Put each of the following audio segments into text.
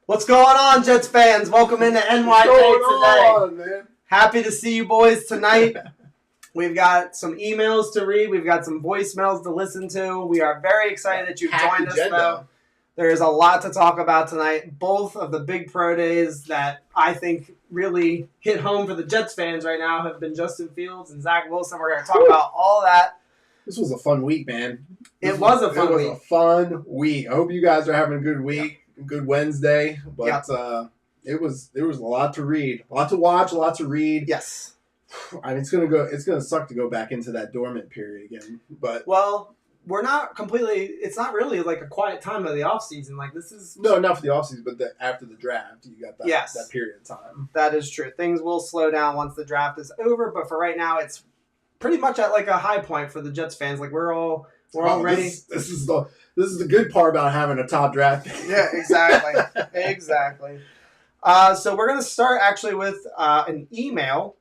What's going on, Jets fans? Welcome into NYK today. Man? Happy to see you boys tonight. We've got some emails to read. We've got some voicemails to listen to. We are very excited that you've joined us, though. There is a lot to talk about tonight. Both of the big pro days that I think really hit home for the Jets fans right now have been Justin Fields and Zach Wilson. We're going to talk about all that. This was a fun week, man. It was a fun week. I hope you guys are having a good week, good Wednesday. But there was a lot to read, a lot to watch, a lot to read. Yes. I mean, it's gonna suck to go back into that dormant period again. But we're not completely. It's not really like a quiet time of the off season. Like this is not for the off season, but after the draft, you got that period of time. That is true. Things will slow down once the draft is over, but for right now, it's pretty much at like a high point for the Jets fans. Like we're all ready. This is the good part about having a top draft. Yeah, exactly, exactly. So we're gonna start actually with an email.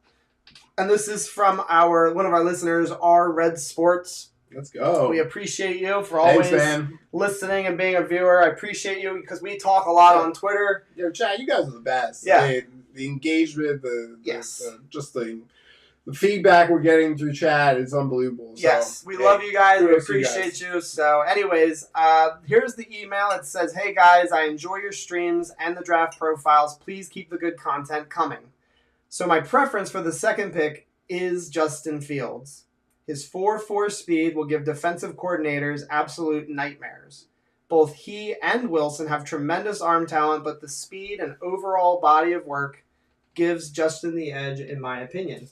And this is from one of our listeners, R Red Sports. Let's go. We appreciate you for always listening and being a viewer. I appreciate you because we talk a lot on Twitter. Yo, chat, you guys are the best. Yeah. The engagement, the feedback we're getting through chat is unbelievable. So, yes, we love you guys. We appreciate you. So anyways, here's the email. It says, "Hey guys, I enjoy your streams and the draft profiles. Please keep the good content coming. So my preference for the second pick is Justin Fields. His 4.4 speed will give defensive coordinators absolute nightmares. Both he and Wilson have tremendous arm talent, but the speed and overall body of work gives Justin the edge, in my opinion."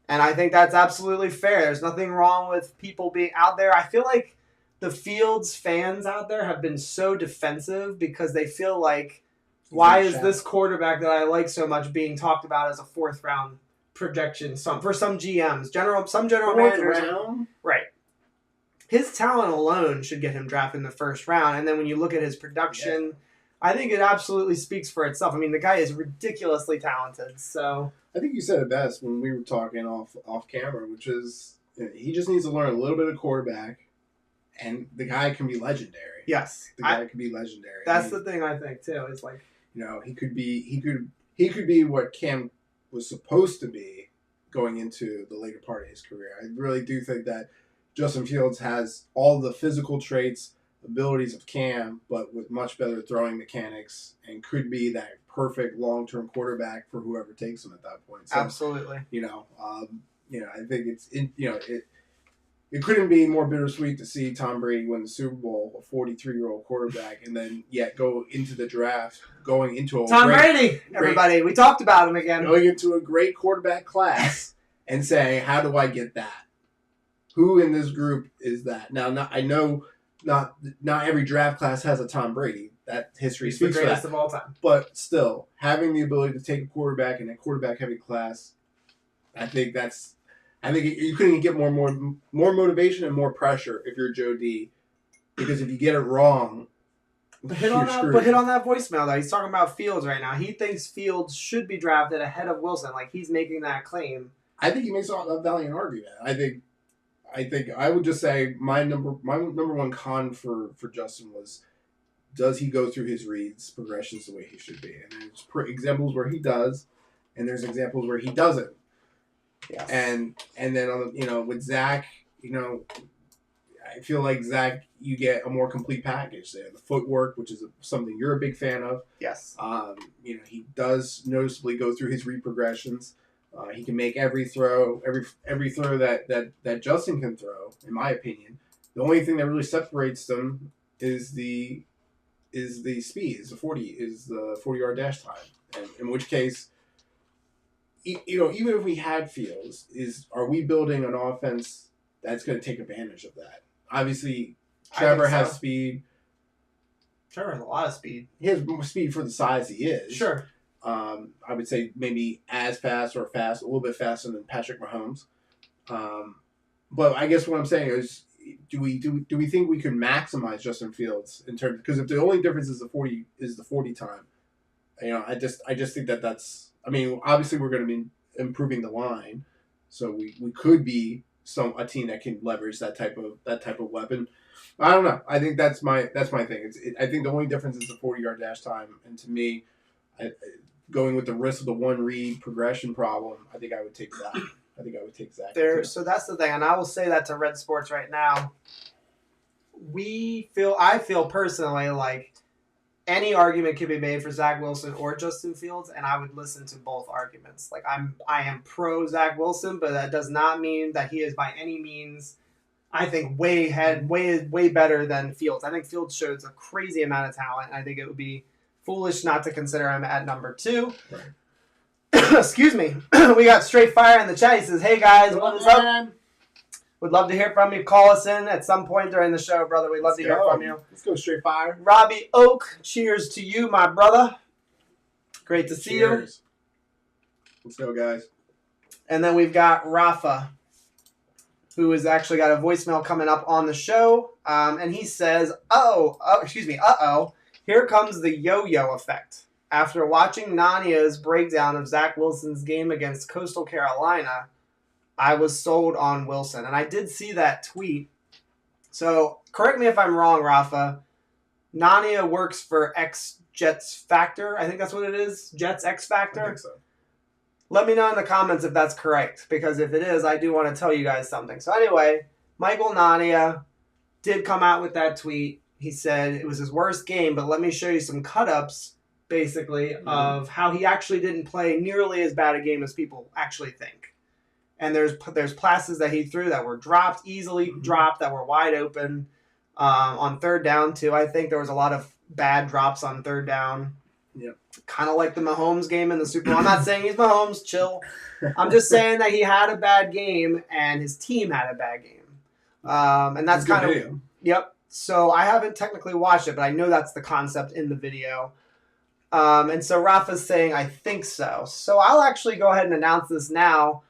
And I think that's absolutely fair. There's nothing wrong with people being out there. I feel like the Fields fans out there have been so defensive because they feel like, why is this quarterback that I like so much being talked about as a fourth round projection? For some GMs, some general managers, right? His talent alone should get him drafted in the first round, and then when you look at his production, I think it absolutely speaks for itself. I mean, the guy is ridiculously talented. So I think you said it best when we were talking off camera, which is he just needs to learn a little bit of quarterback, and the guy can be legendary. Yes, the guy can be legendary. That's the thing I think too. Is like. You know, he could be what Cam was supposed to be going into the later part of his career. I really do think that Justin Fields has all the physical traits, abilities of Cam, but with much better throwing mechanics, and could be that perfect long-term quarterback for whoever takes him at that point. So, absolutely. I think it couldn't be more bittersweet to see Tom Brady win the Super Bowl, a 43-year-old quarterback, and then go into the draft, going into Brady, everybody. We talked about him again. Going into a great quarterback class and saying, how do I get that? Who in this group is that? Now, I know not every draft class has a Tom Brady. That history speaks for that. The greatest of all time. But still, having the ability to take a quarterback in a quarterback-heavy class, I think you couldn't get more motivation and more pressure if you're Joe D. Because if you get it wrong, But hit on that voicemail, though. He's talking about Fields right now. He thinks Fields should be drafted ahead of Wilson. Like, he's making that claim. I think he makes a valiant argument. I think I would just say my number one con for Justin was, does he go through his reads, progressions the way he should be? And there's examples where he does, and there's examples where he doesn't. Yes. And then with Zach, I feel like Zach, you get a more complete package there. The footwork, which is something you're a big fan of. Yes. He does noticeably go through his read progressions. He can make every throw that Justin can throw, in my opinion. The only thing that really separates them is the speed, is the 40-yard dash time. And in which case, even if we had Fields, are we building an offense that's going to take advantage of that? Obviously, Trevor has speed. Trevor has a lot of speed. He has more speed for the size he is. Sure. I would say maybe as fast or a little bit faster than Patrick Mahomes. But I guess what I'm saying is, do we think we could maximize Justin Fields in terms, because if the only difference is the 40 time, I just think that's. I mean, obviously we're going to be improving the line, so we could be a team that can leverage that type of weapon. I don't know. I think that's my thing. I think the only difference is the 40-yard dash time, and to me, going with the risk of the one read progression problem, I think I would take that. I think I would take Zach. So that's the thing, and I will say that to Red Sports right now. I feel personally like any argument could be made for Zach Wilson or Justin Fields, and I would listen to both arguments. Like I am pro Zach Wilson, but that does not mean that he is by any means, I think, way better than Fields. I think Fields shows a crazy amount of talent, and I think it would be foolish not to consider him at number 2. Right. Excuse me. We got Straight Fire in the chat. He says, "Hey guys, what is up? Would love to hear from you. Call us in at some point during the show, brother. We'd love to hear from you." Let's go, Straight Fire. Robbie Oak, cheers to you, my brother. Great to see you. Let's go, guys. And then we've got Rafa, who has actually got a voicemail coming up on the show. And he says, here comes the yo-yo effect. After watching Nania's breakdown of Zach Wilson's game against Coastal Carolina, I was sold on Wilson. And I did see that tweet. So correct me if I'm wrong, Rafa. Nania works for Jets Factor. I think that's what it is. Jets X Factor. I think so. Let me know in the comments if that's correct. Because if it is, I do want to tell you guys something. So anyway, Michael Nania did come out with that tweet. He said it was his worst game, but let me show you some cut-ups, basically, of how he actually didn't play nearly as bad a game as people actually think. And there's passes that he threw that were dropped, easily dropped, that were wide open on third down, too. I think there was a lot of bad drops on third down. Yep. Kind of like the Mahomes game in the Super Bowl. I'm not saying he's Mahomes, chill. I'm just saying that he had a bad game and his team had a bad game. And that's kind of... Yep. So I haven't technically watched it, but I know that's the concept in the video. And so Rafa's saying, I think so. So I'll actually go ahead and announce this now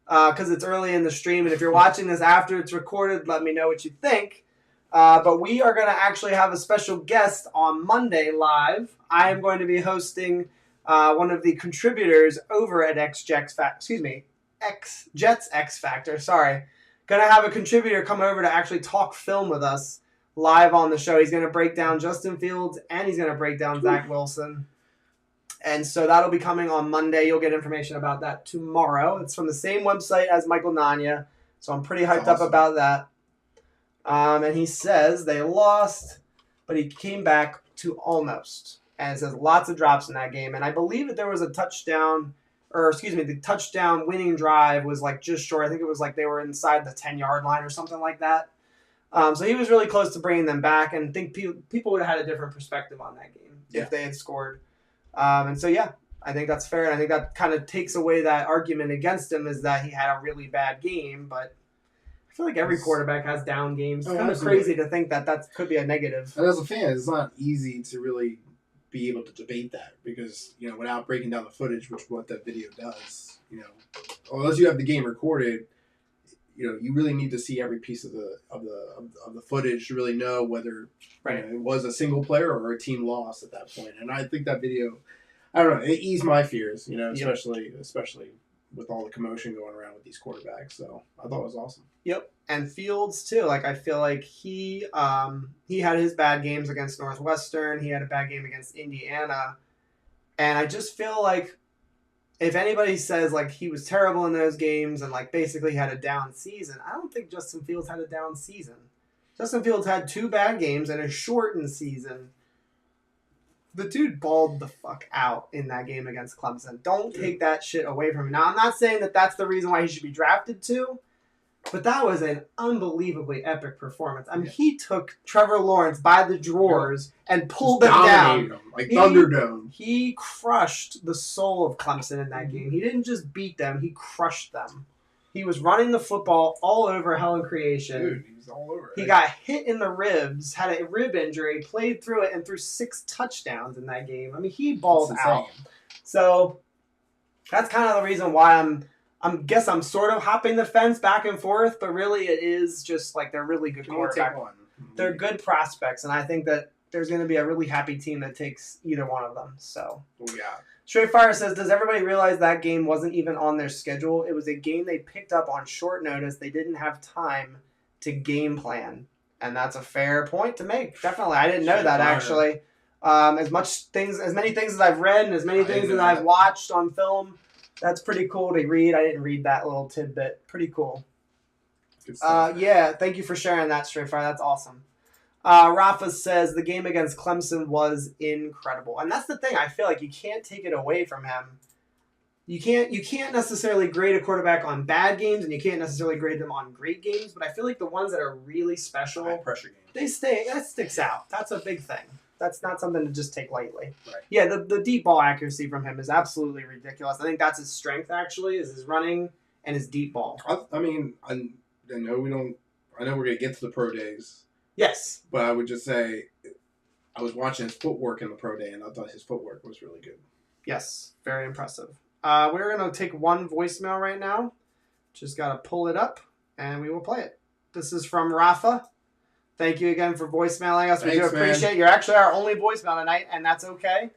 because it's early in the stream. And if you're watching this after it's recorded, let me know what you think. But we are going to actually have a special guest on Monday live. I am going to be hosting one of the contributors over at Jets X Factor. Sorry. Going to have a contributor come over to actually talk film with us live on the show. He's going to break down Justin Fields and he's going to break down Zach Wilson. And so that'll be coming on Monday. You'll get information about that tomorrow. It's from the same website as Michael Nania. So I'm pretty hyped up about that. And he says they lost, but he came back to almost. And it says lots of drops in that game. And I believe that there was a touchdown, the touchdown winning drive was like just short. I think it was like they were inside the 10-yard line or something like that. So he was really close to bringing them back, and I think people would have had a different perspective on that game if they had scored. And so, yeah, I think that's fair. And I think that kind of takes away that argument against him is that he had a really bad game. But I feel like every quarterback has down games. It's kind of crazy to think that could be a negative. And as a fan, it's not easy to really be able to debate that because, without breaking down the footage, which is what that video does, unless you have the game recorded, you really need to see every piece of the footage to really know whether it was a single player or a team loss at that point. And I think that video, I don't know, it eased my fears, especially with all the commotion going around with these quarterbacks. So I thought it was awesome. Yep, and Fields too. Like I feel like he had his bad games against Northwestern. He had a bad game against Indiana, and I just feel like. If anybody says, like, he was terrible in those games and, like, basically had a down season, I don't think Justin Fields had a down season. Justin Fields had 2 bad games and a shortened season. The dude balled the fuck out in that game against Clemson. Don't take that shit away from him. Now, I'm not saying that that's the reason why he should be drafted to, but that was an unbelievably epic performance. I mean, he took Trevor Lawrence by the drawers and pulled him down. Like Thunderdome. He crushed the soul of Clemson in that game. He didn't just beat them, he crushed them. He was running the football all over hell and creation. Dude, he was all over it. He got hit in the ribs, had a rib injury, played through it, and threw 6 touchdowns in that game. I mean, he balled out. So that's kind of the reason why I'm sort of hopping the fence back and forth, but really it is just like they're really good quarterbacks. They're good prospects, and I think that there's going to be a really happy team that takes either one of them. So, Straight Fire says, does everybody realize that game wasn't even on their schedule? It was a game they picked up on short notice. They didn't have time to game plan. And that's a fair point to make. Definitely. I didn't know that, actually. As many things as I've read and as many things that I've watched on film, that's pretty cool to read. I didn't read that little tidbit. Pretty cool. Yeah, thank you for sharing that, Straight Fire. That's awesome. Rafa says the game against Clemson was incredible. And that's the thing. I feel like you can't take it away from him. You can't necessarily grade a quarterback on bad games, and you can't necessarily grade them on great games, but I feel like the ones that are really special, high pressure games, that sticks out. That's a big thing. That's not something to just take lightly. Right. Yeah, the deep ball accuracy from him is absolutely ridiculous. I think that's his strength, actually, is his running and his deep ball. I mean, I know we're going to get to the pro days. Yes. But I would just say I was watching his footwork in the pro day, and I thought his footwork was really good. Yes, very impressive. We're going to take one voicemail right now. Just got to pull it up, and we will play it. This is from Rafa. Thank you again for voicemailing us. We do appreciate it. You're actually our only voicemail tonight, and that's okay.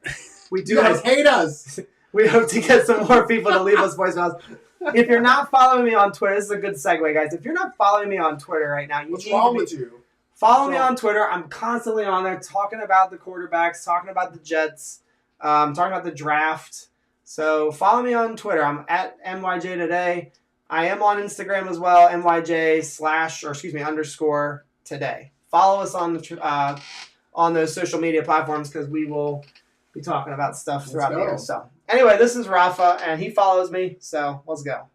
We do hate us. We hope to get some more people to leave us voicemails. If you're not following me on Twitter, this is a good segue, guys. If you're not following me on Twitter right now, what's wrong with you? Follow me on Twitter. I'm constantly on there talking about the quarterbacks, talking about the Jets, talking about the draft. So follow me on Twitter. I'm at NYJ Today. I am on Instagram as well, NYJ _today. Follow us on those social media platforms because we will be talking about stuff throughout the year. So anyway, this is Rafa, and he follows me. So let's go.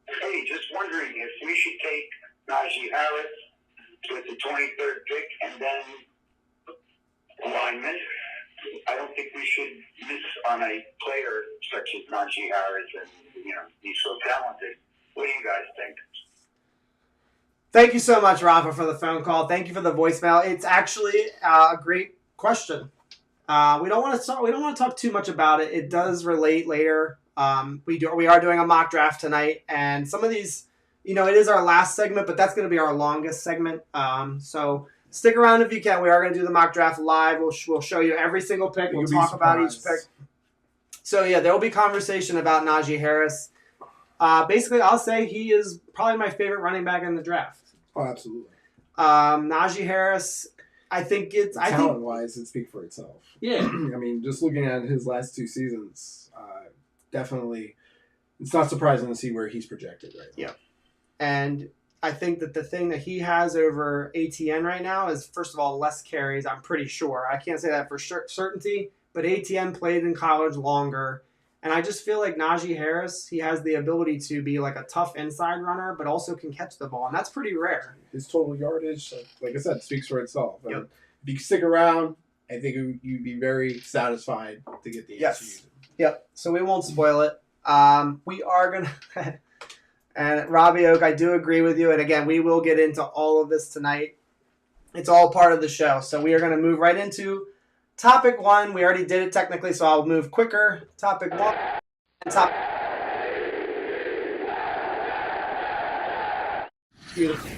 Hey, just wondering if we should take Najee Harris with the 23rd pick and then alignment. I don't think we should miss on a player such as Najee Harris, and he's so talented. What do you guys think? Thank you so much, Rafa, for the phone call. Thank you for the voicemail. It's actually a great question. We don't want to talk too much about it. It does relate later. We are doing a mock draft tonight, and some of these, it is our last segment, but that's going to be our longest segment. So stick around if you can. We are going to do the mock draft live. We'll show you every single pick. We'll talk about each pick. So yeah, there will be conversation about Najee Harris. Basically, I'll say he is probably my favorite running back in the draft. Oh, absolutely. Najee Harris, talent-wise, it speaks for itself. Yeah. I mean, just looking at his last two seasons, definitely, it's not surprising to see where he's projected right now. Yeah. And I think that the thing that he has over ATN right now is, first of all, less carries, I'm pretty sure. I can't say that for certainty, but ATN played in college longer. And I just feel like Najee Harris, he has the ability to be like a tough inside runner, but also can catch the ball. And that's pretty rare. His total yardage, like I said, speaks for itself. Yep. If you stick around, I think you'd be very satisfied to get the answer. Yep. So we won't spoil it. We are going to... And Robbie Oak, I do agree with you. And again, we will get into all of this tonight. It's all part of the show. So we are going to move right into topic one. We already did it technically, so I'll move quicker. Topic one. Beautiful.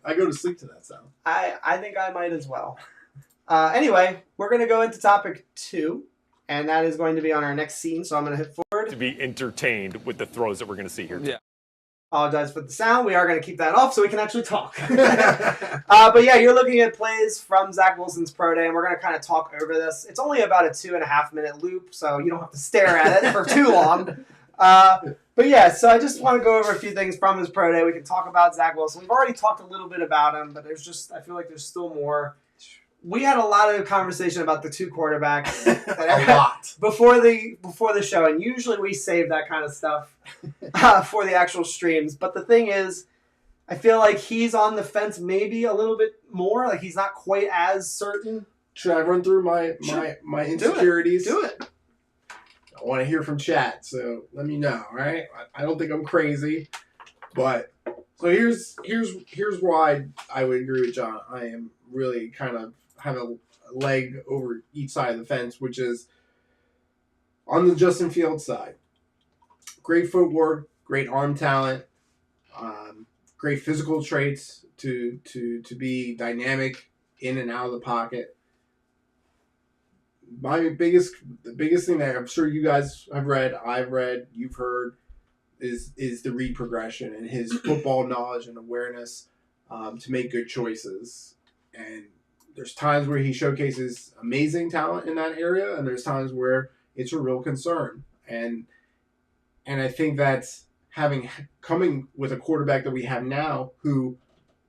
I go to sleep to that sound. I think I might as well. Anyway, we're going to go into topic two. And that is going to be on our next scene, so I'm going to hit forward. To be entertained with the throws that we're going to see here. Yeah. Apologize for the sound. We are going to keep that off so we can actually talk. But yeah, you're looking at plays from Zach Wilson's Pro Day, and we're going to kind of talk over this. It's only about a 2.5-minute loop, so you don't have to stare at it for too long. But yeah, so I just want to go over a few things from his Pro Day. We can talk about Zach Wilson. We've already talked a little bit about him, but I feel like there's still more. We had a lot of conversation about the two quarterbacks a lot before the show, and usually we save that kind of stuff for the actual streams. But the thing is, I feel like he's on the fence maybe a little bit more. Like he's not quite as certain. Should I run through my insecurities? Do it. I want to hear from chat, so let me know. All right, I don't think I'm crazy, but so here's why I would agree with John. I am really kind of have a leg over each side of the fence, which is on the Justin Fields side. Great footwork, great arm talent, great physical traits to be dynamic in and out of the pocket. the biggest thing that I'm sure you guys have read, I've read, you've heard, is the read progression and his football knowledge and awareness to make good choices. And there's times where he showcases amazing talent in that area, and there's times where it's a real concern. And I think that's coming with a quarterback that we have now, who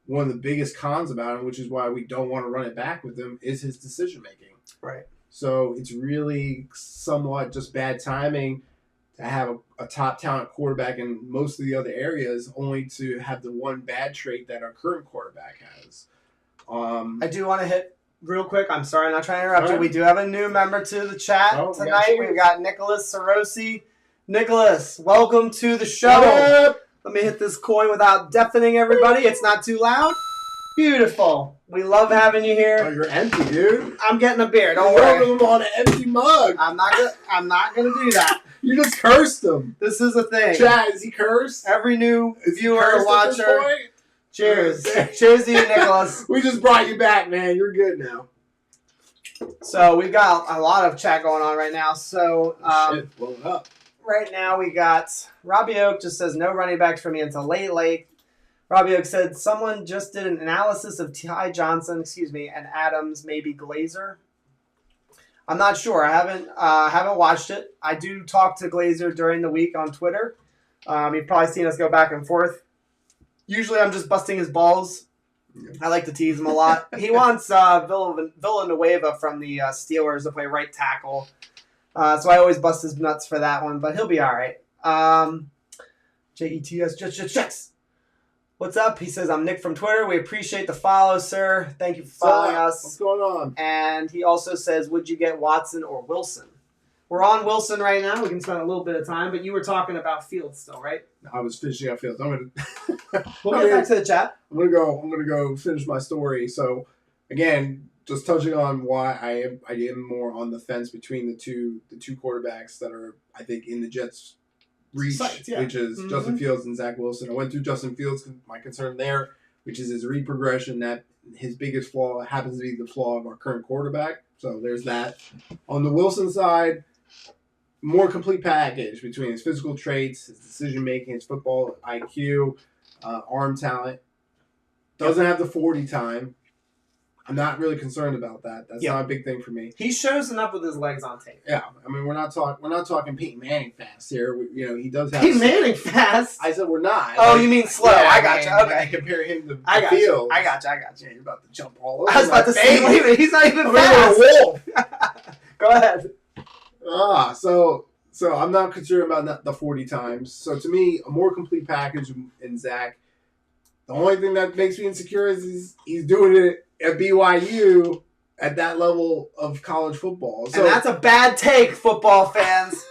one of the biggest cons about him, which is why we don't want to run it back with him, is his decision making. Right. So it's really somewhat just bad timing to have a top talent quarterback in most of the other areas, only to have the one bad trait that our current quarterback has. I do want to hit real quick. I'm sorry, I'm not trying to interrupt you. We do have a new member to the chat tonight. We've got Nicholas Sarosi. Nicholas, welcome to the show. Let me hit this coin without deafening everybody. It's not too loud. Beautiful. We love having you here. Oh, you're empty, dude. I'm getting a beer. Don't worry. You're on an empty mug. I'm not gonna do that. You just cursed him. This is a thing. Chad, is he cursed? Every new viewer or watcher. Cheers. Cheers to you, Nicholas. We just brought you back, man. You're good now. So we've got a lot of chat going on right now. So Shit, blow it up. Right now we got Robbie Oak just says no running backs for me until late. Robbie Oak said someone just did an analysis of Ty Johnson, and Adams, maybe Glazer. I'm not sure. I haven't watched it. I do talk to Glazer during the week on Twitter. You've probably seen us go back and forth. Usually I'm just busting his balls. I like to tease him a lot. He wants Villanueva from the Steelers to play right tackle. So I always bust his nuts for that one, but he'll be all right. JETS, checks. What's up? He says, I'm Nick from Twitter. We appreciate the follow, sir. Thank you for following us. What's going on? And he also says, would you get Watson or Wilson? We're on Wilson right now. We can spend a little bit of time, but you were talking about Fields still, right? I was finishing up Fields. We'll get back to the chat. I'm gonna go finish my story. So again, just touching on why I am more on the fence between the two quarterbacks that are, I think, in the Jets' reach, which is Justin Fields and Zach Wilson. I went through Justin Fields, my concern there, which is his read progression, that his biggest flaw happens to be the flaw of our current quarterback. So there's that. On the Wilson side, more complete package between his physical traits, his decision making, his football IQ, arm talent. Doesn't have the 40 time. I'm not really concerned about that. That's not a big thing for me. He shows enough with his legs on tape. Yeah, I mean we're not talking Peyton Manning fast here. He does have Peyton Manning fast. I said we're not. Oh, you mean slow? Yeah, I got you. Okay, compare him to I got Fields. I got you. Yeah, you're about to jump all over. I was about to say, he's not even fast. A wolf. Go ahead. So I'm not concerned about the 40 times. So to me, a more complete package in Zach. The only thing that makes me insecure is he's doing it at BYU at that level of college football. So, and that's a bad take, football fans.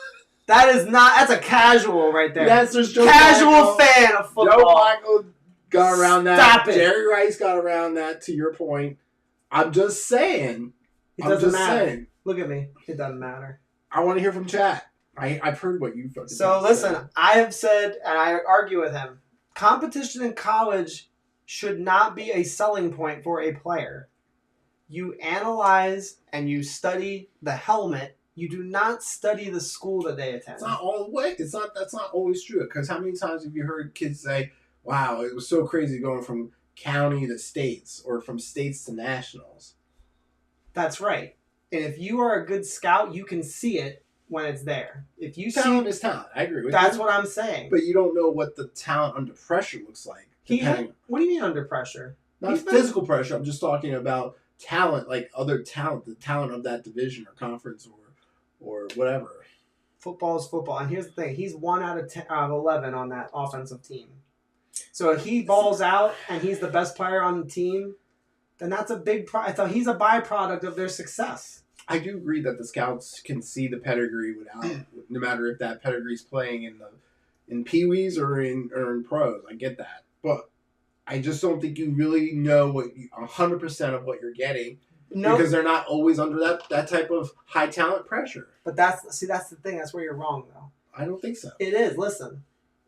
That's a casual right there. That's just casual fan of football. Joe Michael got around that. Stop it. Jerry Rice got around that, to your point. I'm just saying. It doesn't matter. Look at me. It doesn't matter. I want to hear from chat. I've heard what you fucking So listen, I have said, and I argue with him, competition in college should not be a selling point for a player. You analyze and you study the helmet. You do not study the school that they attend. It's not all the way. That's not always true. Because how many times have you heard kids say, "Wow, it was so crazy going from county to states or from states to nationals"? That's right. And if you are a good scout, you can see it when it's there. If you talent is talent. I agree with that's you. what I'm saying. But you don't know what the talent under pressure looks like. What do you mean under pressure? Not physical pressure. I'm just talking about talent, like other talent, the talent of that division or conference or whatever. Football is football. And here's the thing. He's 1 out of 11 on that offensive team. So if he balls out and he's the best player on the team, then that's a big he's a byproduct of their success. I do agree that the scouts can see the pedigree no matter if that pedigree's playing in peewees or in pros. I get that. But I just don't think you really know 100% of what you're getting. No. Because they're not always under that type of high talent pressure. But that's the thing. That's where you're wrong, though. I don't think so. It is. Listen,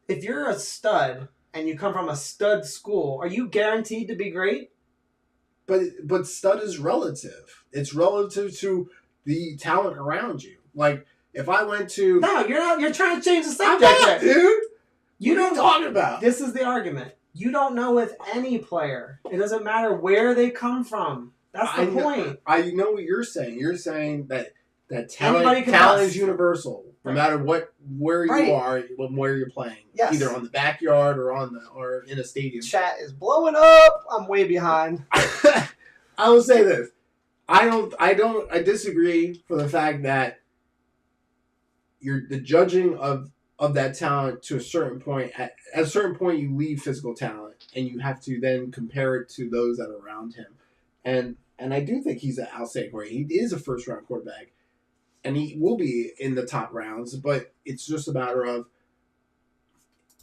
if you're a stud and you come from a stud school, are you guaranteed to be great? But stud is relative. It's relative to the talent around you. Like, if I went to... No, you're not. You're trying to change the subject. I'm not, dude. You what are you talking about? This is the argument. You don't know with any player. It doesn't matter where they come from. That's the point. I know what you're saying. You're saying that talent is universal, no matter where you are, where you're playing. Yes. Either on the backyard or in a stadium. Chat is blowing up. I'm way behind. I will say this. I disagree for the fact that the judging of that talent to a certain point. At a certain point, you leave physical talent, and you have to then compare it to those that are around him. And I do think he's an outstanding quarterback. He is a first-round quarterback, and he will be in the top rounds. But it's just a matter of,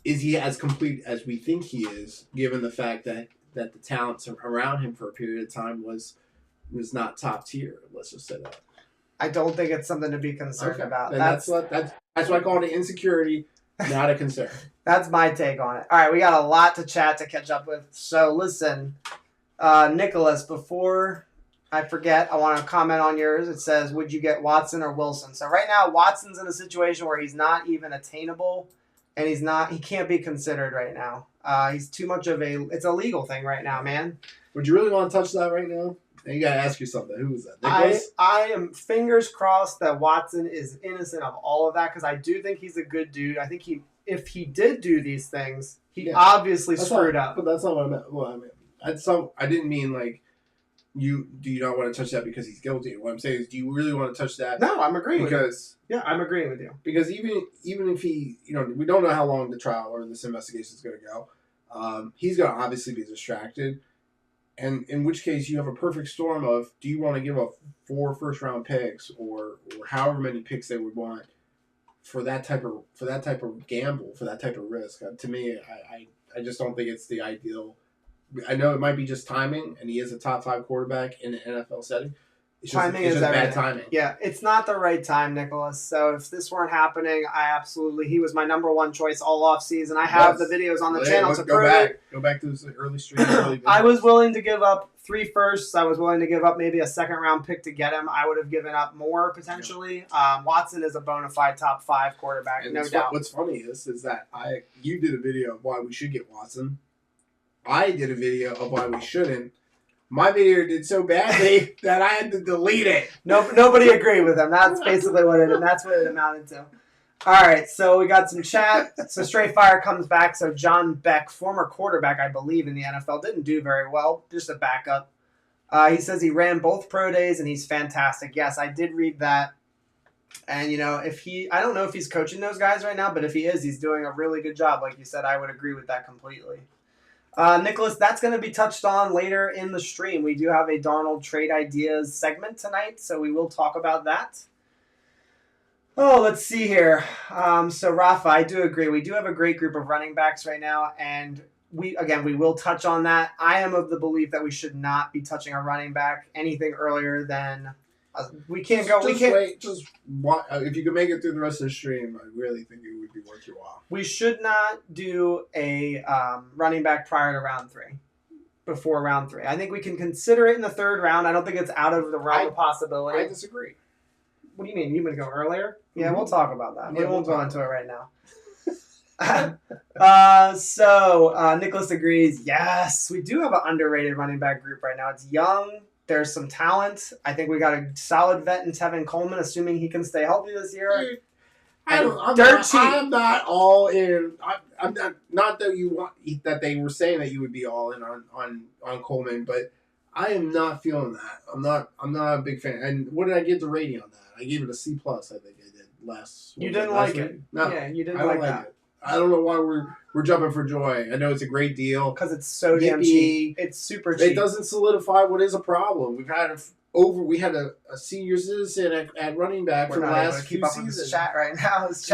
is he as complete as we think he is, given the fact that the talents around him for a period of time was not top tier. Let's just say that. I don't think it's something to be concerned about. That's what I call it, insecurity, not a concern. That's my take on it. All right, we got a lot to chat to catch up with. So listen, Nicholas, before I forget, I want to comment on yours. It says, would you get Watson or Wilson? So right now, Watson's in a situation where he's not even attainable, and he can't be considered right now. He's too much of it's a legal thing right now, man. Would you really want to touch that right now? You got to ask you something. Who was that? Nicholas? I am fingers crossed that Watson is innocent of all of that, because I do think he's a good dude. I think if he did do these things, he obviously screwed up. But that's not what I meant. Well, I didn't mean like, do you not want to touch that because he's guilty? What I'm saying is, do you really want to touch that? No, I'm agreeing with you. Yeah, I'm agreeing with you. Because even if he, we don't know how long the trial or this investigation is going to go. He's going to obviously be distracted. And in which case, you have a perfect storm of, do you want to give up 4 first-round picks or however many picks they would want for that type of gamble, for that type of risk? To me, I just don't think it's the ideal. I know it might be just timing, and he is a top 5 quarterback in an NFL setting. It's just bad timing. Yeah, it's not the right time, Nicholas. So if this weren't happening, he was my number 1 choice all off season. I have the videos on the channel to prove it. Go back to the early stream. I was willing to give up 3 firsts. I was willing to give up maybe a 2nd round pick to get him. I would have given up more potentially. Watson is a bona fide top 5 quarterback, and no doubt. What's funny is that you did a video of why we should get Watson. I did a video of why we shouldn't. My video did so badly that I had to delete it. Nobody agreed with him. That's basically what it amounted to. All right, so we got some chat. So Straight Fire comes back. So John Beck, former quarterback, I believe, in the NFL, didn't do very well. Just a backup. He says he ran both pro days and he's fantastic. Yes, I did read that. And, I don't know if he's coaching those guys right now, but if he is, he's doing a really good job. Like you said, I would agree with that completely. Nicholas, that's going to be touched on later in the stream. We do have a Darnold Trade Ideas segment tonight, so we will talk about that. Oh, let's see here. So, Rafa, I do agree. We do have a great group of running backs right now, and we will touch on that. I am of the belief that we should not be touching a running back anything earlier than... we can't go... Wait, if you can make it through the rest of the stream, I really think it would be worth your while. We should not do a running back prior to round 3, before round 3. I think we can consider it in the 3rd round. I don't think it's out of the realm of possibility. I disagree. What do you mean? You going to go earlier? Yeah, we'll talk about that. We won't go into it right now. So Nicholas agrees. Yes, we do have an underrated running back group right now. It's young. There's some talent. I think we got a solid vet in Tevin Coleman, assuming he can stay healthy this year. Dude, I'm not all in. I'm not that you want that they were saying that you would be all in on Coleman, but I am not feeling that. I'm not a big fan. And what did I give the rating on that? I gave it a C+. I think I did last. You didn't like it. No, yeah, you didn't like that. I don't know why we're jumping for joy. I know it's a great deal because it's so damn cheap. It's super cheap. It doesn't solidify what is a problem. We had a senior citizen at running back for the last few seasons. We're not able to keep up with this chat right now. This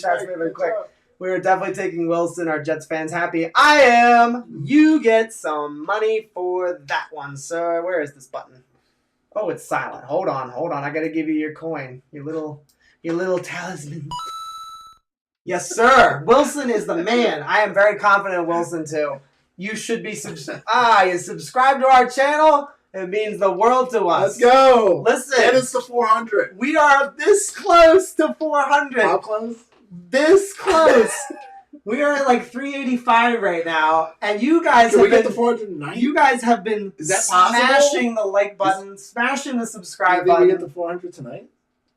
chat's moving quick. We are definitely taking Wilson, our Jets fans, happy. I am. You get some money for that one. So where is this button? Oh, it's silent. Hold on. I got to give you your coin. Your little talisman. Yes, sir. Wilson is the man. I am very confident in Wilson, too. You should be you subscribe to our channel. It means the world to us. Let's go. Listen. Get us to 400. We are this close to 400. How close? This close. We are at like 385 right now, and you guys Can have we get been, to 490? you guys have been Is that smashing the like button, smashing the subscribe Think button. we get to 400 tonight?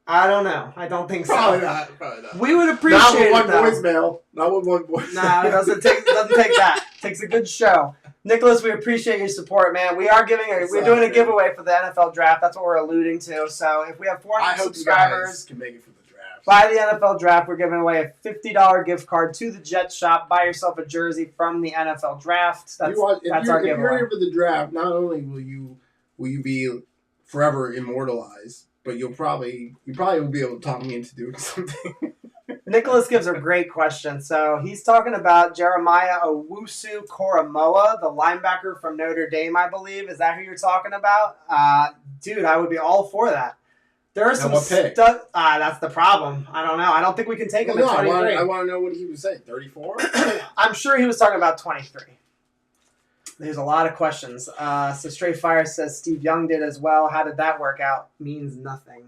I don't know. I don't think so. Probably not. We would appreciate Not with it, one though. voicemail. Not with one voicemail. No, it doesn't take that. It takes a good show. Nicholas, we appreciate your support, man. We are we're doing a giveaway for the NFL draft. That's what we're alluding to. So if we have 400 subscribers, can make it for the draft. by the NFL draft, we're giving away a $50 gift card to the Jets shop. Buy yourself a jersey from the NFL draft. That's our If you're giveaway. here for the draft, not only will you be forever immortalized, but you probably will be able to talk me into doing something. Nicholas gives a great question. So he's talking about Jeremiah Owusu-Koramoah, the linebacker from Notre Dame, I believe. Is that who you're talking about? Dude, I would be all for that. There are some stuff. That's the problem. I don't know. I don't think we can take him at 23. I want to know what he was saying. 34? I'm sure he was talking about 23. There's a lot of questions. So Straight Fire says Steve Young did as well. How did that work out? Means nothing.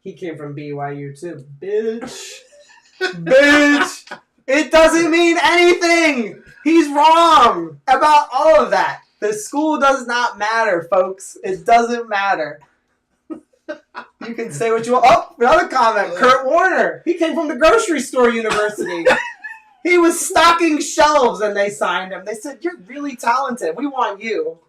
He came from BYU too. Bitch. Bitch. It doesn't mean anything. He's wrong about all of that. The school does not matter, folks. It doesn't matter. You can say what you want. Oh, another comment. Kurt Warner. He came from the grocery store university. He was stocking shelves and they signed him. They said, you're really talented. We want you.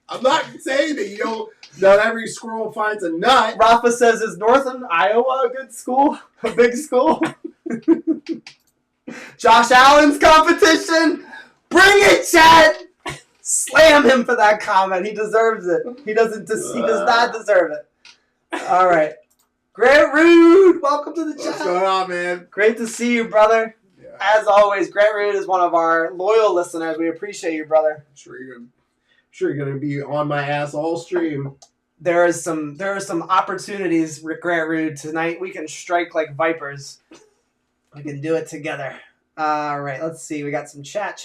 I'm not saying that not every squirrel finds a nut. Rafa says, is Northern Iowa a good school? A big school? Josh Allen's competition? Bring it, Chad! Slam him for that comment. He deserves it. He does not deserve it. All right. Grant Rude, welcome to the chat. What's going on, man? Great to see you, brother. Yeah. As always, Grant Rude is one of our loyal listeners. We appreciate you, brother. I'm sure you're gonna be on my ass all stream. There are some opportunities, Grant Rude. Tonight we can strike like vipers. We can do it together. All right, let's see. We got some chat.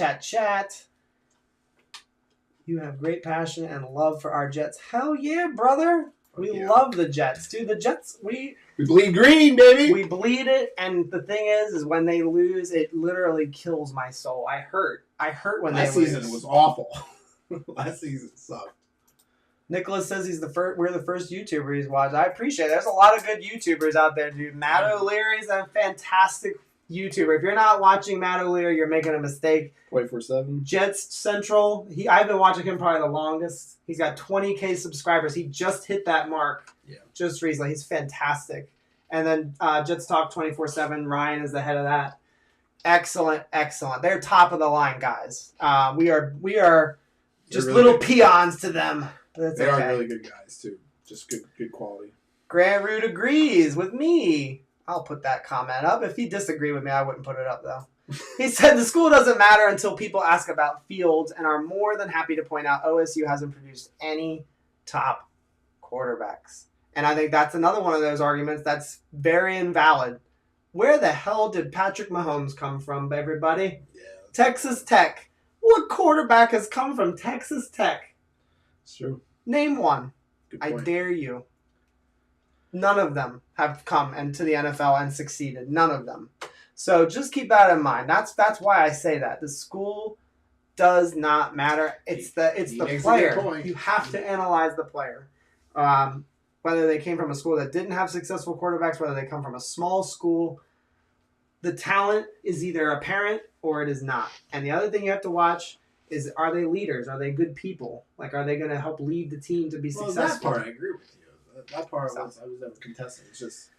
You have great passion and love for our Jets. Hell yeah, brother. We love the Jets, dude. The Jets, we bleed green, baby. We bleed it, and the thing is when they lose, it literally kills my soul. I hurt when they lose. Last season was awful. Last season sucked. Nicholas says we're the first YouTuber he's watched. I appreciate it. There's a lot of good YouTubers out there, dude. Matt O'Leary's a fantastic YouTuber. If you're not watching Matt O'Leary, you're making a mistake. 24/7. Jets Central. I've been watching him probably the longest. He's got 20K subscribers. He just hit that mark just recently. He's fantastic. And then Jets Talk 24/7. Ryan is the head of that. Excellent. They're top of the line guys. We are just really little peons to them. They are really good guys too. Just good quality. Grant Root agrees with me. I'll put that comment up. If he disagreed with me, I wouldn't put it up though. He said the school doesn't matter until people ask about Fields and are more than happy to point out OSU hasn't produced any top quarterbacks. And I think that's another one of those arguments that's very invalid. Where the hell did Patrick Mahomes come from, everybody? Yeah. Texas Tech. What quarterback has come from Texas Tech? It's true. Name one. I dare you. None of them have come into the NFL and succeeded. None of them. So just keep that in mind. That's why I say that. The school does not matter. It's the player. You have to analyze the player. Whether they came from a school that didn't have successful quarterbacks, whether they come from a small school, the talent is either apparent or it is not. And the other thing you have to watch is, are they leaders? Are they good people? Like, are they going to help lead the team to be successful? That part I agree with you. That part I was never contesting. It's just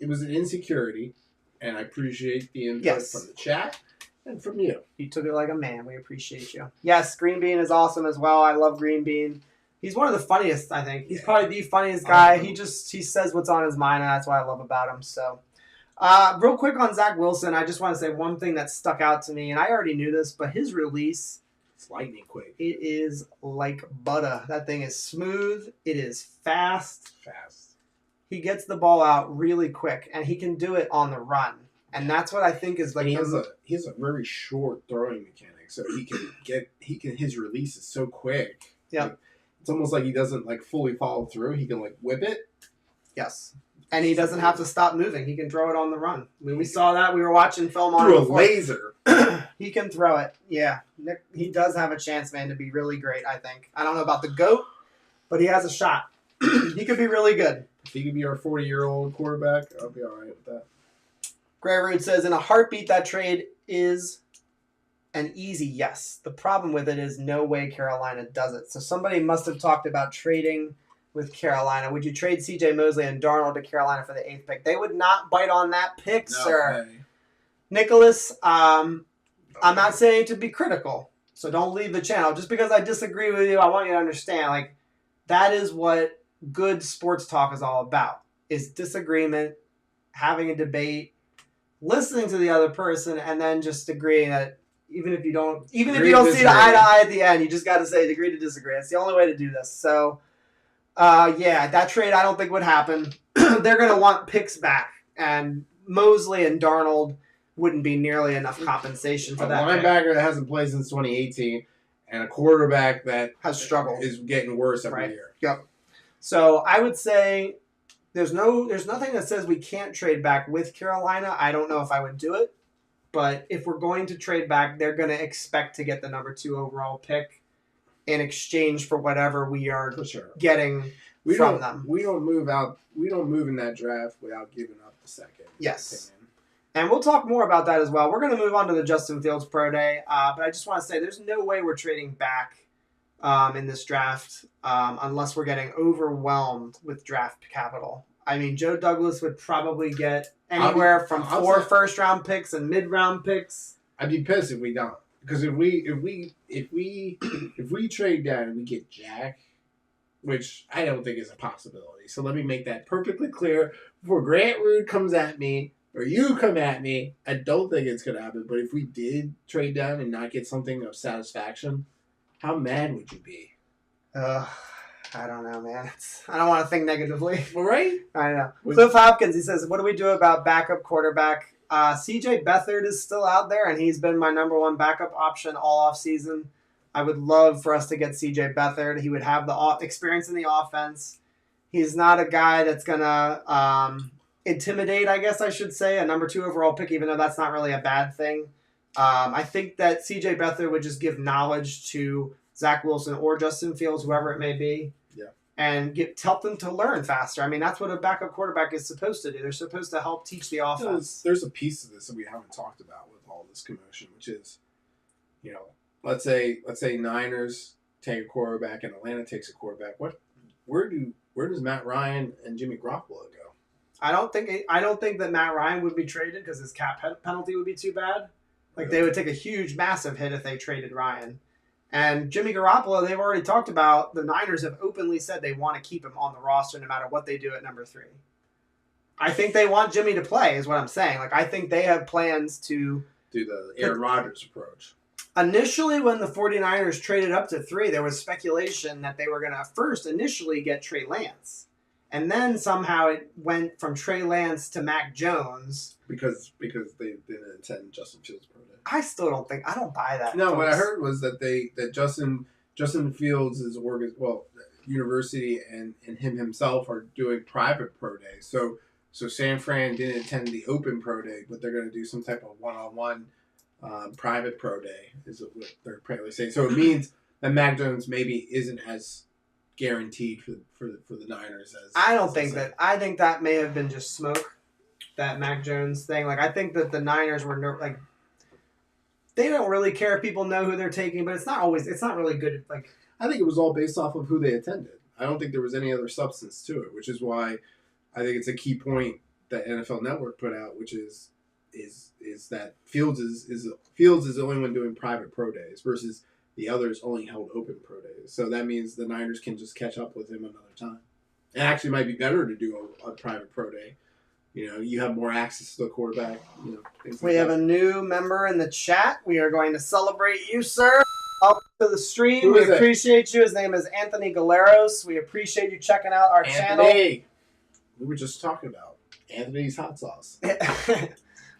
it was an insecurity, and I appreciate the input from the chat and from you. You took it like a man. We appreciate you. Yes, Green Bean is awesome as well. I love Green Bean. He's one of the funniest, I think. He's probably the funniest guy. He says what's on his mind, and that's what I love about him. So, real quick on Zach Wilson, I just want to say one thing that stuck out to me, and I already knew this, but his release, it's lightning quick. It is like butter. That thing is smooth. It is fast. He gets the ball out really quick, and he can do it on the run. And that's what I think is like. He has a very short throwing mechanic. so his release is so quick. Yeah. Like, it's almost like he doesn't like fully follow through. He can like whip it. Yes. And he doesn't have to stop moving. He can throw it on the run. I mean, we saw that. We were watching film on Through it a before. laser. He can throw it. Yeah. Nick, he does have a chance, man, to be really great, I think. I don't know about the GOAT, but he has a shot. He could be really good. If he could be our 40-year-old quarterback, I'll be all right with that. Gray Root says, in a heartbeat, that trade is an easy yes. The problem with it is no way Carolina does it. So somebody must have talked about trading with Carolina. Would you trade C.J. Mosley and Darnold to Carolina for the 8th pick? They would not bite on that pick, sir. Way. Nicholas, I'm not saying to be critical, so don't leave the channel. Just because I disagree with you, I want you to understand, like, that is what good sports talk is all about, is disagreement, having a debate, listening to the other person, and then just agreeing that even if you don't see the eye to eye at the end, you just got to say agree to disagree. That's the only way to do this. So, yeah, that trade I don't think would happen. They're going to want picks back, and Mosley and Darnold wouldn't be nearly enough compensation for that. A linebacker that hasn't played since 2018, and a quarterback that has struggled, is getting worse every year. Yep. So I would say there's nothing that says we can't trade back with Carolina. I don't know if I would do it, but if we're going to trade back, they're going to expect to get the number 2 overall pick in exchange for whatever we are getting from them. We don't move out. We don't move in that draft without giving up the second. Yes. And we'll talk more about that as well. We're going to move on to the Justin Fields Pro Day, but I just want to say there's no way we're trading back in this draft unless we're getting overwhelmed with draft capital. I mean, Joe Douglas would probably get anywhere from 4 first-round picks and mid-round picks. I'd be pissed if we don't, because if we trade down and we get Jack, which I don't think is a possibility. So let me make that perfectly clear before Grant Rude comes at me. Or you come at me, I don't think it's going to happen. But if we did trade down and not get something of satisfaction, how mad would you be? I don't know, man. I don't want to think negatively. Well, right? I know. Cliff Hopkins, he says, what do we do about backup quarterback? C.J. Beathard is still out there, and he's been my number 1 backup option all offseason. I would love for us to get C.J. Beathard. He would have the experience in the offense. He's not a guy that's going to intimidate, I guess I should say, a number 2 overall pick, even though that's not really a bad thing. I think that C.J. Beathard would just give knowledge to Zach Wilson or Justin Fields, whoever it may be, and help them to learn faster. I mean, that's what a backup quarterback is supposed to do. They're supposed to help teach the offense. There's a piece of this that we haven't talked about with all this commotion, which is, let's say Niners take a quarterback and Atlanta takes a quarterback. Where does Matt Ryan and Jimmy Garoppolo go? I don't think that Matt Ryan would be traded because his cap penalty would be too bad. Like, they would take a huge, massive hit if they traded Ryan. And Jimmy Garoppolo, they've already talked about, the Niners have openly said they want to keep him on the roster no matter what they do at number 3. I think they want Jimmy to play, is what I'm saying. Like, I think they have plans to do the Aaron Rodgers approach. Initially, when the 49ers traded up to 3, there was speculation that they were going to first initially get Trey Lance. And then somehow it went from Trey Lance to Mac Jones. Because they didn't intend Justin Fields Pro Day. I don't buy that. No, what I heard was that Justin Fields' university and him himself are doing private pro days. So San Fran didn't attend the open pro day, but they're going to do some type of one-on-one private pro day, is what they're apparently saying. So it means that Mac Jones maybe isn't as guaranteed for the Niners as I think that may have been just smoke, that Mac Jones thing. Like, I think that the Niners were they don't really care if people know who they're taking, but it's not really good. Like, I think it was all based off of who they attended. I don't think there was any other substance to it, which is why I think it's a key point that NFL Network put out, which is that Fields is the only one doing private pro days versus the others only held open pro days. So that means the Niners can just catch up with him another time. It actually might be better to do a private pro day. You have more access to the quarterback. We have a new member in the chat. We are going to celebrate you, sir. Welcome to the stream. We appreciate you. His name is Anthony Galeros. We appreciate you checking out our channel. We were just talking about Anthony's hot sauce.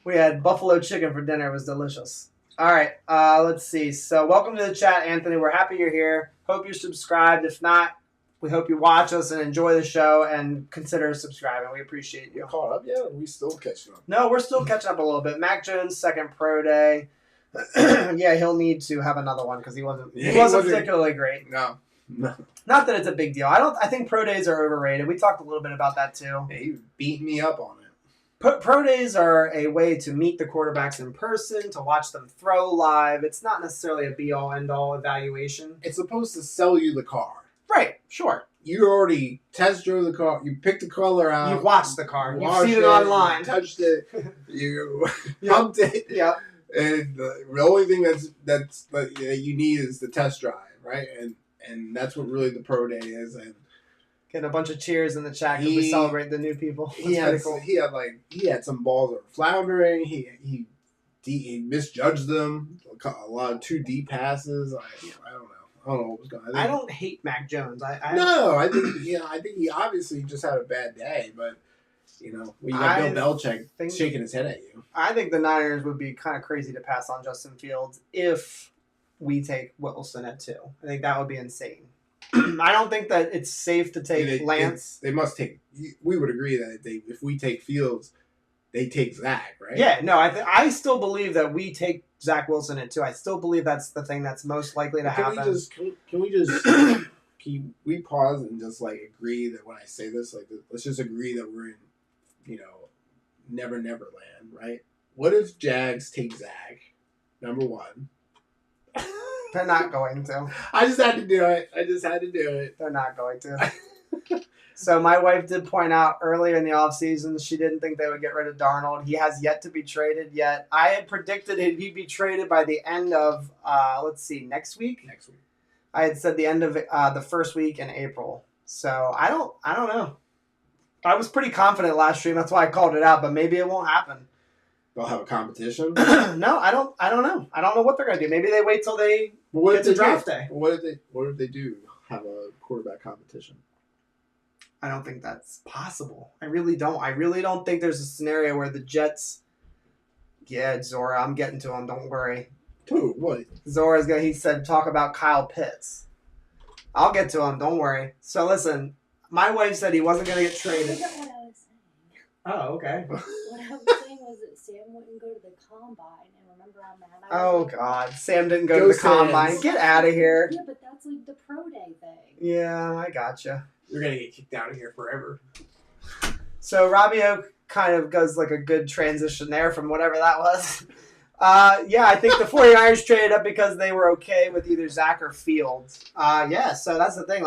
We had buffalo chicken for dinner. It was delicious. All right, let's see. So welcome to the chat, Anthony. We're happy you're here. Hope you're subscribed. If not, we hope you watch us and enjoy the show and consider subscribing. We appreciate you. Caught up yet? Or are we still catching up? No, we're still catching up a little bit. Mac Jones, second pro day. Yeah, he'll need to have another one because he wasn't particularly great. No. Not that it's a big deal. I think pro days are overrated. We talked a little bit about that too. Yeah, he beat me up on it. Pro days are a way to meet the quarterbacks in person, to watch them throw live. It's not necessarily a be-all, end-all evaluation. It's supposed to sell you the car. Right, sure. You already test drove the car. You picked the color out. You've watched the car. You've seen it online. You touched it. You pumped it. Yeah. And the only thing that you need is the test drive, right? And that's what really the pro day is. And getting a bunch of cheers in the chat because we celebrate the new people. He had some balls that were floundering. He misjudged them. A lot of 2D passes. I don't know. I don't know what was going on. I don't hate Mac Jones. I think he obviously just had a bad day, but when you got Bill Belichick shaking his head at you. I think the Niners would be kind of crazy to pass on Justin Fields if we take Wilson at 2. I think that would be insane. I don't think that it's safe to take Lance. They must take. We would agree that if we take Fields, they take Zach, right? Yeah, no, I still believe that we take Zach Wilson at 2. I still believe that's the thing that's most likely to happen. Can we pause and just agree that when I say this, let's just agree that we're in, Never Land, right? What if Jags take Zach, number 1? They're not going to. I just had to do it. They're not going to. So my wife did point out earlier in the offseason she didn't think they would get rid of Darnold. He has yet to be traded yet. I had predicted he'd be traded by the end of, next week? Next week. I had said the end of the first week in April. So I don't know. I was pretty confident last stream. That's why I called it out, but maybe it won't happen. They'll have a competition? No, I don't know. I don't know what they're going to do. Maybe they wait till they get to draft day. What if they do have a quarterback competition? I don't think that's possible. I really don't. I really don't think there's a scenario where the Jets... Yeah, Zora, I'm getting to him. Don't worry. Who? What? Zora's going to, he said, talk about Kyle Pitts. I'll get to him. Don't worry. So listen, my wife said he wasn't going to get traded. I forgot what I was saying. Oh, okay. What I was saying was that Sam wouldn't go to the combine, and remember how mad I was? Oh, God. Sam didn't go to the combine. Get out of here. Yeah, but that's the pro day thing. Yeah, I gotcha. You're going to get kicked out of here forever. So Robbie Oak kind of goes a good transition there from whatever that was. I think the 49ers traded up because they were okay with either Zach or Fields. So that's the thing.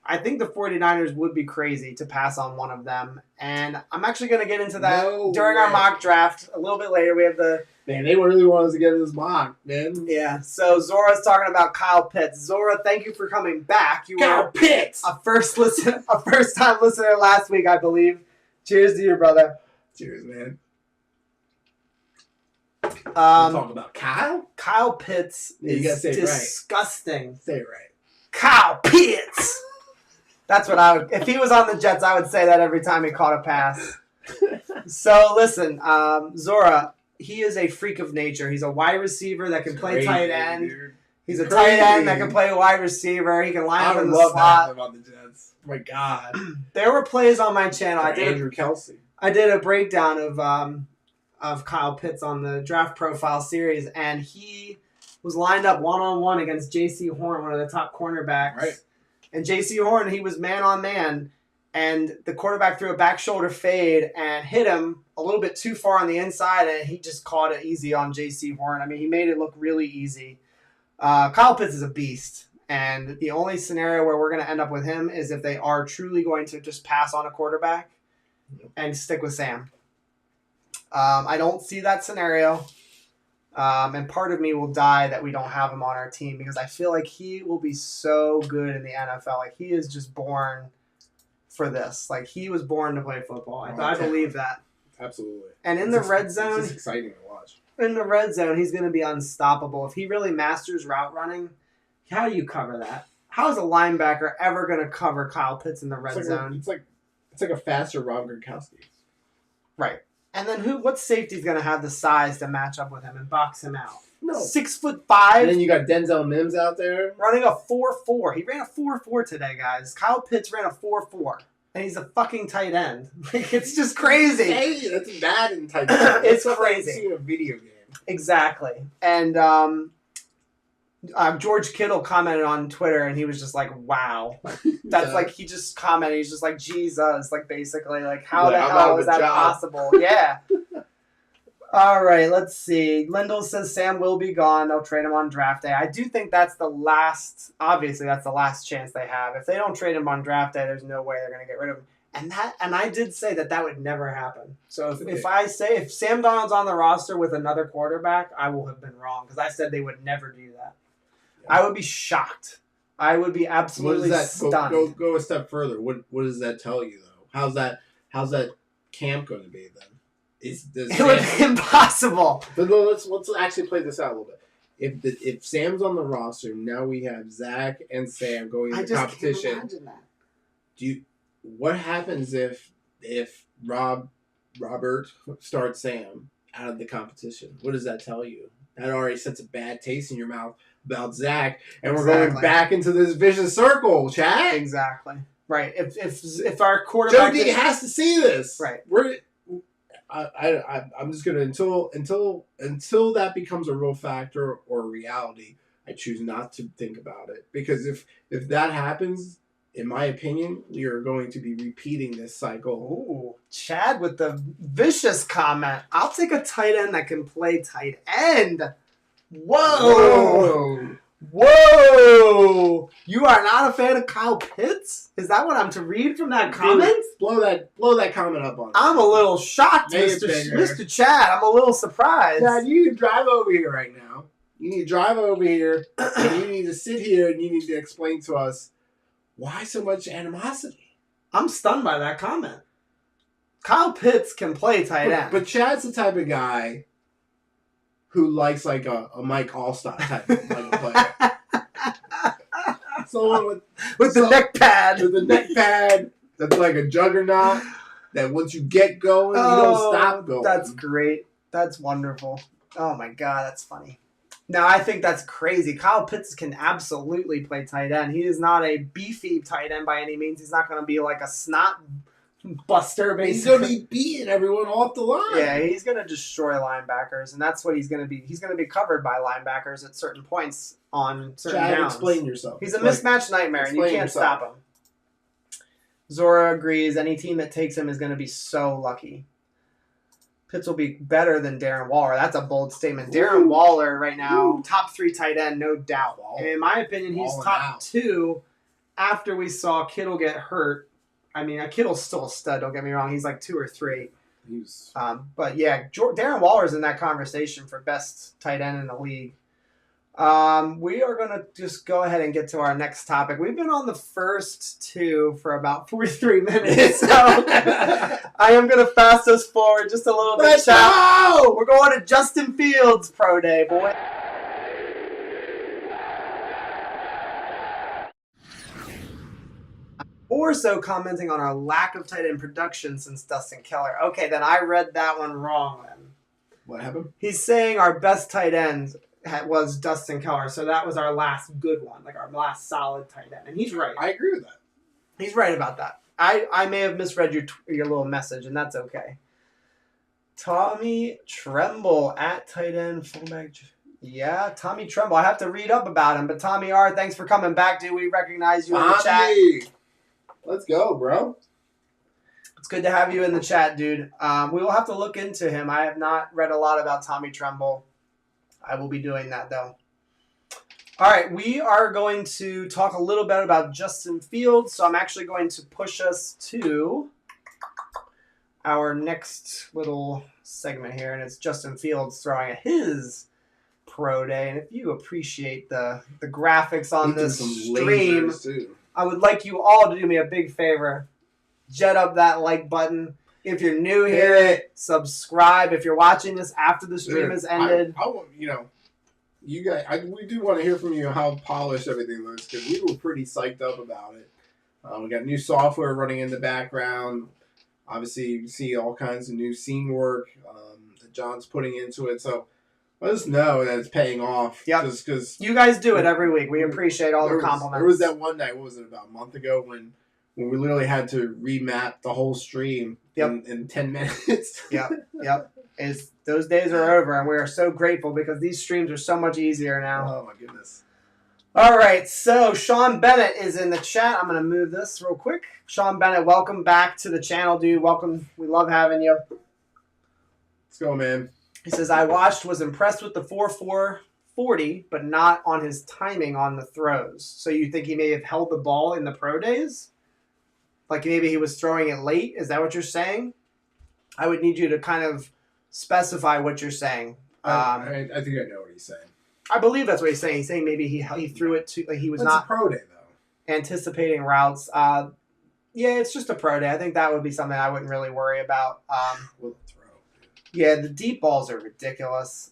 I think the 49ers would be crazy to pass on one of them. And I'm actually going to get into that during our mock draft a little bit later. We have Man, they really want us to get in this mock, man. Yeah, so Zora's talking about Kyle Pitts. Zora, thank you for coming back. You Kyle Pitts! A first-time listener last week, I believe. Cheers to you, brother. Cheers, man. Talk about Kyle? Kyle Pitts is disgusting. Right. Say it right. Kyle Pitts! That's what I would... If he was on the Jets, I would say that every time he caught a pass. So, listen, Zora... He is a freak of nature. He's a wide receiver that can play tight end. Dude. He's a tight end that can play wide receiver. He can line up in the slot. I love on the Jets. Oh my God. There were plays on my channel. Andrew Kelsey. I did a breakdown of Kyle Pitts on the Draft Profile series, and he was lined up one-on-one against J.C. Horn, one of the top cornerbacks. Right. And J.C. Horn, he was man-on-man. And the quarterback threw a back shoulder fade and hit him a little bit too far on the inside, and he just caught it easy on J.C. Horn. I mean, he made it look really easy. Kyle Pitts is a beast, and the only scenario where we're going to end up with him is if they are truly going to just pass on a quarterback and stick with Sam. I don't see that scenario, and part of me will die that we don't have him on our team because I feel like he will be so good in the NFL. He is just born for this. He was born to play football. I believe that. Absolutely. And in the red zone... It's exciting to watch. In the red zone, he's going to be unstoppable. If he really masters route running, how do you cover that? How is a linebacker ever going to cover Kyle Pitts in the red zone? It's like a faster Rob Gronkowski. Right. And then what safety is going to have the size to match up with him and box him out? No. 6'5". And then you got Denzel Mims out there. Running a 4.4. He ran a 4.4 today, guys. Kyle Pitts ran a 4.4. And he's a fucking tight end. It's just crazy. Hey, that's bad in tight end. It's like crazy. seeing a video game. Exactly. And George Kittle commented on Twitter, and he was just like, wow. That's Yeah. like, he just commented. He's just like, Jesus. Like, basically, like, how Like, the I'm hell out of is a that job. possible? Yeah. All right, let's see. Lindell says Sam will be gone. They'll trade him on draft day. I do think that's the last, obviously, that's the last chance they have. If they don't trade him on draft day, there's no way they're going to get rid of him. And I did say that would never happen. So if Sam Darnold's on the roster with another quarterback, I will have been wrong because I said they would never do that. Yeah. I would be shocked. I would be absolutely stunned. Go a step further. What does that tell you though? How's that camp going to be then? It would be impossible. But let's actually play this out a little bit. If Sam's on the roster, now we have Zach and Sam going into competition. Can't imagine that. What happens if Robert starts Sam out of the competition? What does that tell you? That already sets a bad taste in your mouth about Zach, and we're going back into this vicious circle, Chad. Exactly. Right. If our quarterback Joe D has to see this. Right. I'm just gonna until that becomes a real factor or a reality, I choose not to think about it, because if that happens, in my opinion, we are going to be repeating this cycle. Ooh, Chad with the vicious comment. I'll take a tight end that can play tight end. Whoa. Whoa! You are not a fan of Kyle Pitts? Is that what I'm to read from that comment? Blow that comment up on it. I'm a little shocked, Mr. Chad. I'm a little surprised. Chad, you need to drive over here right now. You need to drive over here, and you need to sit here, and you need to explain to us why so much animosity. I'm stunned by that comment. Kyle Pitts can play tight end. But Chad's the type of guy who likes like a Mike Allstott type of player. Someone with the neck pad. With the neck pad that's like a juggernaut that once you get going, you don't stop going. That's great. That's wonderful. Oh my God, that's funny. No, I think that's crazy. Kyle Pitts can absolutely play tight end. He is not a beefy tight end by any means. He's not going to be like a snot buster, basically. He's going to be beating everyone off the line. Yeah, he's going to destroy linebackers, and that's what he's going to be. He's going to be covered by linebackers at certain points on certain downs. Explain yourself. He's a mismatch nightmare, and you can't stop him. Zora agrees. Any team that takes him is going to be so lucky. Pitts will be better than Darren Waller. That's a bold statement. Darren Waller right now, top 3 tight end, no doubt. And in my opinion, he's top 2 after we saw Kittle get hurt. I mean, Kittle's still a stud, don't get me wrong. He's like 2 or 3. But yeah, Darren Waller's in that conversation for best tight end in the league. We are going to just go ahead and get to our next topic. We've been on the first 2 for about 43 minutes, so I am going to fast us forward just a little bit. Let's go! We're going to Justin Fields Pro Day, boy. Also commenting on our lack of tight end production since Dustin Keller. Okay, then I read that one wrong then. What happened? He's saying our best tight end was Dustin Keller, so that was our last good one, like our last solid tight end. And he's right. I agree with that. He's right about that. I may have misread your little message, and that's okay. Tommy Tremble at tight end, fullback. Yeah, Tommy Tremble. I have to read up about him, but Tommy R., thanks for coming back, dude. We recognize you in the chat. Let's go, bro. It's good to have you in the chat, dude. We will have to look into him. I have not read a lot about Tommy Tremble. I will be doing that, though. All right, we are going to talk a little bit about Justin Fields. So I'm actually going to push us to our next little segment here, and it's Justin Fields throwing at his pro day. And if you appreciate the graphics on this stream, I would like you all to do me a big favor. Jet up that like button. If you're new here, subscribe. If you're watching this after the stream has ended. You guys, we do want to hear from you how polished everything looks, because we were pretty psyched up about it. We got new software running in the background. Obviously, you see all kinds of new scene work that John's putting into it. So Let us know that it's paying off. Yep. Just because you guys do it every week. We appreciate all the compliments. There was that one night, what was it, about a month ago, when we literally had to remap the whole stream in 10 minutes. Yep. Those days are over, and we are so grateful because these streams are so much easier now. Oh, my goodness. All right, so Sean Bennett is in the chat. I'm going to move this real quick. Sean Bennett, welcome back to the channel, dude. Welcome. We love having you. Let's go, man. He says, I was impressed with the 4.4 40, but not on his timing on the throws. So you think he may have held the ball in the pro days? Like maybe he was throwing it late? Is that what you're saying? I would need you to kind of specify what you're saying. I think I know what he's saying. I believe that's what he's saying. He's saying maybe he threw it to, like he was not a pro day, though. Anticipating routes. Yeah, it's just a pro day. I think that would be something I wouldn't really worry about. Yeah, the deep balls are ridiculous.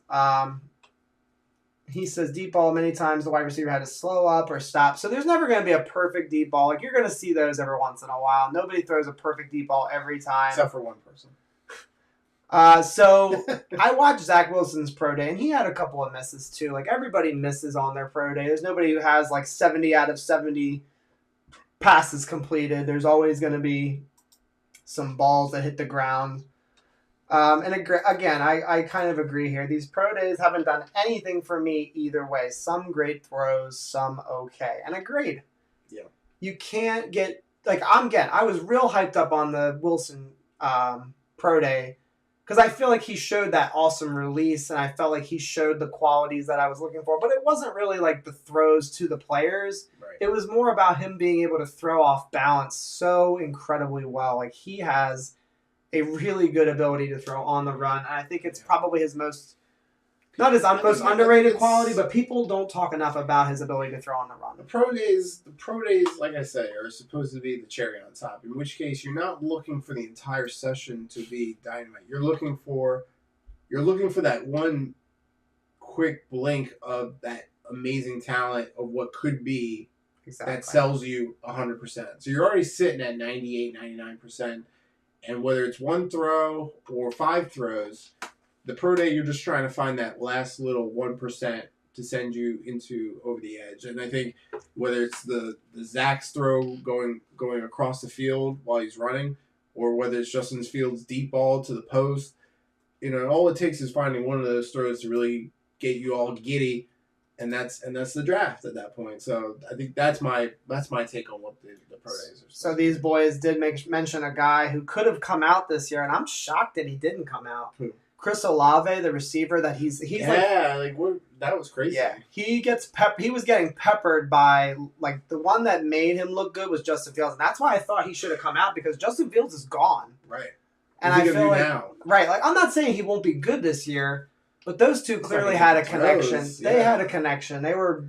He says deep ball many times the wide receiver had to slow up or stop. So there's never going to be a perfect deep ball. Like you're going to see those every once in a while. Nobody throws a perfect deep ball every time. Except for one person. So I watched Zach Wilson's pro day, and he had a couple of misses too. Like everybody misses on their pro day. There's nobody who has like 70 out of 70 passes completed. There's always going to be some balls that hit the ground. And again, I kind of agree here. These pro days haven't done anything for me either way. Some great throws, some okay. And agreed. Yeah. You can't get, like, I was real hyped up on the Wilson pro day because I feel like he showed that awesome release and I felt like he showed the qualities that I was looking for. But it wasn't really like the throws to the players. Right. It was more about him being able to throw off balance so incredibly well. Like, he has a really good ability to throw on the run. And I think it's probably his most underrated quality, but people don't talk enough about his ability to throw on the run. The pro days, like I say, are supposed to be the cherry on top. In which case, you're not looking for the entire session to be dynamite. You're looking for that one quick blink of that amazing talent of what could be that sells you 100%. So you're already sitting at 98, 99%. And whether it's one throw or 5 throws, the pro day, you're just trying to find that last little 1% to send you over the edge. And I think whether it's the Zach's throw going across the field while he's running, or whether it's Justin Fields' deep ball to the post, all it takes is finding one of those throws to really get you all giddy, and that's the draft at that point. So I think that's my take on what the pro days are. So these boys did mention a guy who could have come out this year, and I'm shocked that he didn't come out. Who? Chris Olave, the receiver, that he's that was crazy. Yeah, he was getting peppered by, like, the one that made him look good was Justin Fields, and that's why I thought he should have come out, because Justin Fields is gone. Right. And I feel like I'm not saying he won't be good this year, but those two clearly had a connection. They had a connection. They were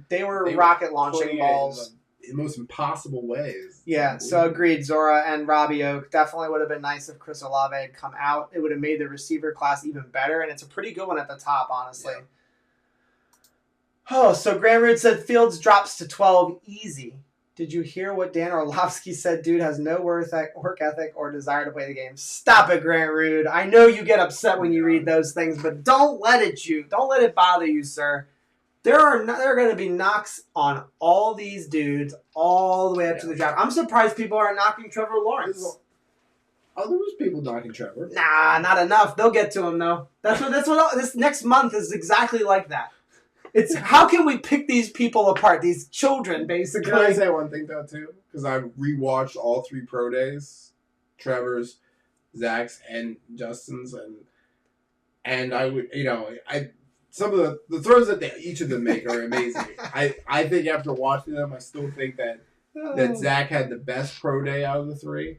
rocket launching balls in the most impossible ways. Yeah, so agreed. Zora and Robbie Oak. Definitely would have been nice if Chris Olave had come out. It would have made the receiver class even better, and it's a pretty good one at the top, honestly. Yeah. Oh, so Grant Root said Fields drops to 12 easy. Did you hear what Dan Orlovsky said? Dude has no work ethic or desire to play the game. Stop it, Grant Root. I know you get upset when you read those things, but don't let it bother you, sir. There are going to be knocks on all these dudes all the way up to the draft. I'm surprised people aren't knocking Trevor Lawrence. Oh, there was people knocking Trevor. Nah, not enough. They'll get to him though. That's what this next month is exactly like that. It's how can we pick these people apart? These children, basically. Can I say one thing though too? Because I rewatched all 3 pro days, Trevor's, Zach's, and Justin's, and I would some of the throws that each of them make are amazing. I think after watching them, I still think that Zach had the best pro day out of the 3.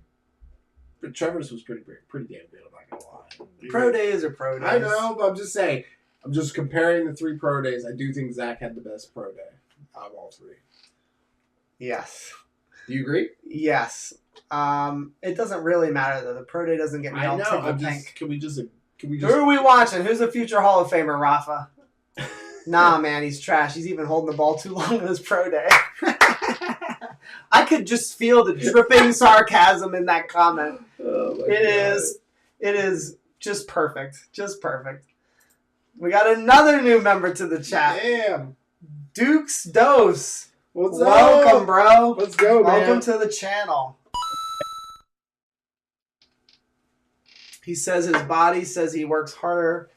But Trevor's was pretty damn good, I'm not going to lie. Pro days are pro days. I know, but I'm just saying. I'm just comparing the 3 pro days. I do think Zach had the best pro day out of all 3. Yes. Do you agree? Yes. It doesn't really matter, though. The pro day doesn't get me all tickled pink. Can we just... Who are we watching? Who's a future Hall of Famer, Rafa? Nah, man, he's trash. He's even holding the ball too long on his pro day. I could just feel the dripping sarcasm in that comment. Oh my God. It is just perfect. Just perfect. We got another new member to the chat. Damn. Dukes Dose. What's Welcome, up? bro. Let's go, man. Welcome to the channel. He says his body says he works harder.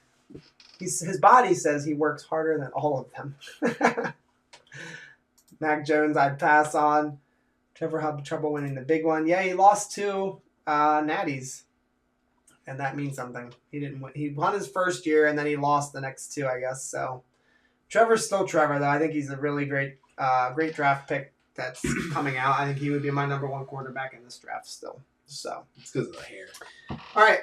His body says he works harder than all of them. Mac Jones, I'd pass on. Trevor had trouble winning the big one. Yeah, he lost 2 natties. And that means something. He didn't win. He won his first year, and then he lost the next 2, I guess. So Trevor's still Trevor, though. I think he's a really great draft pick that's coming out. I think he would be my number 1 quarterback in this draft still. So it's because of the hair. All right.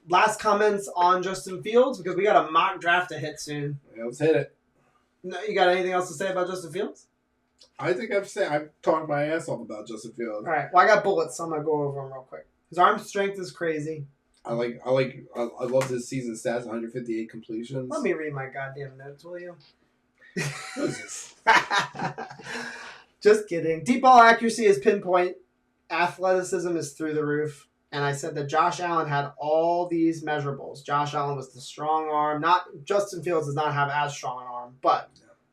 Last comments on Justin Fields, because we got a mock draft to hit soon. Yeah, let's hit it. No, you got anything else to say about Justin Fields? I think I've talked my ass off about Justin Fields. All right. Well, I got bullets, so I'm gonna go over them real quick. His arm strength is crazy. I love this season stats. 158 completions. Let me read my goddamn notes, will you? What is this? Just kidding. Deep ball accuracy is pinpoint. Athleticism is through the roof. And I said that Josh Allen had all these measurables. Josh Allen was the strong arm. Not Justin Fields does not have as strong an arm, but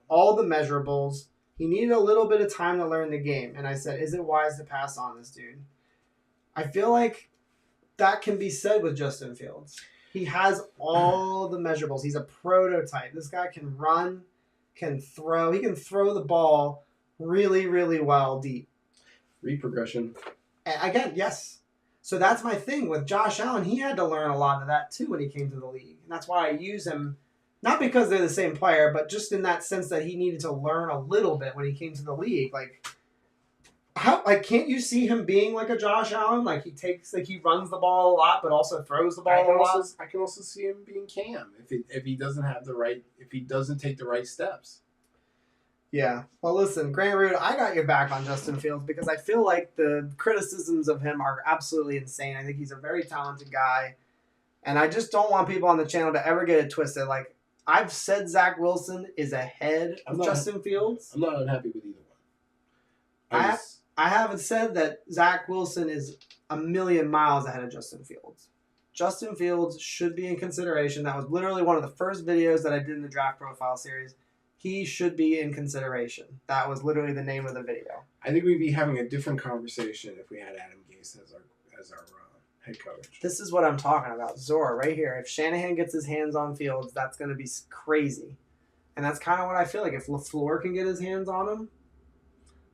all the measurables. He needed a little bit of time to learn the game. And I said, is it wise to pass on this dude? I feel like that can be said with Justin Fields. He has all the measurables. He's a prototype. This guy can run, can throw. He can throw the ball really, really well deep. Read progression. And again, yes. So that's my thing with Josh Allen. He had to learn a lot of that too when he came to the league. And that's why I use him, not because they're the same player, but just in that sense that he needed to learn a little bit when he came to the league. Can't you see him being like a Josh Allen? He runs the ball a lot, but also throws the ball a lot. I can also see him being Cam if he doesn't take the right steps. Yeah. Well, listen, Grant Root, I got your back on Justin Fields because I feel like the criticisms of him are absolutely insane. I think he's a very talented guy, and I just don't want people on the channel to ever get it twisted. Like, I've said Zach Wilson is ahead of Justin Fields. I'm not unhappy with either one. I haven't said that Zach Wilson is a million miles ahead of Justin Fields. Justin Fields should be in consideration. That was literally one of the first videos that I did in the draft profile series. He should be in consideration. That was literally the name of the video. I think we'd be having a different conversation if we had Adam Gase as our head coach. This is what I'm talking about. Zora, right here. If Shanahan gets his hands on Fields, that's going to be crazy. And that's kind of what I feel like. If LaFleur can get his hands on him,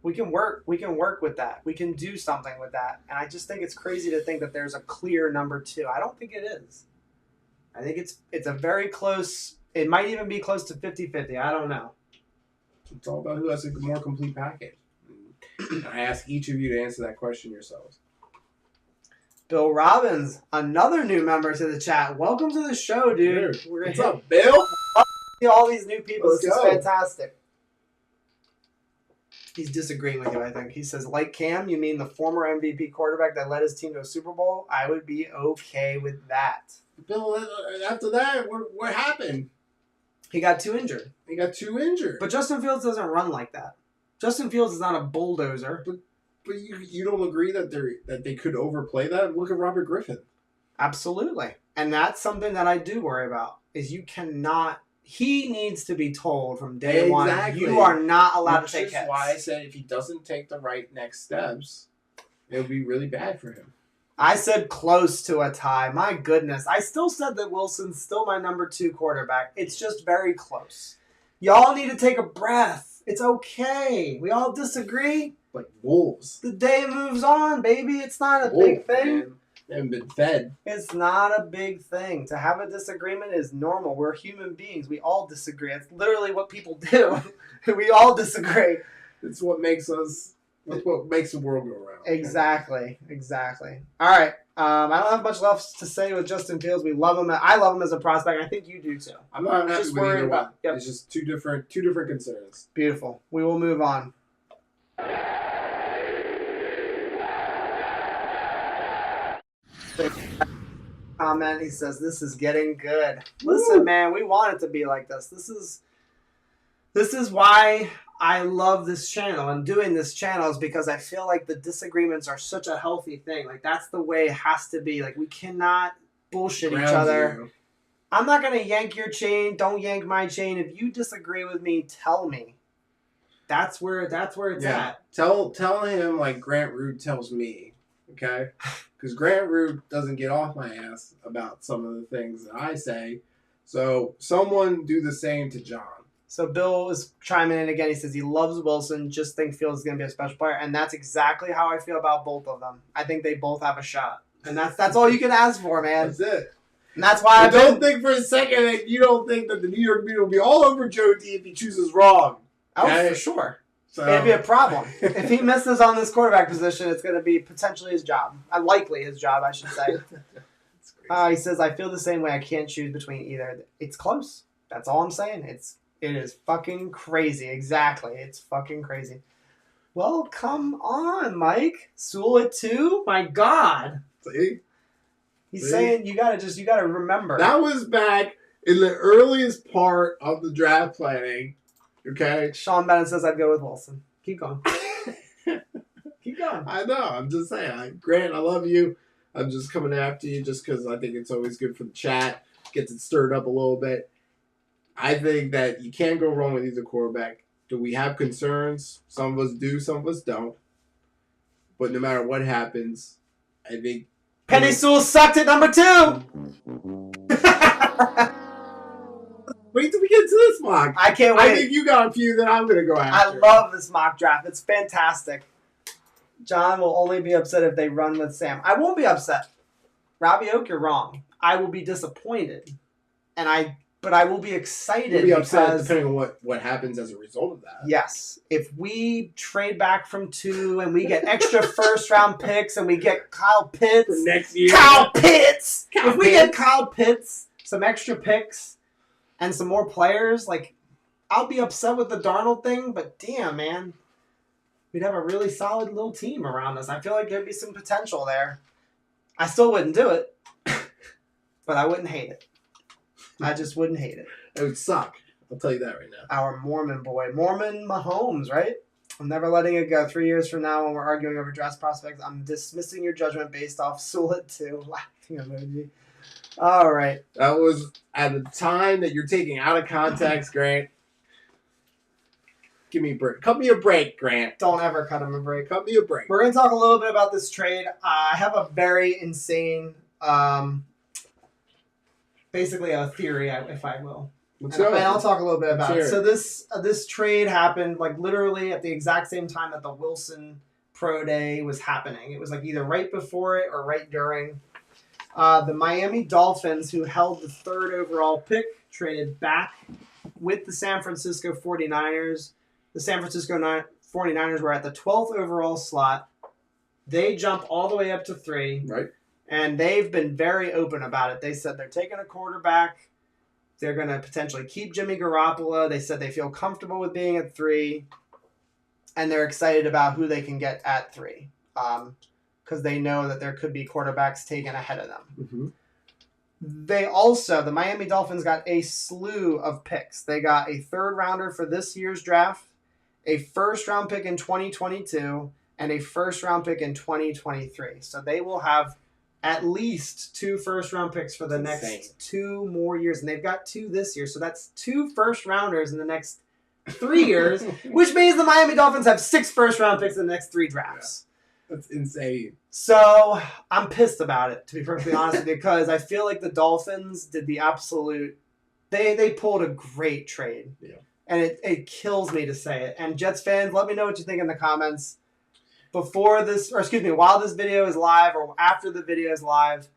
we can work with that. We can do something with that. And I just think it's crazy to think that there's a clear number 2. I don't think it is. I think it's a very close. It might even be close to 50-50. I don't know. It's all about who has a more complete package. And I ask each of you to answer that question yourselves. Bill Robbins, another new member to the chat. Welcome to the show, dude. What's up, Bill? All these new people. Let's this go. Is fantastic. He's disagreeing with you, I think. He says, like Cam, you mean the former MVP quarterback that led his team to a Super Bowl? I would be okay with that. Bill, after that, what happened? He got too injured. But Justin Fields doesn't run like that. Justin Fields is not a bulldozer. But you don't agree that they could overplay that? Look at Robert Griffin. Absolutely. And that's something that I do worry about, is you cannot... He needs to be told from day one, you are not allowed to take hits. Which is why I said if he doesn't take the right next steps, it would be really bad for him. I said close to a tie. My goodness. I still said that Wilson's still my number 2 quarterback. It's just very close. Y'all need to take a breath. It's okay. We all disagree. Like wolves. The day moves on, baby. It's not a big thing. Man. They haven't been fed. It's not a big thing. To have a disagreement is normal. We're human beings. We all disagree. It's literally what people do. We all disagree. It's what makes us... That's what makes the world go around. Exactly. All right. I don't have much left to say with Justin Fields. We love him. I love him as a prospect. I think you do too. I'm not happy with either one. Yep. It's just two different concerns. Beautiful. We will move on. Comment. He says, this is getting good. Listen, man, we want it to be like this. This is why I love this channel and doing this channel, is because I feel like the disagreements are such a healthy thing. Like, that's the way it has to be. Like, we cannot bullshit each other. I'm not gonna yank your chain. Don't yank my chain. If you disagree with me, tell me. That's where it's at. Tell him like Grant Root tells me, okay? Because Grant Root doesn't get off my ass about some of the things that I say. So someone do the same to John. So Bill is chiming in again. He says he loves Wilson, just think Fields is going to be a special player. And that's exactly how I feel about both of them. I think they both have a shot. And that's all you can ask for, man. That's it. And that's why I don't think for a second that you don't think that the New York Media will be all over Joe D if he chooses wrong. Oh, for sure. So. It'd be a problem. If he misses on this quarterback position, it's going to be potentially his job. Likely his job, I should say. He says, I feel the same way. I can't choose between either. It's close. That's all I'm saying. It is fucking crazy. Exactly. It's fucking crazy. Well, come on, Mike. Sewell at 2? My God. See? He's saying you gotta remember. That was back in the earliest part of the draft planning. Okay? Sean Bennett says I'd go with Wilson. Keep going. Keep going. I know. I'm just saying. Grant, I love you. I'm just coming after you just because I think it's always good for the chat. Gets it stirred up a little bit. I think that you can't go wrong with either quarterback. Do we have concerns? Some of us do, some of us don't. But no matter what happens, I think... Penny Sewell sucked at number 2! Wait till we get to this mock. I can't wait. I think you got a few that I'm going to go after. I love this mock draft. It's fantastic. John will only be upset if they run with Sam. I won't be upset. Robbie Oak, you're wrong. I will be disappointed. But I will be excited. You'll be upset depending on what happens as a result of that. Yes. If we trade back from 2 and we get extra first-round picks and we get Kyle Pitts. For next year. Kyle Pitts! If we get Kyle Pitts, some extra picks, and some more players, I'll be upset with the Darnold thing, but damn, man. We'd have a really solid little team around us. I feel like there'd be some potential there. I still wouldn't do it, but I wouldn't hate it. I just wouldn't hate it. It would suck. I'll tell you that right now. Our Mormon boy. Mormon Mahomes, right? I'm never letting it go. 3 years from now when we're arguing over draft prospects, I'm dismissing your judgment based off Sewell at 2. Laughing emoji. All right. That was at a time that you're taking out of context, Grant. Give me a break. Cut me a break, Grant. Don't ever cut him a break. Cut me a break. We're going to talk a little bit about this trade. I have a very insane... basically a theory, if I will. And I'll talk a little bit about it. So this trade happened literally at the exact same time that the Wilson Pro Day was happening. It was either right before it or right during. The Miami Dolphins, who held the 3rd overall pick, traded back with the San Francisco 49ers. The San Francisco 49ers were at the 12th overall slot. They jump all the way up to 3. Right. And they've been very open about it. They said they're taking a quarterback. They're going to potentially keep Jimmy Garoppolo. They said they feel comfortable with being at 3. And they're excited about who they can get at 3. Because they know that there could be quarterbacks taken ahead of them. Mm-hmm. The Miami Dolphins got a slew of picks. They got a 3rd rounder for this year's draft, a 1st-round pick in 2022, and a 1st-round pick in 2023. So they will have at least 2 1st-round picks for the next 2 more years. And they've got 2 this year. So that's 2 1st-rounders in the next 3 years, which means the Miami Dolphins have 6 1st-round picks in the next 3 drafts. Yeah, that's insane. So I'm pissed about it, to be perfectly honest with you, because I feel like the Dolphins did the absolute... They pulled a great trade. Yeah. And it kills me to say it. And Jets fans, let me know what you think in the comments. While this video is live or after the video is live,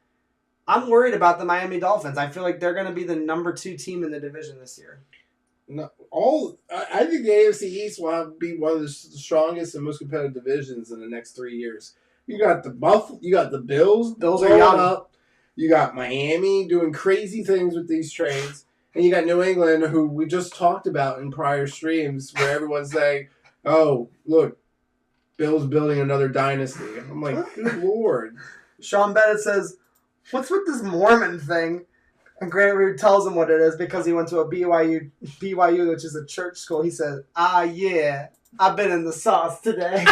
I'm worried about the Miami Dolphins. I feel like they're going to be the number 2 team in the division this year. No, I think the AFC East will be one of the strongest and most competitive divisions in the next 3 years. You got the Bills. Bills are young. Up. You got Miami doing crazy things with these trades. And you got New England, who we just talked about in prior streams, where everyone's saying, oh, look, Bill's building another dynasty. I'm like, good Lord. Sean Bennett says, what's with this Mormon thing? And Grant Root tells him what it is because he went to a BYU, which is a church school. He says, yeah, I've been in the sauce today.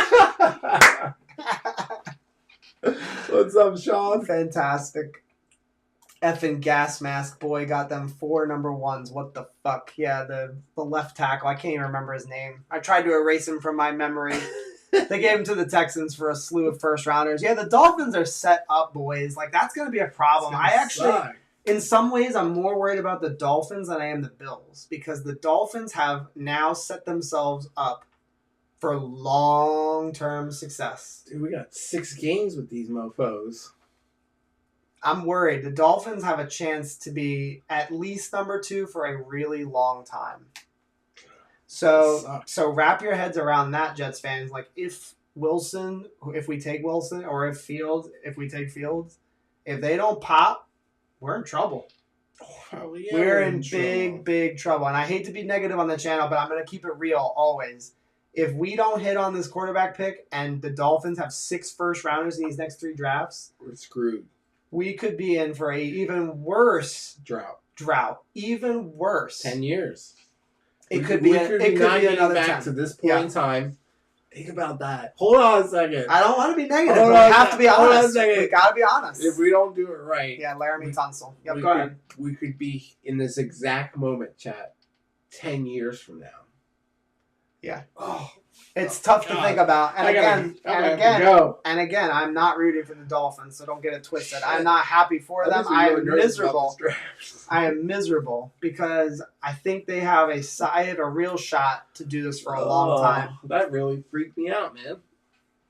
What's up, Sean? Fantastic. Effing gas mask boy got them 4 number ones. What the fuck? Yeah, the left tackle. I can't even remember his name. I tried to erase him from my memory. They gave him to the Texans for a slew of first rounders. Yeah, the Dolphins are set up, boys. Like, that's going to be a problem. I actually, in some ways, I'm more worried about the Dolphins than I am the Bills, because the Dolphins have now set themselves up for long-term success. Dude, we got 6 games with these mofos. I'm worried. The Dolphins have a chance to be at least number 2 for a really long time. So wrap your heads around that, Jets fans. Like, if we take Wilson, or if we take Fields, if they don't pop, we're in trouble. Oh, yeah, we're in big trouble. And I hate to be negative on the channel, but I'm going to keep it real always. If we don't hit on this quarterback pick and the Dolphins have 6 first rounders in these next 3 drafts, we're screwed. We could be in for a even worse drought. Even worse. 10 years. It could be another back 10. to this point in time. Think about that. Hold on a second. I don't want to be negative. We have to be honest. We got to be honest. If we don't do it right. Yeah, Laramie Tunsil. Yep, go ahead. We could be in this exact moment, chat, 10 years from now. Yeah. Oh, it's tough to think about. And again, I'm not rooting for the Dolphins, so don't get it twisted. I'm not happy for them. I am miserable. I am miserable because I think they have a real shot to do this for a long time. That really freaked me out, man.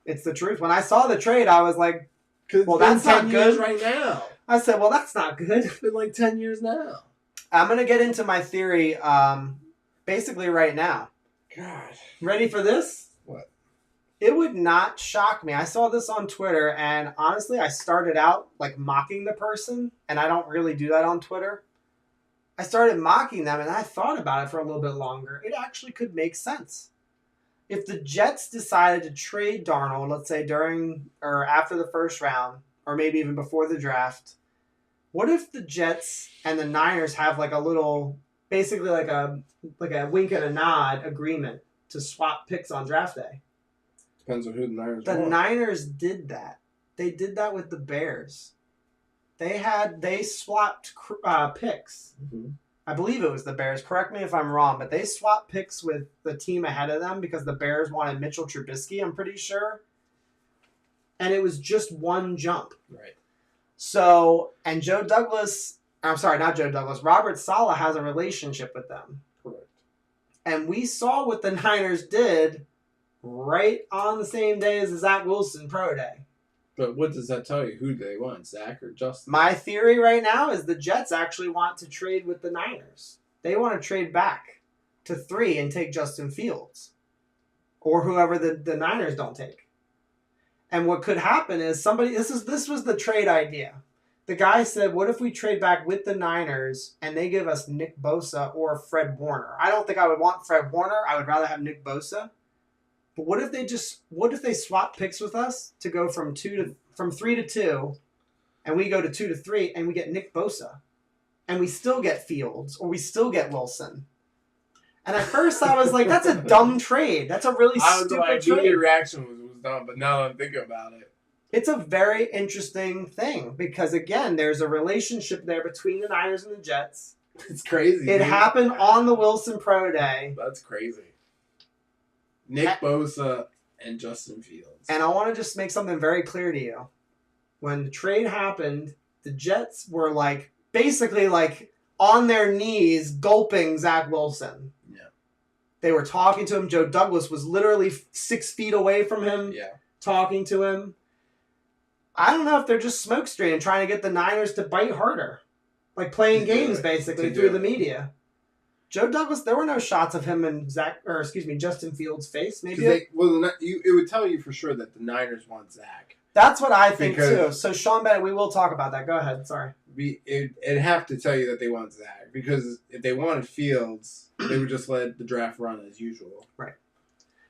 It's the truth. When I saw the trade, I was like, well, that's not good right now. I said, well, that's not good. It's been like 10 years now. I'm going to get into my theory basically right now. God. Ready for this? What? It would not shock me. I saw this on Twitter, and honestly, I started out like mocking the person, and I don't really do that on Twitter. I started mocking them, and I thought about it for a little bit longer. It actually could make sense. If the Jets decided to trade Darnold, let's say during or after the first round, or maybe even before the draft, what if the Jets and the Niners have like a little, basically like a wink and a nod agreement to swap picks on draft day? Depends on who the Niners The want. Niners did that. They did that with the Bears. They swapped picks. Mm-hmm. I believe it was the Bears. Correct me if I'm wrong, but they swapped picks with the team ahead of them because the Bears wanted Mitchell Trubisky, I'm pretty sure. And it was just one jump. Right. So, and Robert Saleh has a relationship with them. Correct. And we saw what the Niners did right on the same day as the Zach Wilson Pro Day. But what does that tell you? Who do they want, Zach or Justin? My theory right now is the Jets actually want to trade with the Niners. They want to trade back to 3 and take Justin Fields. Or whoever the Niners don't take. And what could happen is this was the trade idea. The guy said, what if we trade back with the Niners and they give us Nick Bosa or Fred Warner? I don't think I would want Fred Warner. I would rather have Nick Bosa. But what if they swap picks with us to go from 3 to 2, and we go to 2 to 3, and we get Nick Bosa, and we still get Fields, or we still get Wilson? And at first I was like, that's a dumb trade. That's a really stupid trade. Your reaction was dumb, but now that I'm thinking about it. It's a very interesting thing because, again, there's a relationship there between the Niners and the Jets. It's crazy. It happened on the Wilson Pro Day. That's crazy. Nick Bosa and Justin Fields. And I want to just make something very clear to you. When the trade happened, the Jets were basically on their knees gulping Zach Wilson. Yeah. They were talking to him. Joe Douglas was literally 6 feet away from him, talking to him. I don't know if they're just smokescreen trying to get the Niners to bite harder. Like playing games, basically, through the media. Joe Douglas, there were no shots of him and Justin Fields' face. Maybe it would tell you for sure that the Niners want Zach. That's what I think too. So Sean Bennett, we will talk about that. Go ahead. Sorry. It'd have to tell you that they want Zach because if they wanted Fields, they would just let the draft run as usual. Right.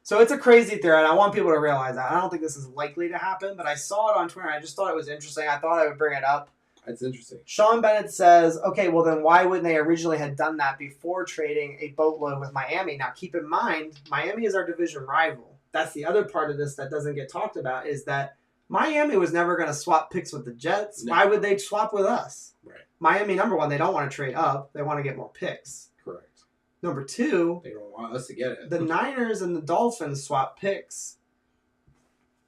So it's a crazy theory, and I want people to realize that. I don't think this is likely to happen, but I saw it on Twitter, and I just thought it was interesting. I thought I would bring it up. That's interesting. Sean Bennett says, okay, well then why wouldn't they originally have done that before trading a boatload with Miami? Now keep in mind, Miami is our division rival. That's the other part of this that doesn't get talked about is that Miami was never going to swap picks with the Jets. No. Why would they swap with us? Right. Miami, number one, they don't want to trade up. They want to get more picks. Correct. Number two, They don't want us to get it. the Niners and the Dolphins swap picks.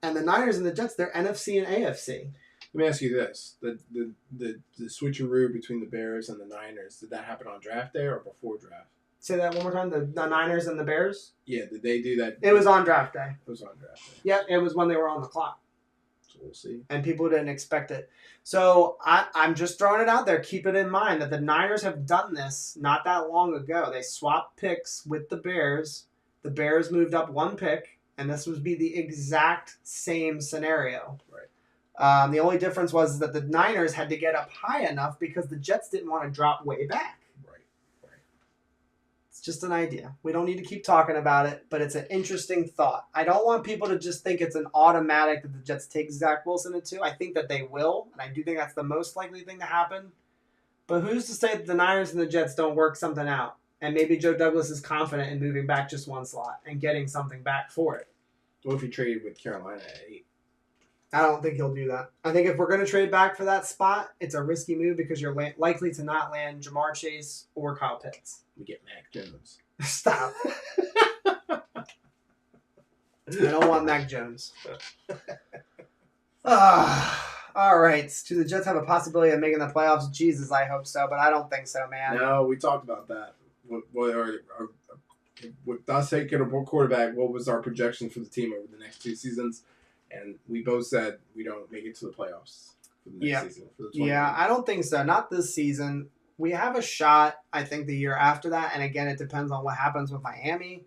And the Niners and the Jets, they're NFC and AFC. Let me ask you this: the switcheroo between the Bears and the Niners, did that happen on draft day or before draft? Say that one more time. The Niners and the Bears? Yeah, did they do that? It was on draft day. It was on draft day. Yeah, it was when they were on the clock. So we'll see. And people didn't expect it. So I'm just throwing it out there. Keep it in mind that the Niners have done this not that long ago. They swapped picks with the Bears. The Bears moved up one pick, and this would be the exact same scenario. Right. The only difference was that the Niners had to get up high enough because the Jets didn't want to drop way back. It's just an idea. We don't need to keep talking about it, but it's an interesting thought. I don't want people to just think it's an automatic that the Jets take Zach Wilson at 2. I think that they will, and I do think that's the most likely thing to happen. But who's to say that the Niners and the Jets don't work something out? And maybe Joe Douglas is confident in moving back just one slot and getting something back for it. What if he traded with Carolina at 8? I don't think he'll do that. I think if we're going to trade back for that spot, it's a risky move because you're likely to not land Jamar Chase or Kyle Pitts. We get Mac Jones. Stop. I don't want Mac Jones. All right. Do the Jets have a possibility of making the playoffs? Jesus, I hope so, but I don't think so, man. No, we talked about that. With us taking a quarterback, what was our projection for the team over the next 2 seasons? And we both said we don't make it to the playoffs for the next season. For the 20 yeah, I don't think so. Not this season. We have a shot, I think, the year after that. And again, it depends on what happens with Miami.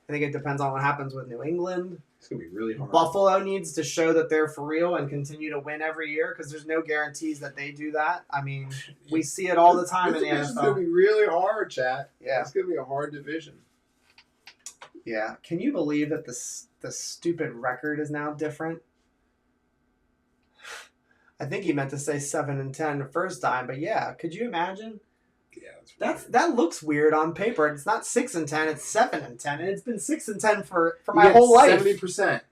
I think it depends on what happens with New England. It's going to be really hard. Buffalo needs to show that they're for real and continue to win every year because there's no guarantees that they do that. I mean, we see it all the time in the NFL. It's going to be really hard, chat. Yeah. It's going to be a hard division. Yeah. Can you believe that the stupid record is now different? I think he meant to say 7-10 the first time, but yeah, could you imagine? Yeah, that looks weird on paper. It's not 6-10, it's 7-10, and it's been 6-10 for my whole life. 70%.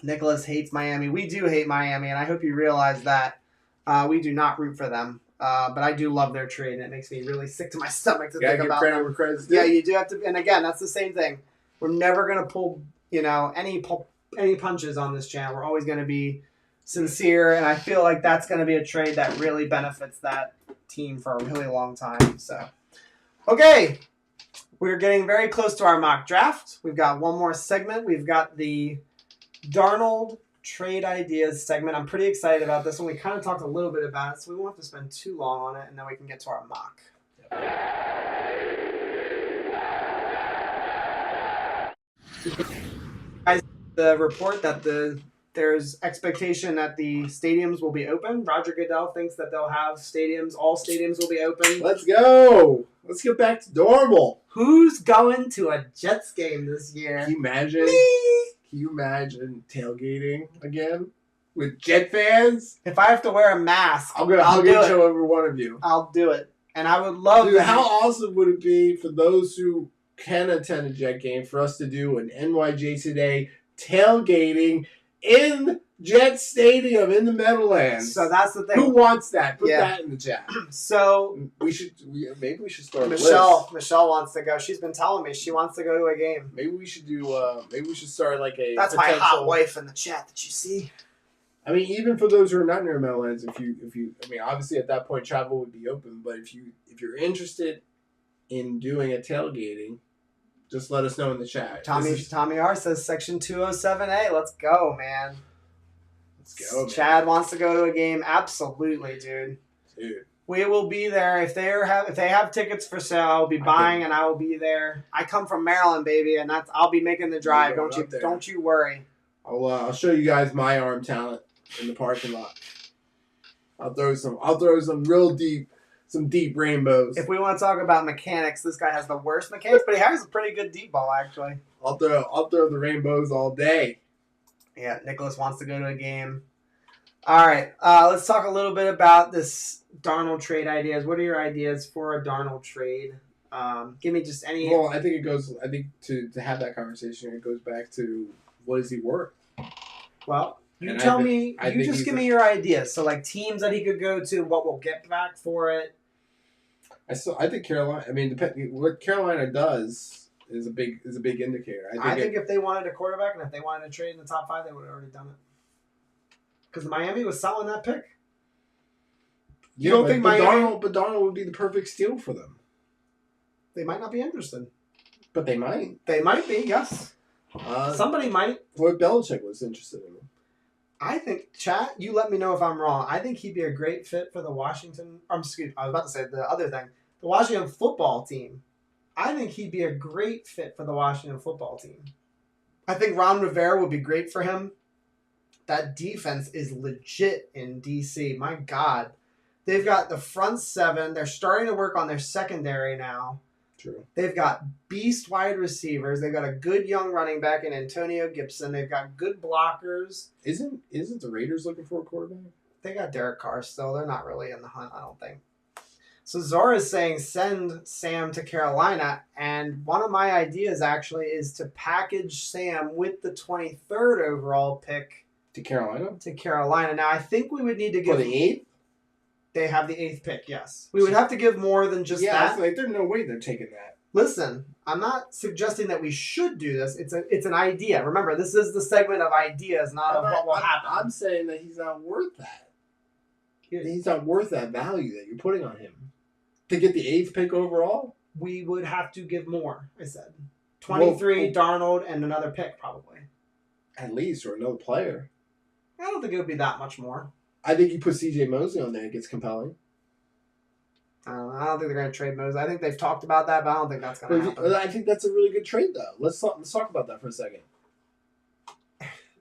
Nicholas hates Miami. We do hate Miami, and I hope you realize that we do not root for them. But I do love their trade, and it makes me really sick to my stomach to think about them. Yeah, you do have to. And again, that's the same thing. We're never going to pull, any punches on this channel. We're always going to be sincere, and I feel like that's going to be a trade that really benefits that team for a really long time. So, okay, we're getting very close to our mock draft. We've got one more segment. We've got the Darnold trade ideas segment. I'm pretty excited about this one. We kind of talked a little bit about it, so we won't have to spend too long on it, and then we can get to our mock. Guys, the report that there's expectation that the stadiums will be open. Roger Goodell thinks that they'll have stadiums. All stadiums will be open. Let's go. Let's get back to normal. Who's going to a Jets game this year? Can you imagine? Can you imagine tailgating again with Jet fans? If I have to wear a mask, I'll get you over one of you. I'll do it. And I would love Dude, that. how awesome would it be for those who can attend a Jet game for us to do an NYJ Today tailgating in Jet Stadium in the Meadowlands? So that's the thing. Who wants that? Put that in the chat. So maybe we should start a Michelle list. wants to go. She's been telling me she wants to go to a game. Maybe we should do. Maybe we should start like a. That's my hot wife in the chat that you see. I mean, even for those who are not near Meadowlands, if you, I mean, obviously at that point travel would be open. But if you're interested in doing a tailgating, just let us know in the chat. Tommy R says section 207A. Let's go, man. Let's go. Chad wants to go to a game. Absolutely, dude. We will be there if they have tickets for sale. I'll be buying and I will be there. I come from Maryland, baby, and I'll be making the drive. Don't you worry. I'll show you guys my arm talent in the parking lot. I'll throw some real deep. Some deep rainbows. If we want to talk about mechanics, this guy has the worst mechanics, but he has a pretty good deep ball, actually. I'll throw the rainbows all day. Yeah, Nicholas wants to go to a game. All right, let's talk a little bit about this Darnold trade ideas. What are your ideas for a Darnold trade? Give me just any. Well, I think to have that conversation, it goes back to what is he worth? Well, You tell me. You just give me your ideas. So like teams that he could go to, what we'll get back for it. I think Carolina. I mean, what Carolina does is a big indicator. I think if they wanted a quarterback and if they wanted to trade in the top 5, they would have already done it. Because Miami was selling that pick. You don't think Miami? But Darnold would be the perfect steal for them. They might not be interested. But they might. They might be, yes. Somebody might. What Belichick was interested in him. I think, chat, you let me know if I'm wrong. I think he'd be a great fit for the Washington. I was about to say the other thing. The Washington football team. I think he'd be a great fit for the Washington football team. I think Ron Rivera would be great for him. That defense is legit in DC. My God. They've got the front 7. They're starting to work on their secondary now. True. They've got beast wide receivers. They've got a good young running back in Antonio Gibson. They've got good blockers. Isn't the Raiders looking for a quarterback? They got Derek Carr still. They're not really in the hunt, I don't think. So Zora is saying send Sam to Carolina, and one of my ideas actually is to package Sam with the 23rd overall pick to Carolina. Now I think we would need to give the 8th. They have the 8th pick, yes. We would have to give more than just that. Yeah, there's no way they're taking that. Listen, I'm not suggesting that we should do this. It's an idea. Remember, this is the segment of ideas, not of what will happen. I'm saying that he's not worth that. He's not worth that value that you're putting on him. To get the 8th pick overall? We would have to give more, I said. 23, Darnold, and another pick, probably. At least, or another player. I don't think it would be that much more. I think you put C.J. Mosley on there, it gets compelling. I don't think they're going to trade Mosley. I think they've talked about that, but I don't think that's going to happen. I think that's a really good trade, though. Let's talk about that for a second.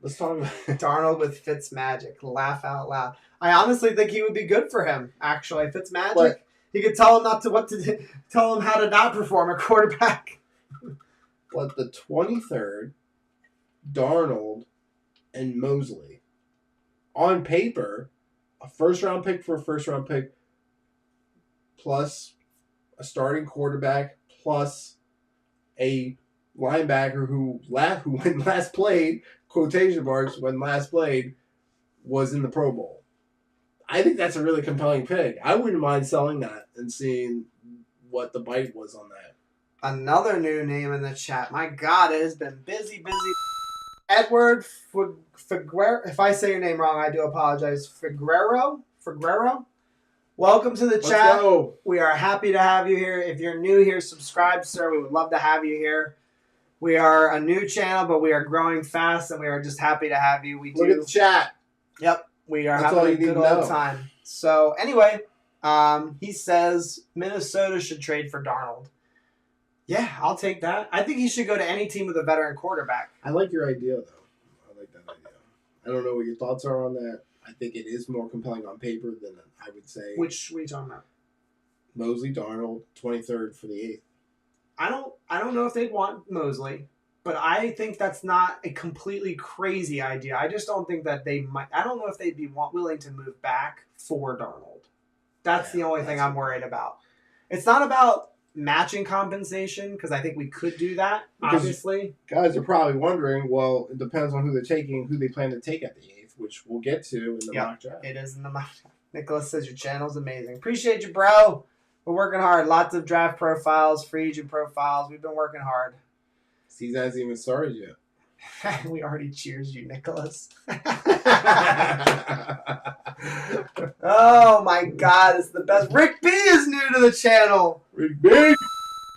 Let's talk about Darnold with Fitzmagic. Laugh out loud. I honestly think he would be good for him, actually. Fitzmagic. He could tell him tell him how to not perform a quarterback. But the 23rd, Darnold and Mosley. On paper, a first-round pick for a first-round pick, plus a starting quarterback, plus a linebacker who when last played, quotation marks, when last played, was in the Pro Bowl. I think that's a really compelling pick. I wouldn't mind selling that and seeing what the bite was on that. Another new name in the chat. My God, it has been busy. Edward Figueroa. If I say your name wrong, I do apologize. Figueroa? Welcome to the chat. Let's go. We are happy to have you here. If you're new here, subscribe, sir. We would love to have you here. We are a new channel, but we are growing fast, and we are just happy to have you. Look at the chat. Yep. We are having a good old time. So, anyway, he says Minnesota should trade for Darnold. Yeah, I'll take that. I think he should go to any team with a veteran quarterback. I like your idea, though. I like that idea. I don't know what your thoughts are on that. I think it is more compelling on paper than I would say. Which are you talking about? Mosley, Darnold, 23rd for the 8th. I don't know if they'd want Mosley, but I think that's not a completely crazy idea. I just don't think that they might. I don't know if they'd be willing to move back for Darnold. That's the only thing I'm worried about. It's not about matching compensation, because I think we could do that, obviously. Guys are probably wondering, well, it depends on who they're taking, who they plan to take at the 8th, which we'll get to in the mock draft. It is in the mock draft. Nicholas says your channel's amazing. Appreciate you, bro. We're working hard. Lots of draft profiles, free agent profiles. We've been working hard. Season hasn't even started yet. We already cheers you, Nicholas. Oh my God, it's the best. Rick B is new to the channel. Rick B,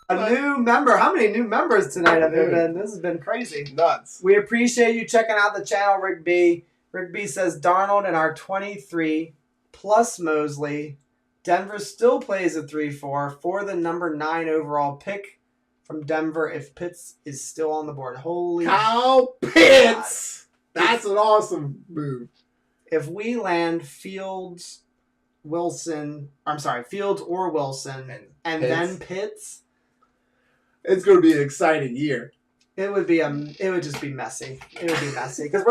a new member. How many new members tonight have there been? This has been crazy. Nuts. We appreciate you checking out the channel, Rick B. Rick B says Darnold in our 23 plus Mosley. Denver still plays a 3-4 for the number 9 overall pick from Denver if Pitts is still on the board. Holy Kyle Pitts! God. That's an awesome move. If we land Fields or Wilson, and then Pitts, it's going to be an exciting year. It would just be messy. It would be messy because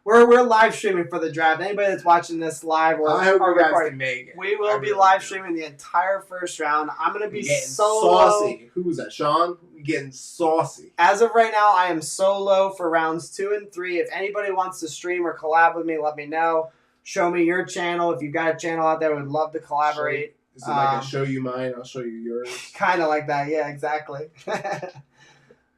we're live streaming for the draft. Anybody that's watching this live or I hope you guys recording, can make it. we will be live streaming the entire first round. I'm gonna be getting solo. saucy. Who was that, Sean? We getting saucy. As of right now, I am solo for rounds 2 and 3. If anybody wants to stream or collab with me, let me know. Show me your channel. If you've got a channel out there, we'd love to collaborate. Is it like I show you mine, I'll show you yours? Kind of like that, yeah, exactly.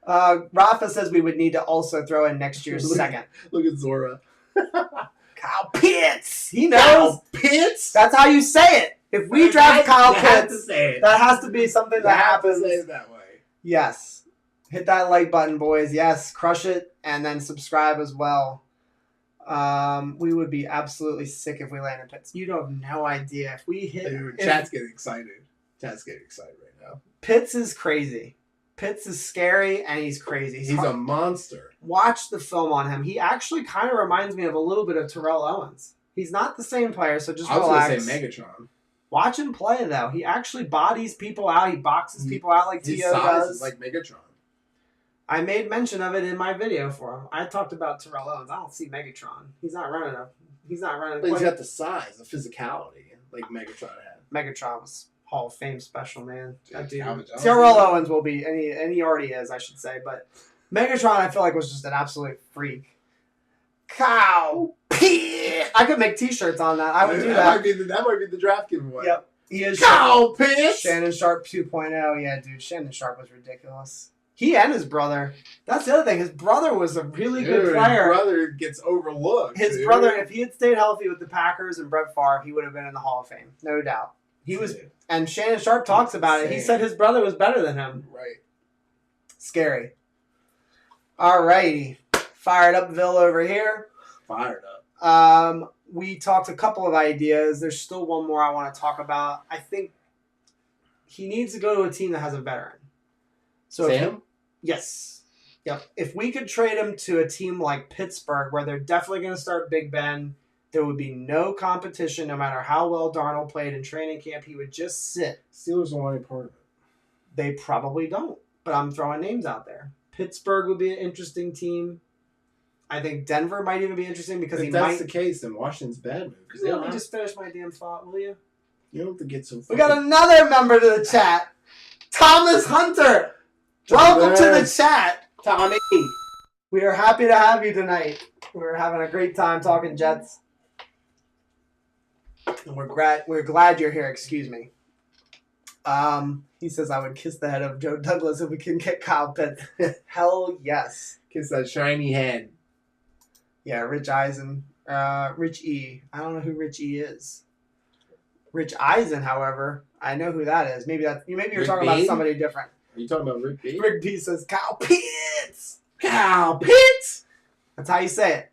Rafa says we would need to also throw in next year's second. Look at Zora. Kyle Pitts. He knows. Kyle Pitts? That's how you say it. If we draft Kyle Pitts, say it. that has to be something that happens. Say it that way. Yes. Hit that like button, boys. Yes, crush it, and then subscribe as well. We would be absolutely sick if we landed Pitts. You don't have no idea. If we hit... Dude, chat's getting excited. Chat's getting excited right now. Pitts is crazy. Pitts is scary, and he's crazy. He's a monster. Watch the film on him. He actually kind of reminds me of a little bit of Terrell Owens. He's not the same player, so just relax. I was going to say Megatron. Watch him play, though. He actually bodies people out. He boxes people out like His T.O. size does. is like Megatron. I made mention of it in my video for him. I talked about Terrell Owens. I don't see Megatron. He's not running. But he's got the size, the physicality, like Megatron had. Megatron was Hall of Fame special, man. Dude, Terrell Owens will be, and he already is, I should say. But Megatron, I feel like, was just an absolute freak. Cow. I could make T-shirts on that. I would do that. That might be the draft giveaway. Yep. He is Cow Pitts. Shannon Sharp 2.0. Yeah, dude. Shannon Sharp was ridiculous. He and his brother. That's the other thing. His brother was a really good player. His brother gets overlooked. His brother, if he had stayed healthy with the Packers and Brett Favre, he would have been in the Hall of Fame. No doubt. He was, and Shannon Sharp talks about it. He said his brother was better than him. Right. Scary. All righty. Fired up Ville over here. Fired up. We talked a couple of ideas. There's still one more I want to talk about. I think he needs to go to a team that has a veteran. So Sam? Yes. Yep. If we could trade him to a team like Pittsburgh, where they're definitely going to start Big Ben, there would be no competition no matter how well Darnold played in training camp. He would just sit. Steelers don't want any part of it. They probably don't, but I'm throwing names out there. Pittsburgh would be an interesting team. I think Denver might even be interesting because if that's the case, then Washington's bad move. Let me just finish my damn thought, will you? You don't have to get so. We got another member to the chat, Thomas Hunter. Welcome to the chat, Tommy. We are happy to have you tonight. We're having a great time talking Jets. And we're glad you're here. Excuse me. He says I would kiss the head of Joe Douglas if we can get Kyle Pitts. Hell yes. Kiss that shiny head. Yeah, Rich Eisen. Rich E. I don't know who Rich E is. Rich Eisen, however, I know who that is. Maybe you're talking about somebody different. Are you talking about Rick B? Rick B says Kyle Pitts. Kyle Pitts. That's how you say it.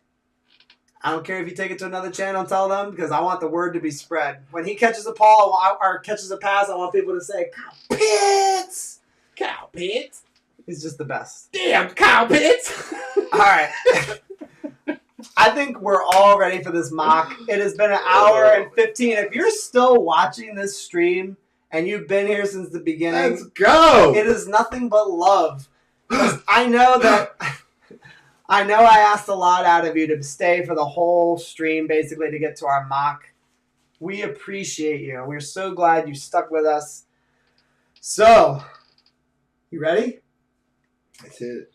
I don't care if you take it to another channel and tell them, because I want the word to be spread. When he catches a ball or catches a pass, I want people to say Kyle Pitts. Kyle Pitts. He's just the best. Damn, Kyle Pitts. All right. I think we're all ready for this mock. It has been an hour and 15. If you're still watching this stream and you've been here since the beginning, let's go. It is nothing but love. I know I asked a lot out of you to stay for the whole stream, basically, to get to our mock. We appreciate you. We're so glad you stuck with us. So, you ready? That's it.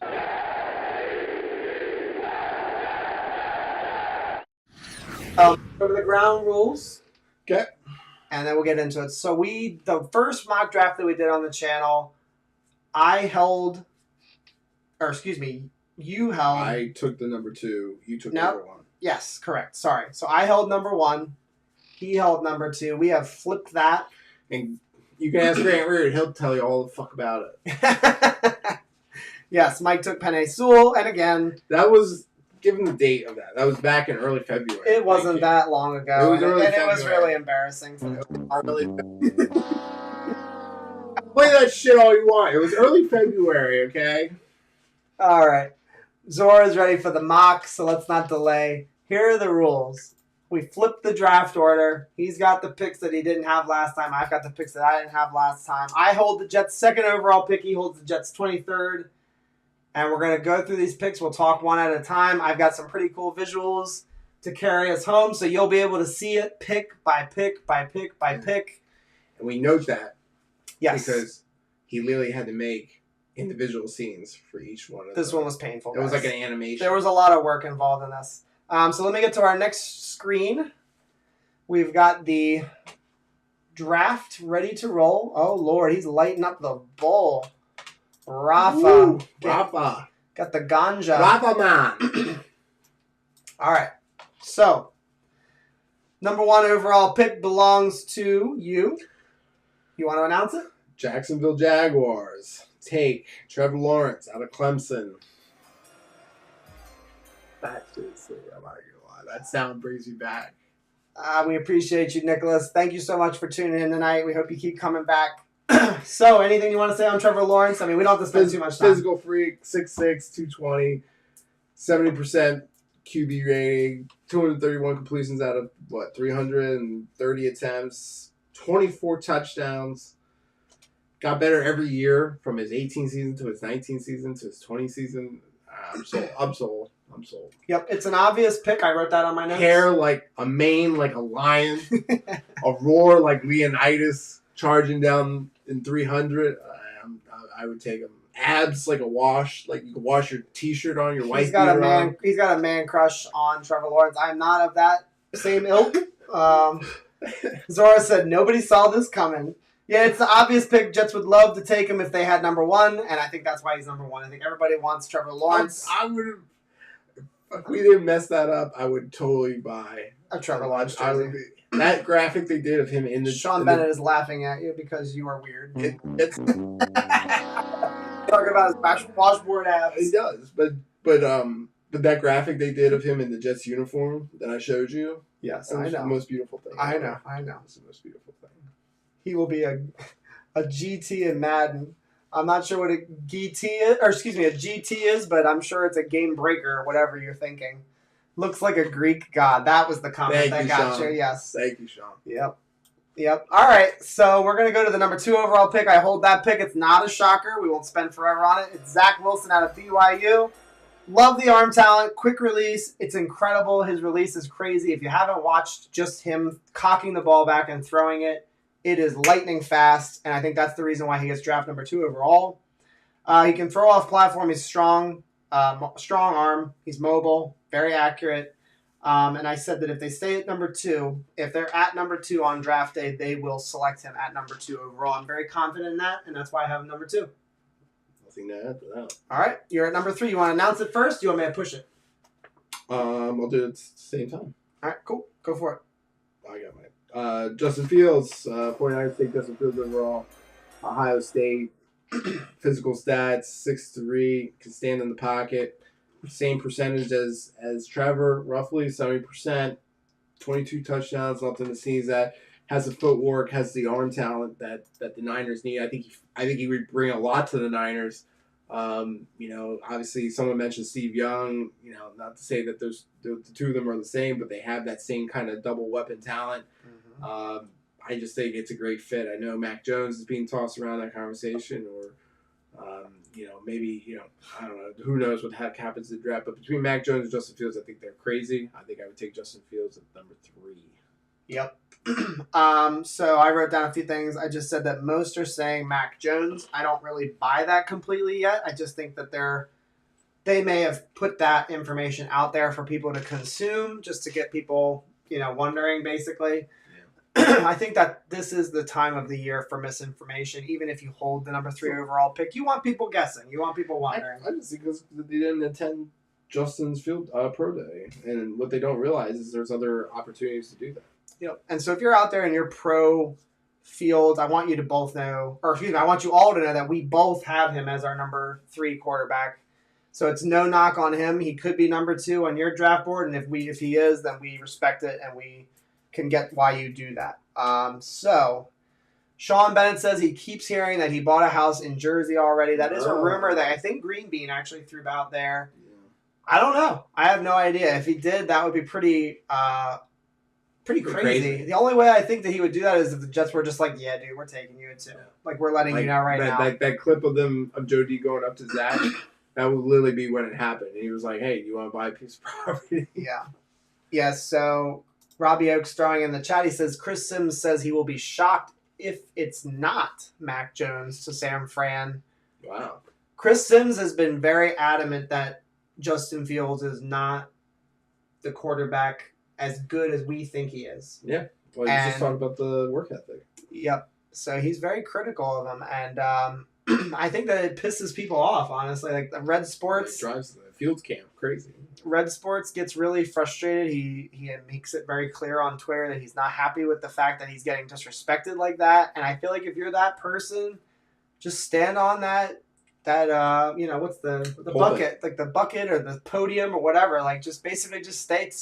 Over the ground rules. Okay. And then we'll get into it. So the first mock draft that we did on the channel, you held. I took the number 2. You took number 1. Yes, correct. Sorry. So I held number 1. He held number 2. We have flipped that. And you can ask Grant Reard. He'll tell you all the fuck about it. Yes, Mike took Penei Sewell. And again, that was... Give him the date of that. That was back in early February. It wasn't that long ago. It was early February. It was really embarrassing. Play that shit all you want. It was early February, okay? All right. Zora's ready for the mock, so let's not delay. Here are the rules. We flipped the draft order. He's got the picks that he didn't have last time. I've got the picks that I didn't have last time. I hold the Jets' second overall pick. He holds the Jets' 23rd. And we're going to go through these picks. We'll talk one at a time. I've got some pretty cool visuals to carry us home, so you'll be able to see it pick by pick by pick by pick. And we note that. Yes. Because he literally had to make individual scenes for each one of them. This one was painful. It was like an animation. There was a lot of work involved in this. So let me get to our next screen. We've got the draft ready to roll. Oh, Lord, he's lighting up the bowl. Rafa. Ooh, Rafa. Got the ganja. Rafa man. All right. So, number 1 overall pick belongs to you. You want to announce it? Jacksonville Jaguars take Trevor Lawrence out of Clemson. That's just, I'm not gonna lie. That sound brings me back. We appreciate you, Nicholas. Thank you so much for tuning in tonight. We hope you keep coming back. So, anything you want to say on Trevor Lawrence? I mean, we don't have to spend too much time. Physical freak, 6'6", 220, 70% QB rating, 231 completions out of, 330 attempts, 24 touchdowns. Got better every year from his 18 season to his 19 season to his 20 season. I'm sold. Yep, it's an obvious pick. I wrote that on my notes. Hair like a mane like a lion. A roar like Leonidas charging down in 300. I would take him. Abs like a wash. Like you can wash your T-shirt on, your white beater on. He's got a man crush on Trevor Lawrence. I'm not of that same ilk. Zora said, nobody saw this coming. Yeah, it's the obvious pick. Jets would love to take him if they had number 1, and I think that's why he's number 1. I think everybody wants Trevor Lawrence. I would have. If we didn't mess that up, I would totally buy a Trevor Lawrence jersey. That graphic they did of him in the... Sean Bennett is laughing at you because you are weird. It's talking about his washboard abs. He does, but that graphic they did of him in the Jets uniform that I showed you. Yes, that was I know. The most beautiful thing. I know. It's the most beautiful thing. He will be a GT in Madden. I'm not sure what a GT is, but I'm sure it's a game breaker or whatever you're thinking. Looks like a Greek god. That was the comment that got you. Yes. Thank you, Sean. Yep. All right. So we're going to go to the number 2 overall pick. I hold that pick. It's not a shocker. We won't spend forever on it. It's Zach Wilson out of BYU. Love the arm talent. Quick release. It's incredible. His release is crazy. If you haven't watched just him cocking the ball back and throwing it, it is lightning fast, and I think that's the reason why he gets drafted number 2 overall. He can throw off platform. He's strong arm. He's mobile, very accurate. And I said that if they stay at number 2, if they're at number 2 on draft day, they will select him at number 2 overall. I'm very confident in that, and that's why I have him number 2. Nothing to add to that. All right, you're at number 3. You want to announce it first? Do you want me to push it? I'll do it at the same time. All right, cool. Go for it. I got mine. Justin Fields, 49ers take Justin Fields overall. Ohio State, physical stats, 6'3", can stand in the pocket. Same percentage as Trevor, roughly 70%. 22 touchdowns, nothing to sneeze at. Has the footwork, has the arm talent that the Niners need. I think he would bring a lot to the Niners. Obviously someone mentioned Steve Young. Not to say that the 2 of them are the same, but they have that same kind of double weapon talent. Mm-hmm. I just think it's a great fit. I know Mac Jones is being tossed around that conversation, or maybe I don't know. Who knows what happens in the draft? But between Mac Jones and Justin Fields, I think they're crazy. I think I would take Justin Fields at number 3. Yep. So I wrote down a few things. I just said that most are saying Mac Jones. I don't really buy that completely yet. I just think that they may have put that information out there for people to consume, just to get people, wondering basically. Yeah. I think that this is the time of the year for misinformation. Even if you hold the number 3 overall pick, you want people guessing. You want people wondering. I just think because they didn't attend Justin's field pro day, and what they don't realize is there's other opportunities to do that. Yep. And so if you're out there and you're pro Fields, I want you to both know, I want you all to know that we both have him as our number 3 quarterback. So it's no knock on him. He could be number 2 on your draft board, and if he is, then we respect it and we can get why you do that. So Sean Bennett says he keeps hearing that he bought a house in Jersey already. That is a rumor that I think Green Bean actually threw out there. Yeah. I don't know. I have no idea. If he did, that would be pretty crazy. The only way I think that he would do that is if the Jets were just like, yeah, dude, we're taking you too. Like, we're letting you know now. That clip of Joe D going up to Zach That would literally be when it happened. And he was like, hey, do you want to buy a piece of property? Yeah. Yeah, so Robbie Oaks throwing in the chat, he says, Chris Sims says he will be shocked if it's not Mac Jones to Sam Fran. Wow. Chris Sims has been very adamant that Justin Fields is not the quarterback as good as we think he is. Yeah. Well, he's just talking about the work ethic. Yep. So he's very critical of him. And I think that it pisses people off, honestly. Like the Red Sports. It drives the Fields camp crazy. Red Sports gets really frustrated. He makes it very clear on Twitter that he's not happy with the fact that he's getting disrespected like that. And I feel like if you're that person, just stand on that what's the bucket, like the bucket or the podium or whatever. Like just basically just stand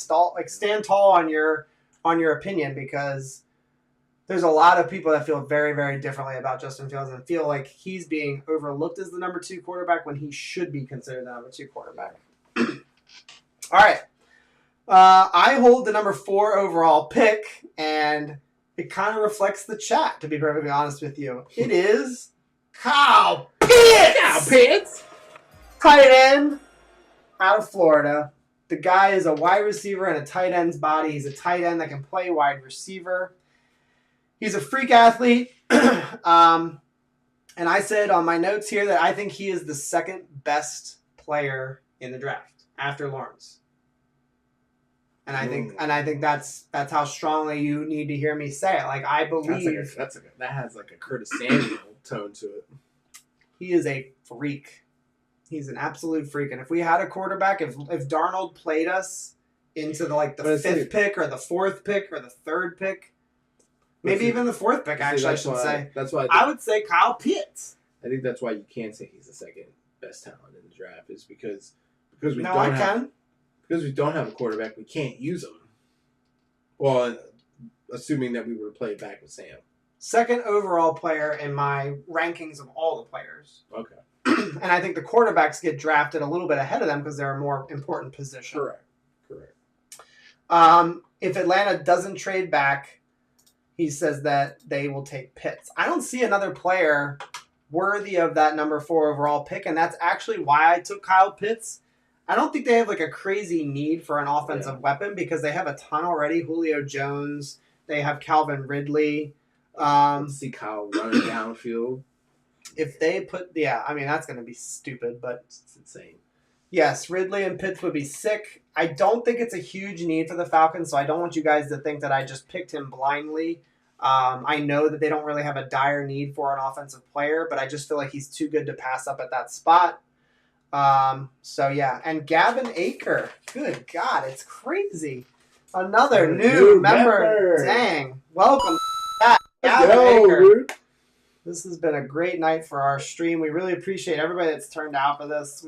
tall on your opinion, because there's a lot of people that feel very, very differently about Justin Fields and feel like he's being overlooked as the number 2 quarterback when he should be considered the number 2 quarterback. All right. I hold the number 4 overall pick, and it kind of reflects the chat, to be perfectly honest with you. It is Kyle Pitts! Kyle Pitts! Tight end out of Florida. The guy is a wide receiver in a tight end's body. He's a tight end that can play wide receiver. He's a freak athlete. And I said on my notes here that I think he is the second best player in the draft after Lawrence. And I think that's how strongly you need to hear me say it. Like, I believe that has like a Curtis Samuel tone to it. He is a freak. He's an absolute freak. And if we had a quarterback, if Darnold played us into the 5th pick or the 4th pick or the 3rd pick, maybe even the 4th pick, actually, I should say. That's why I would say Kyle Pitts. I think that's why you can't say he's the second best talent in the draft, is because we don't have a quarterback, we can't use him. Well, assuming that we were to play it back with Sam. Second overall player in my rankings of all the players. Okay. And I think the quarterbacks get drafted a little bit ahead of them because they're a more important position. Correct. If Atlanta doesn't trade back, he says that they will take Pitts. I don't see another player worthy of that number 4 overall pick, and that's actually why I took Kyle Pitts. I don't think they have like a crazy need for an offensive weapon because they have a ton already. Julio Jones, they have Calvin Ridley. Let's see Kyle running downfield. If they put, that's going to be stupid, but it's insane. Yes, Ridley and Pitts would be sick. I don't think it's a huge need for the Falcons, so I don't want you guys to think that I just picked him blindly. I know that they don't really have a dire need for an offensive player, but I just feel like he's too good to pass up at that spot. And Gavin Aker. Good God, it's crazy. Another new member. Dang. Welcome back, Gavin Aker. Dude. This has been a great night for our stream. We really appreciate everybody that's turned out for this.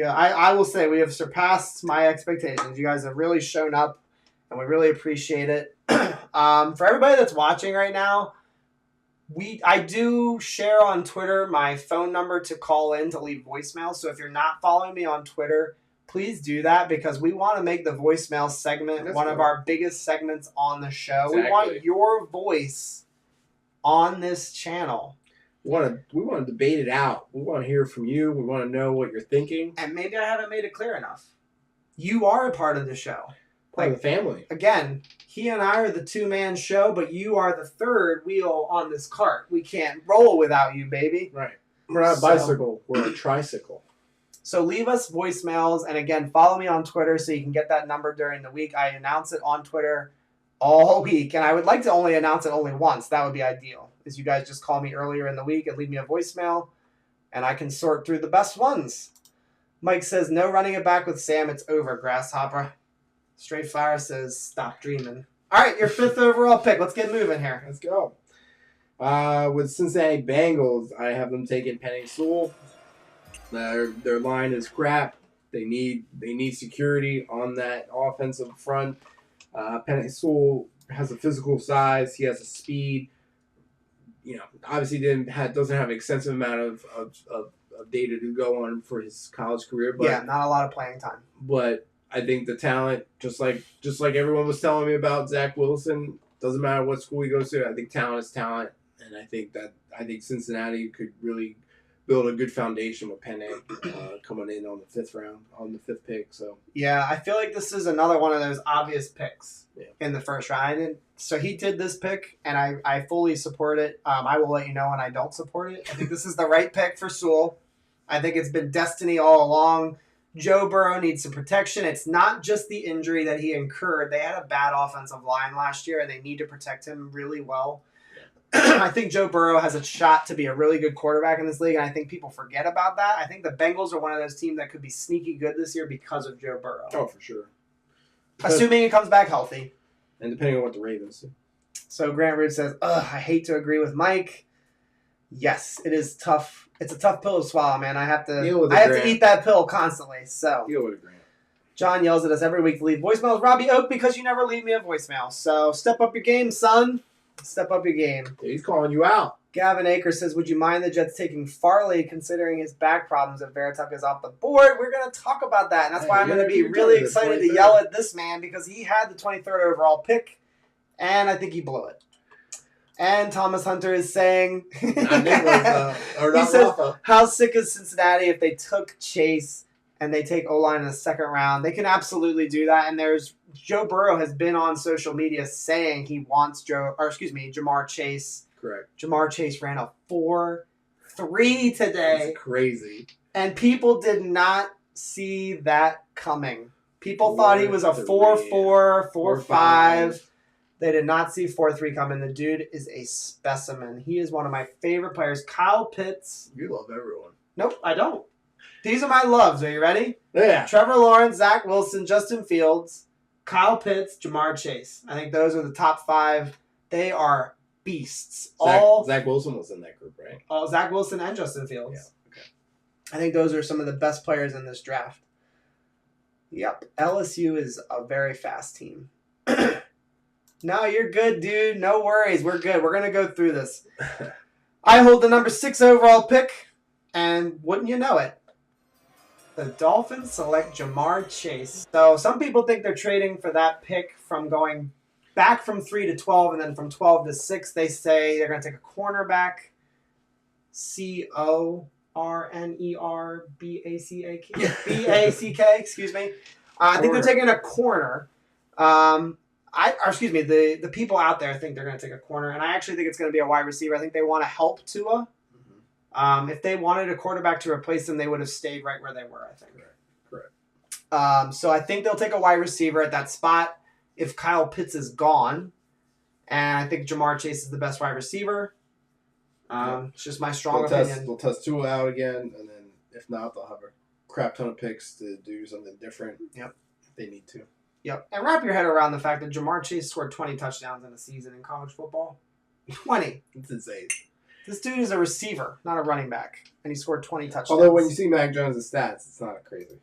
I will say we have surpassed my expectations. You guys have really shown up, and we really appreciate it. For everybody that's watching right now, I do share on Twitter my phone number to call in to leave voicemails. So if you're not following me on Twitter, please do that, because we want to make the voicemail segment of our biggest segments on the show. Exactly. We want your voice on this channel. We want to debate it out. We want to hear from you. We want to know what you're thinking. And maybe I haven't made it clear enough. You are a part of the show. Part of the family. Again, he and I are the 2-man show, but you are the 3rd wheel on this cart. We can't roll without you, baby. Right. We're not a bicycle. We're a tricycle. So leave us voicemails. And again, follow me on Twitter so you can get that number during the week. I announce it on Twitter all week. And I would like to only announce it only once. That would be ideal. Is you guys just call me earlier in the week and leave me a voicemail, and I can sort through the best ones. Mike says, no running it back with Sam. It's over, Grasshopper. Straight Fire says, stop dreaming. All right, your 5th overall pick. Let's get moving here. Let's go. With Cincinnati Bengals, I have them taking Penei Sewell. Their line is crap. They need security on that offensive front. Penei Sewell has a physical size. He has a speed. Obviously doesn't have an extensive amount of data to go on for his college career, but not a lot of playing time. But I think the talent, just like everyone was telling me about Zach Wilson, doesn't matter what school he goes to. I think talent is talent, and I think Cincinnati could really build a good foundation with Penny coming in on the 5th round, on the 5th pick. So Yeah, I feel like this is another one of those obvious picks Yeah. in the first round. So he did this pick, and I fully support it. I will let you know when I don't support it. I think this is the right pick for Sewell. I think it's been destiny all along. Joe Burrow needs some protection. It's not just the injury that he incurred. They had a bad offensive line last year, and they need to protect him really well. I think Joe Burrow has a shot to be a really good quarterback in this league, and I think people forget about that. I think the Bengals are one of those teams that could be sneaky good this year because of Joe Burrow. Oh, for sure. Assuming he comes back healthy. And depending on what the Ravens do. So Grant Root says, I hate to agree with Mike. Yes, it is tough. It's a tough pill to swallow, man. I have to eat that pill constantly. So Deal with it, Grant. John yells at us every week to leave voicemails. Robbie Oak, because you never leave me a voicemail. So step up your game, son. Step up your game. Yeah, he's calling you out. Gavin Akers says, would you mind the Jets taking Farley considering his back problems if Veritek is off the board? We're going to talk about that. And that's why I'm going to be really excited to yell at this man because he had the 23rd overall pick, and I think he blew it. And Thomas Hunter is saying, he says, how sick is Cincinnati if they took Chase and they take O-line in the 2nd round? They can absolutely do that. And Joe Burrow has been on social media saying he wants Jamar Chase. Correct. Jamar Chase ran a 4.3 today. That's crazy. And people did not see that coming. People thought he was a 4.4, 4.5. They did not see 4.3 coming. The dude is a specimen. He is one of my favorite players. Kyle Pitts. You love everyone. Nope, I don't. These are my loves. Are you ready? Yeah. Trevor Lawrence, Zach Wilson, Justin Fields, Kyle Pitts, Jamar Chase. I think those are the top 5. They are beasts. Zach Wilson was in that group, right? Zach Wilson and Justin Fields. Yeah. Okay. I think those are some of the best players in this draft. Yep. LSU is a very fast team. No, you're good, dude. No worries. We're good. We're going to go through this. I hold the number 6 overall pick, and wouldn't you know it, the Dolphins select Jamar Chase. So some people think they're trading for that pick from going back from 3 to 12, and then from 12 to 6, they say they're going to take a cornerback, Cornerback, excuse me. I think they're taking a corner. The people out there think they're going to take a corner, and I actually think it's going to be a wide receiver. I think they want to help Tua. If they wanted a quarterback to replace them, they would have stayed right where they were, I think. Correct. So I think they'll take a wide receiver at that spot if Kyle Pitts is gone. And I think Jamar Chase is the best wide receiver. It's just my strong opinion. They'll test Tua out again, and then if not, they'll have a crap ton of picks to do something different. Yep. If they need to. Yep. And wrap your head around the fact that Jamar Chase scored 20 touchdowns in a season in college football. 20. It's insane. This dude is a receiver, not a running back. And he scored 20 touchdowns. Although when you see Mac Jones' stats, it's not crazy.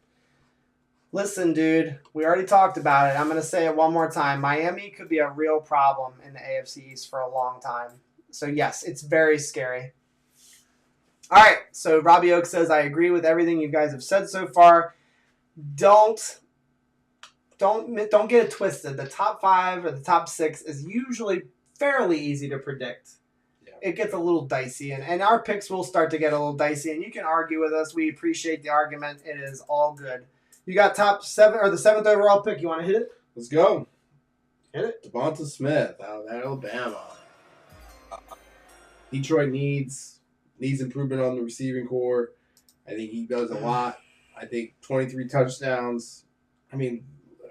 Listen, dude, we already talked about it. I'm going to say it one more time. Miami could be a real problem in the AFC East for a long time. So, yes, it's very scary. All right, so Robbie Oak says, I agree with everything you guys have said so far. Don't get it twisted. The top 5 or the top 6 is usually fairly easy to predict. Yeah. It gets a little dicey, and our picks will start to get a little dicey, and you can argue with us. We appreciate the argument. It is all good. You got top 7 or the 7th overall pick. You want to hit it? Let's go. Hit it. Devonta Smith out of Alabama. Detroit needs improvement on the receiving core. I think he does a lot. I think 23 touchdowns. I mean,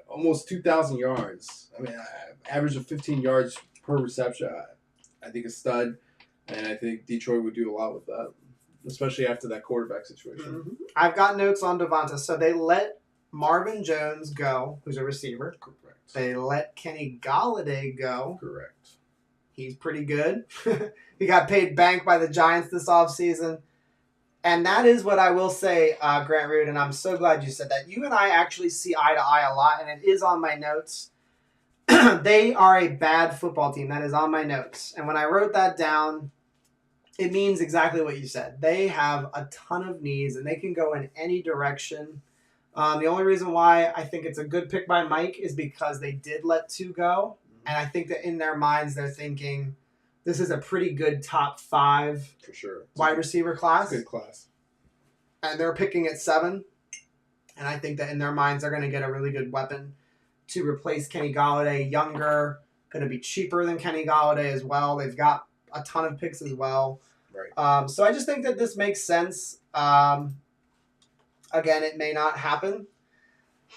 almost 2,000 yards. I mean, average of 15 yards per reception. I think a stud, and I think Detroit would do a lot with that, especially after that quarterback situation. Mm-hmm. I've got notes on Devonta. So they let Marvin Jones go, who's a receiver. Correct. They let Kenny Golladay go. Correct. He's pretty good. He got paid bank by the Giants this offseason. And that is what I will say, Grant Root, and I'm so glad you said that. You and I actually see eye to eye a lot, and it is on my notes. They are a bad football team. That is on my notes. And when I wrote that down, it means exactly what you said. They have a ton of needs, and they can go in any direction. The only reason why I think it's a good pick by Mike is because they did let 2 go. And I think that in their minds, they're thinking, this is a pretty good top 5 For sure. wide receiver class. Good class. And they're picking at 7. And I think that in their minds, they're going to get a really good weapon to replace Kenny Golladay. Younger, going to be cheaper than Kenny Golladay as well. They've got a ton of picks as well. Right. So I just think that this makes sense. Again, it may not happen,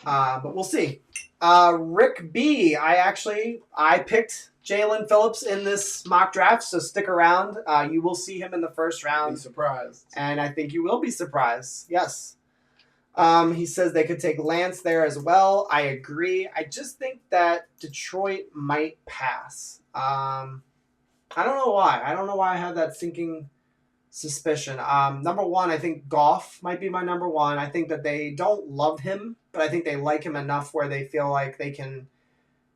but we'll see. Rick B, I picked Jalen Phillips in this mock draft, so stick around. You will see him in the first round. Be surprised. And I think you will be surprised. Yes. He says they could take Lance there as well. I agree. I just think that Detroit might pass. I don't know why. I don't know why I have that sinking suspicion. Number one, I think Goff might be my number one. I think that they don't love him, but I think they like him enough where they feel like they can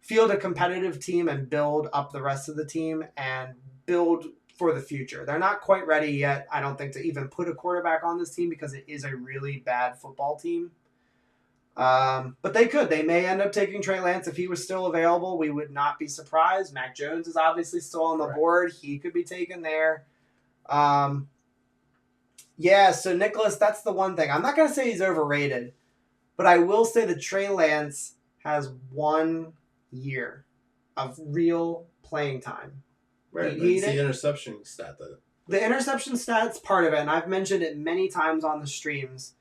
field a competitive team and build up the rest of the team and build for the future. They're not quite ready yet, I don't think, to even put a quarterback on this team because it is a really bad football team. But they could. They may end up taking Trey Lance if he was still available. We would not be surprised. Mac Jones is obviously still on the board. He could be taken there. Yeah, so Nicholas, that's the one thing. I'm not going to say he's overrated, but I will say that Trey Lance has 1 year of real playing time. Right, but it's the interception stat that... The interception stat's part of it, and I've mentioned it many times on the streams.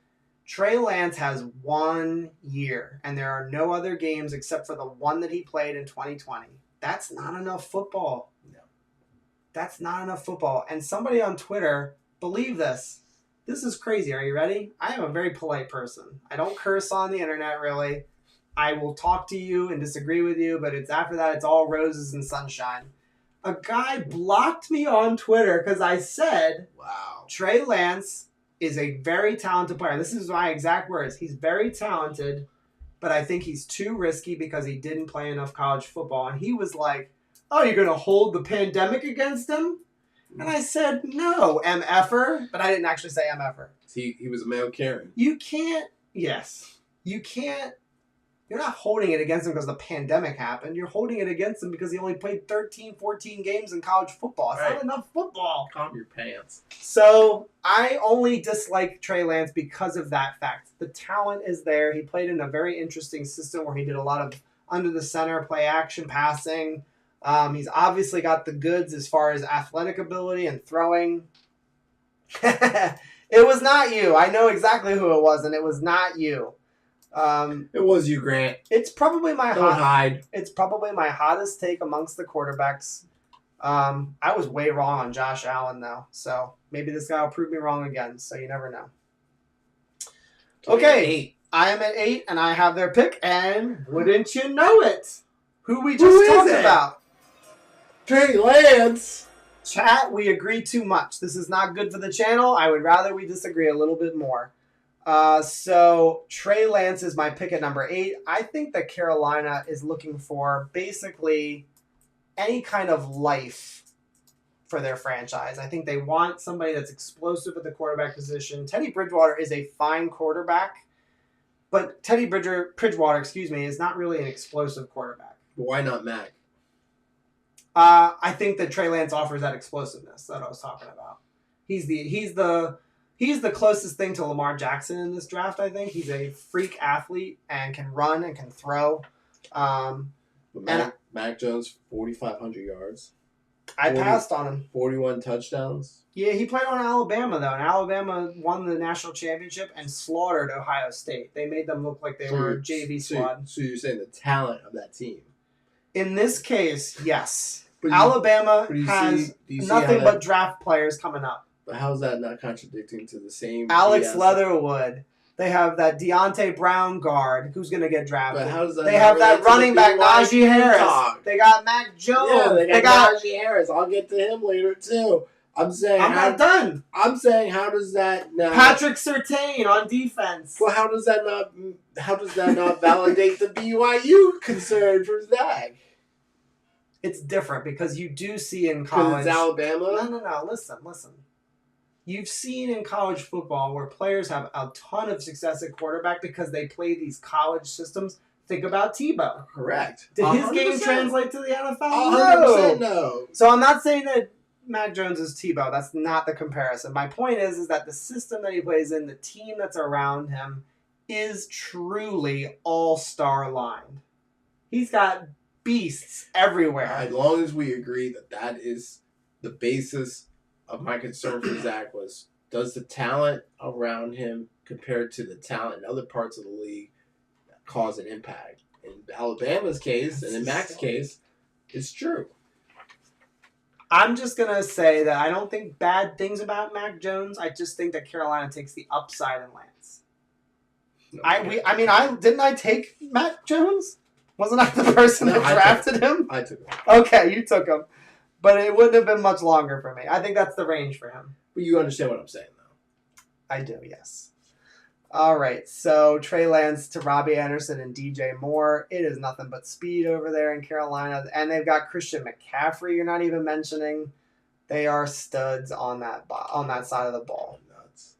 Trey Lance has 1 year, and there are no other games except for the one that he played in 2020. That's not enough football. No. That's not enough football. And somebody on Twitter, believe this. This is crazy. Are you ready? I am a very polite person. I don't curse on the internet, really. I will talk to you and disagree with you, but after that, it's all roses and sunshine. A guy blocked me on Twitter because I said, wow, Trey Lance is a very talented player. This is my exact words. He's very talented, but I think he's too risky because he didn't play enough college football. And he was like, oh, you're going to hold the pandemic against him? And I said, no, MFer. But I didn't actually say MFer. He was a male Karen. You can't, yes. You can't. You're not holding it against him because the pandemic happened. You're holding it against him because he only played 13, 14 games in college football. It's not enough football. Calm your pants. So I only dislike Trey Lance because of that fact. The talent is there. He played in a very interesting system where he did a lot of under the center, play action, passing. He's obviously got the goods as far as athletic ability and throwing. It was not you. I know exactly who it was, and it was not you. It was you, Grant. It's probably my Don't hide. It's probably my hottest take amongst the quarterbacks. I was way wrong on Josh Allen though, so maybe this guy will prove me wrong again. So you never know. Okay, I am at 8, and I have their pick, and wouldn't you know it? Who we just talked about? Trey Lance. Chat, we agree too much. This is not good for the channel. I would rather we disagree a little bit more. So Trey Lance is my pick at number 8. I think that Carolina is looking for basically any kind of life for their franchise. I think they want somebody that's explosive at the quarterback position. Teddy Bridgewater is a fine quarterback, but Teddy Bridgewater, is not really an explosive quarterback. Why not Mac? I think that Trey Lance offers that explosiveness that I was talking about. He's the closest thing to Lamar Jackson in this draft, I think. He's a freak athlete and can run and can throw. Mac Jones, 4,500 yards. I passed on him. 41 touchdowns. Yeah, he played on Alabama, though. And Alabama won the national championship and slaughtered Ohio State. They made them look like they were a JV squad. So you're saying the talent of that team? In this case, yes. Alabama has nothing but draft players coming up. But how's that not contradicting to the same... Alex Leatherwood. They have that Deontay Brown guard who's going to get drafted. But how does that they have that running back, Najee Harris. Talk? They got Mac Jones. Yeah, they got Najee Harris. I'll get to him later, too. I'm not done. I'm saying, how does that not... Patrick Surtain on defense. Well, how does that not validate the BYU concern for Zach? It's different because you do see in college... Because it's Alabama? No. Listen. You've seen in college football where players have a ton of success at quarterback because they play these college systems. think about Tebow. Correct. Did his 100%. game translate to the NFL? 100% no. So I'm not saying that Mac Jones is Tebow. That's not the comparison. My point is that the system that he plays in, the team that's around him, is truly all-star lined. He's got beasts everywhere. As long as we agree that that is the basis of my concern for Zach was, does the talent around him compared to the talent in other parts of the league cause an impact? In Alabama's case, and in Mac's case, it's true. I'm just going to say that I don't think bad things about Mac Jones. I just think that Carolina takes the upside in Lance. Didn't I take Mac Jones? Wasn't I the person that drafted him? I took him. Okay, you took him. But it wouldn't have been much longer for me. I think that's the range for him. But you understand what I'm saying, though. I do, yes. All right, so Trey Lance to Robbie Anderson and DJ Moore. It is nothing but speed over there in Carolina. And they've got Christian McCaffrey you're not even mentioning. They are studs on that side of the ball. Nuts.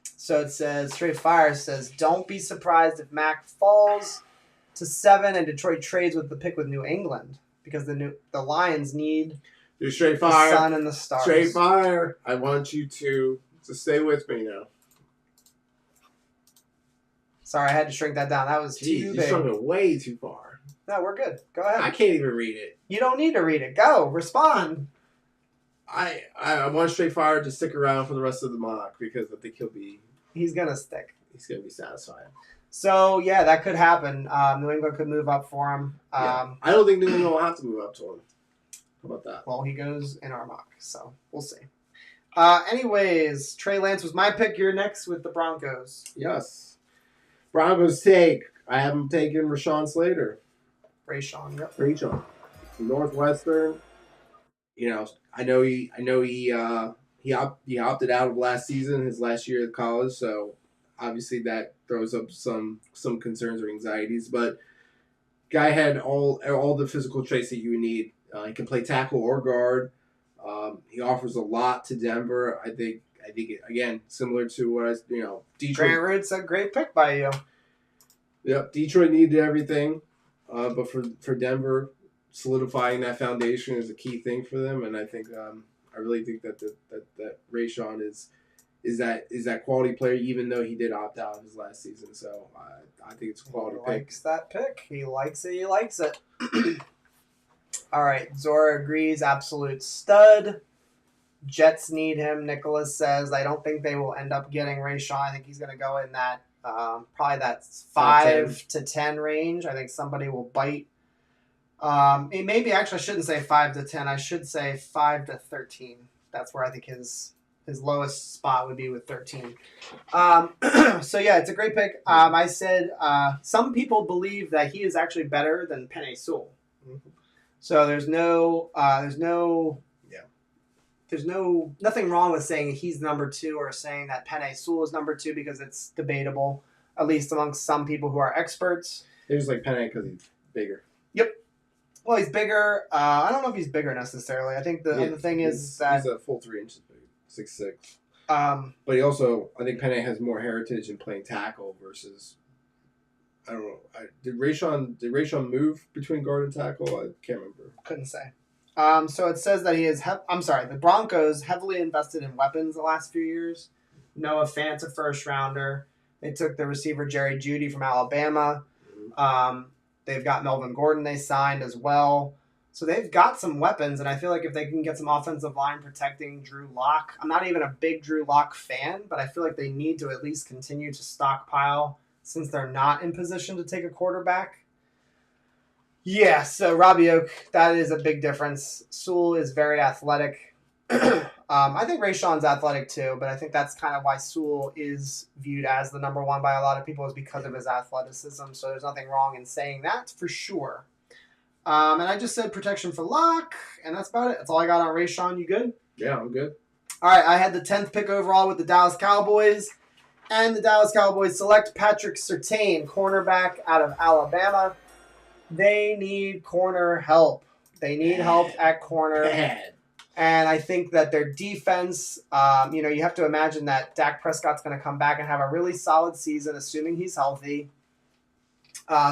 So it says, Straight Fire says, don't be surprised if Mac falls to 7 and Detroit trades with the pick with New England because the Lions need Straight Fire. The sun and the stars. Straight Fire. I want you to stay with me now. Sorry, I had to shrink that down. That was too You big. shrunk it way too far. No, we're good. Go ahead. I can't even read it. You don't need to read it. Go. Respond. I want Straight Fire to stick around for the rest of the mock because I think He's going to stick. he's going to be satisfied. So, yeah, that could happen. New England could move up for him. Yeah. I don't think New England will have to move up to him. How about that? Well, he goes in our mock, so we'll see. Anyways, Trey Lance was my pick. You're next with the Broncos. Yes. Broncos take. I have him taking Rashawn Slater. Rayshawn, yep. Rashawn. Northwestern. You know, I know he opted out of last season, his last year of college, so obviously that throws up some concerns or anxieties. But guy had all the physical traits that you need. He can play tackle or guard. He offers a lot to Denver. I think again, similar to what Detroit. Grant Root's a great pick by you. Yep, Detroit needed everything, but for Denver, solidifying that foundation is a key thing for them, and I think I really think that that Rayshawn is that quality player, even though he did opt out of his last season. So I think it's a quality pick. He likes that pick. He likes it. He likes it. All right, Zora agrees. Absolute stud. Jets need him. Nicholas says, I don't think they will end up getting Rayshawn. I think he's going to go in that probably that 5 to 10 range. I think somebody will bite. Maybe actually I shouldn't say 5 to 10. I should say 5 to 13. That's where I think his lowest spot would be with 13. So yeah, it's a great pick. I said some people believe that he is actually better than Penei Sewell. Mm-hmm. So there's nothing wrong with saying he's number 2 or saying that Penei Sewell is number 2 because it's debatable, at least amongst some people who are experts. They just like Penei because he's bigger. Yep. Well, he's bigger. I don't know if he's bigger necessarily. I think the thing is that he's a full 3 inches big, 6'6". But he also, I think Penei has more heritage in playing tackle versus. I don't know. Did Rayshawn move between guard and tackle? I can't remember. Couldn't say. So it says that he is. The Broncos heavily invested in weapons the last few years. Noah Fant's a first rounder. They took the receiver Jerry Jeudy from Alabama. They've got Melvin Gordon they signed as well. So they've got some weapons, and I feel like if they can get some offensive line protecting Drew Lock, I'm not even a big Drew Lock fan, but I feel like they need to at least continue to stockpile since they're not in position to take a quarterback. Yeah, so Robbie Oak, that is a big difference. Sewell is very athletic. I think Rayshawn's athletic too, but I think that's kind of why Sewell is viewed as the number 1 by a lot of people is because of his athleticism. So there's nothing wrong in saying that for sure. And I just said protection for Locke, and that's about it. That's all I got on Rayshawn. You good? Yeah, I'm good. All right, I had the 10th pick overall with the Dallas Cowboys. And the Dallas Cowboys select Patrick Surtain, cornerback out of Alabama. They need corner help. They need help at corner. Bad. And I think that their defense, you have to imagine that Dak Prescott's going to come back and have a really solid season, assuming he's healthy.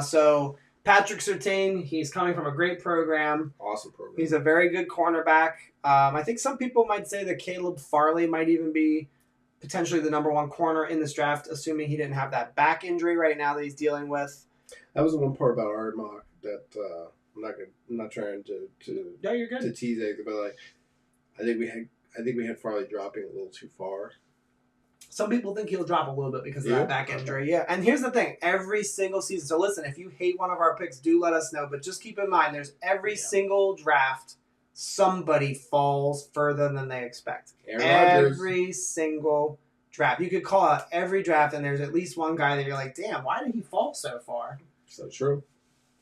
So Patrick Surtain, he's coming from a great program. Awesome program. He's a very good cornerback. I think some people might say that Caleb Farley might even be potentially the number one corner in this draft, assuming he didn't have that back injury right now that he's dealing with. That was the one part about our mock that I'm not trying to No, you're good. to tease anything, but like I think we had Farley dropping a little too far. Some people think he'll drop a little bit because of that back injury. Yeah, and here's the thing. Every single season. So listen, if you hate one of our picks, do let us know. But just keep in mind, there's every single draft, somebody falls further than they expect. Every single draft. You could call out every draft, and there's at least one guy that you're like, damn, why did he fall so far? So true.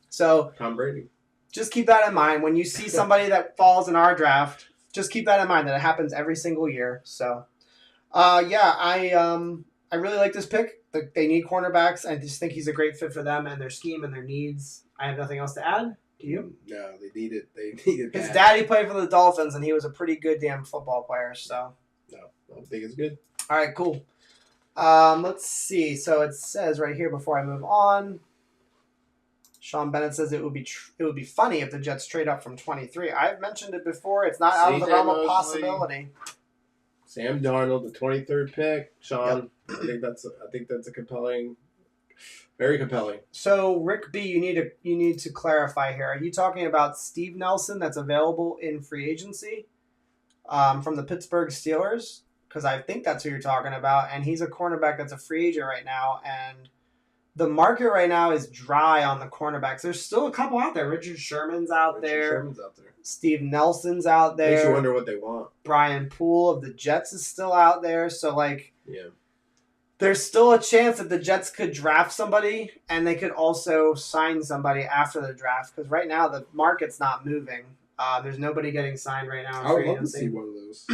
So Tom Brady. Just keep that in mind. When you see somebody that falls in our draft, just keep that in mind that it happens every single year. So, I really like this pick. They need cornerbacks. I just think he's a great fit for them and their scheme and their needs. I have nothing else to add. Do you? No, they need it. They need it. His daddy played for the Dolphins, and he was a pretty good damn football player. So, no, I don't think it's good. All right, cool. Let's see. So it says right here before I move on. Sean Bennett says it would be funny if the Jets trade up from 23. I've mentioned it before. It's not out of the realm of possibility. Sam Darnold, the 23rd pick. Sean, yep. I think that's a compelling, very compelling. So Rick B, you need to clarify here. Are you talking about Steve Nelson that's available in free agency from the Pittsburgh Steelers? Because I think that's who you're talking about, and he's a cornerback that's a free agent right now, and the market right now is dry on the cornerbacks. There's still a couple out there. Richard Sherman's out there. Steve Nelson's out there. Makes you wonder what they want. Brian Poole of the Jets is still out there. So, there's still a chance that the Jets could draft somebody and they could also sign somebody after the draft. Because right now, the market's not moving. There's nobody getting signed right now. I would love to see one of those.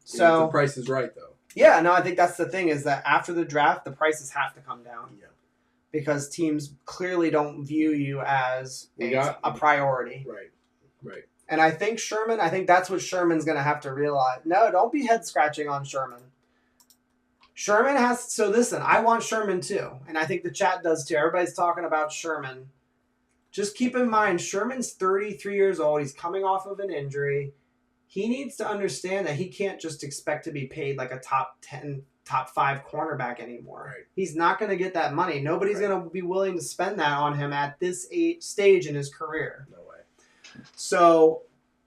So the price is right, though. Yeah, no, I think that's the thing is that after the draft, the prices have to come down. Yeah. Because teams clearly don't view you as a priority. Right. And I think that's what Sherman's going to have to realize. No, don't be head scratching on Sherman. So listen, I want Sherman too. And I think the chat does too. Everybody's talking about Sherman. Just keep in mind, Sherman's 33 years old. He's coming off of an injury. He needs to understand that he can't just expect to be paid like a top 10, top 5 cornerback anymore. Right. He's not going to get that money. Nobody's going to be willing to spend that on him at this stage in his career. No way. So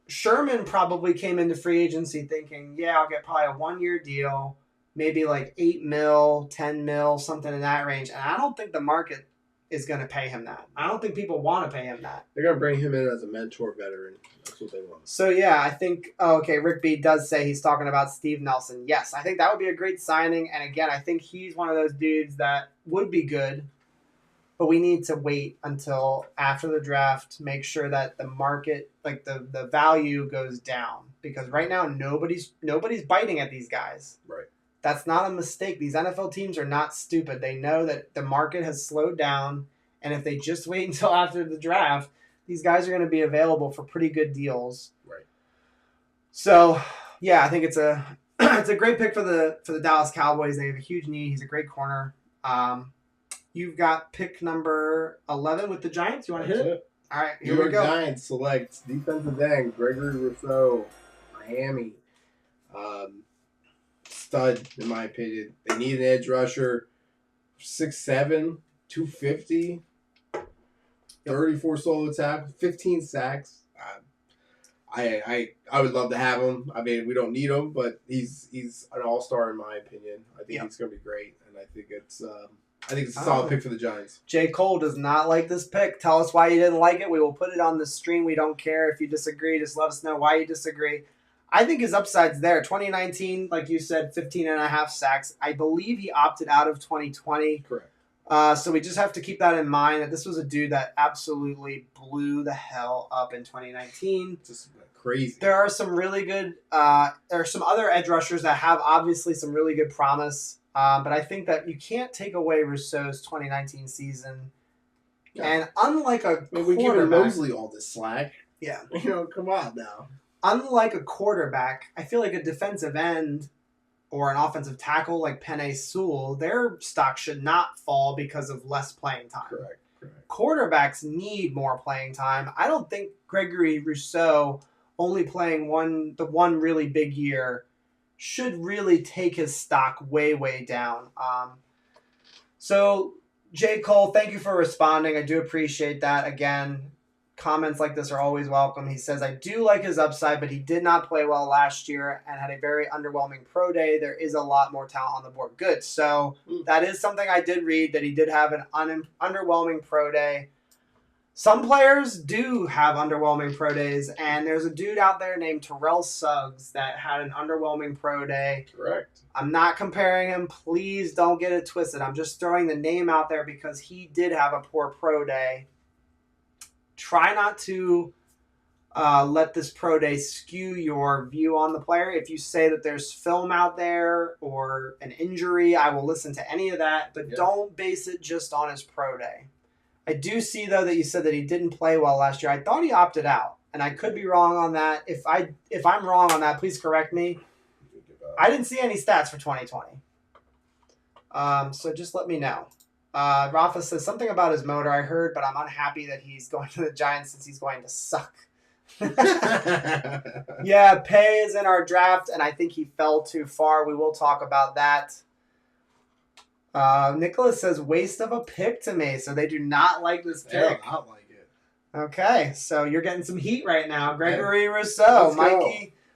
Sherman probably came into free agency thinking, yeah, I'll get probably a 1-year deal, maybe like 8 mil, 10 mil, something in that range. And I don't think the market is going to pay him that. I don't think people want to pay him that. They're going to bring him in as a mentor veteran. That's what they want. So, yeah, I think, Rick B does say he's talking about Steve Nelson. Yes, I think that would be a great signing. And again, I think he's one of those dudes that would be good, but we need to wait until after the draft to make sure that the market, like the value goes down. Because right now, nobody's biting at these guys. Right. That's not a mistake. These NFL teams are not stupid. They know that the market has slowed down, and if they just wait until after the draft, these guys are going to be available for pretty good deals. Right. So, yeah, I think it's a great pick for the Dallas Cowboys. They have a huge need. He's a great corner. You've got pick number 11 with the Giants. You want to hit it? All right, here we go. Giants select defensive end Gregory Rousseau, Miami. Stud, in my opinion. They need an edge rusher. 6'7", 250, 34 solo tackles, 15 sacks. I would love to have him. I mean, we don't need him, but he's an all-star in my opinion. I think he's going to be great, and I think it's a solid pick for the Giants. J. Cole does not like this pick. Tell us why you didn't like it. We will put it on the stream. We don't care if you disagree. Just let us know why you disagree. I think his upside's there. 2019, like you said, 15.5 sacks. I believe he opted out of 2020. Correct. So we just have to keep that in mind that this was a dude that absolutely blew the hell up in 2019. Just crazy. There are some really good there are some other edge rushers that have obviously some really good promise. But I think that you can't take away Rousseau's 2019 season. Yeah. And unlike we're giving Mosley all this slack. Yeah. Come on now. Unlike a quarterback, I feel like a defensive end or an offensive tackle like Penei Sewell, their stock should not fall because of less playing time. Correct. Quarterbacks need more playing time. I don't think Gregory Rousseau only playing the one really big year should really take his stock way, way down. So, J. Cole, thank you for responding. I do appreciate that. Again, comments like this are always welcome. He says, I do like his upside, but he did not play well last year and had a very underwhelming pro day. There is a lot more talent on the board. Good. So that is something I did read, that he did have an underwhelming pro day. Some players do have underwhelming pro days, and there's a dude out there named Terrell Suggs that had an underwhelming pro day. Correct. I'm not comparing him. Please don't get it twisted. I'm just throwing the name out there because he did have a poor pro day. Try not to let this pro day skew your view on the player. If you say that there's film out there or an injury, I will listen to any of that, but don't base it just on his pro day. I do see, though, that you said that he didn't play well last year. I thought he opted out, and I could be wrong on that. If I'm wrong on that, please correct me. I didn't see any stats for 2020. So just let me know. Rafa says something about his motor I heard, but I'm unhappy that he's going to the Giants since he's going to suck. Yeah, Pay is in our draft, and I think he fell too far. We will talk about that. Nicholas says waste of a pick to me, so they do not like this pick. They do not like it. Okay, so you're getting some heat right now. Gregory Rousseau.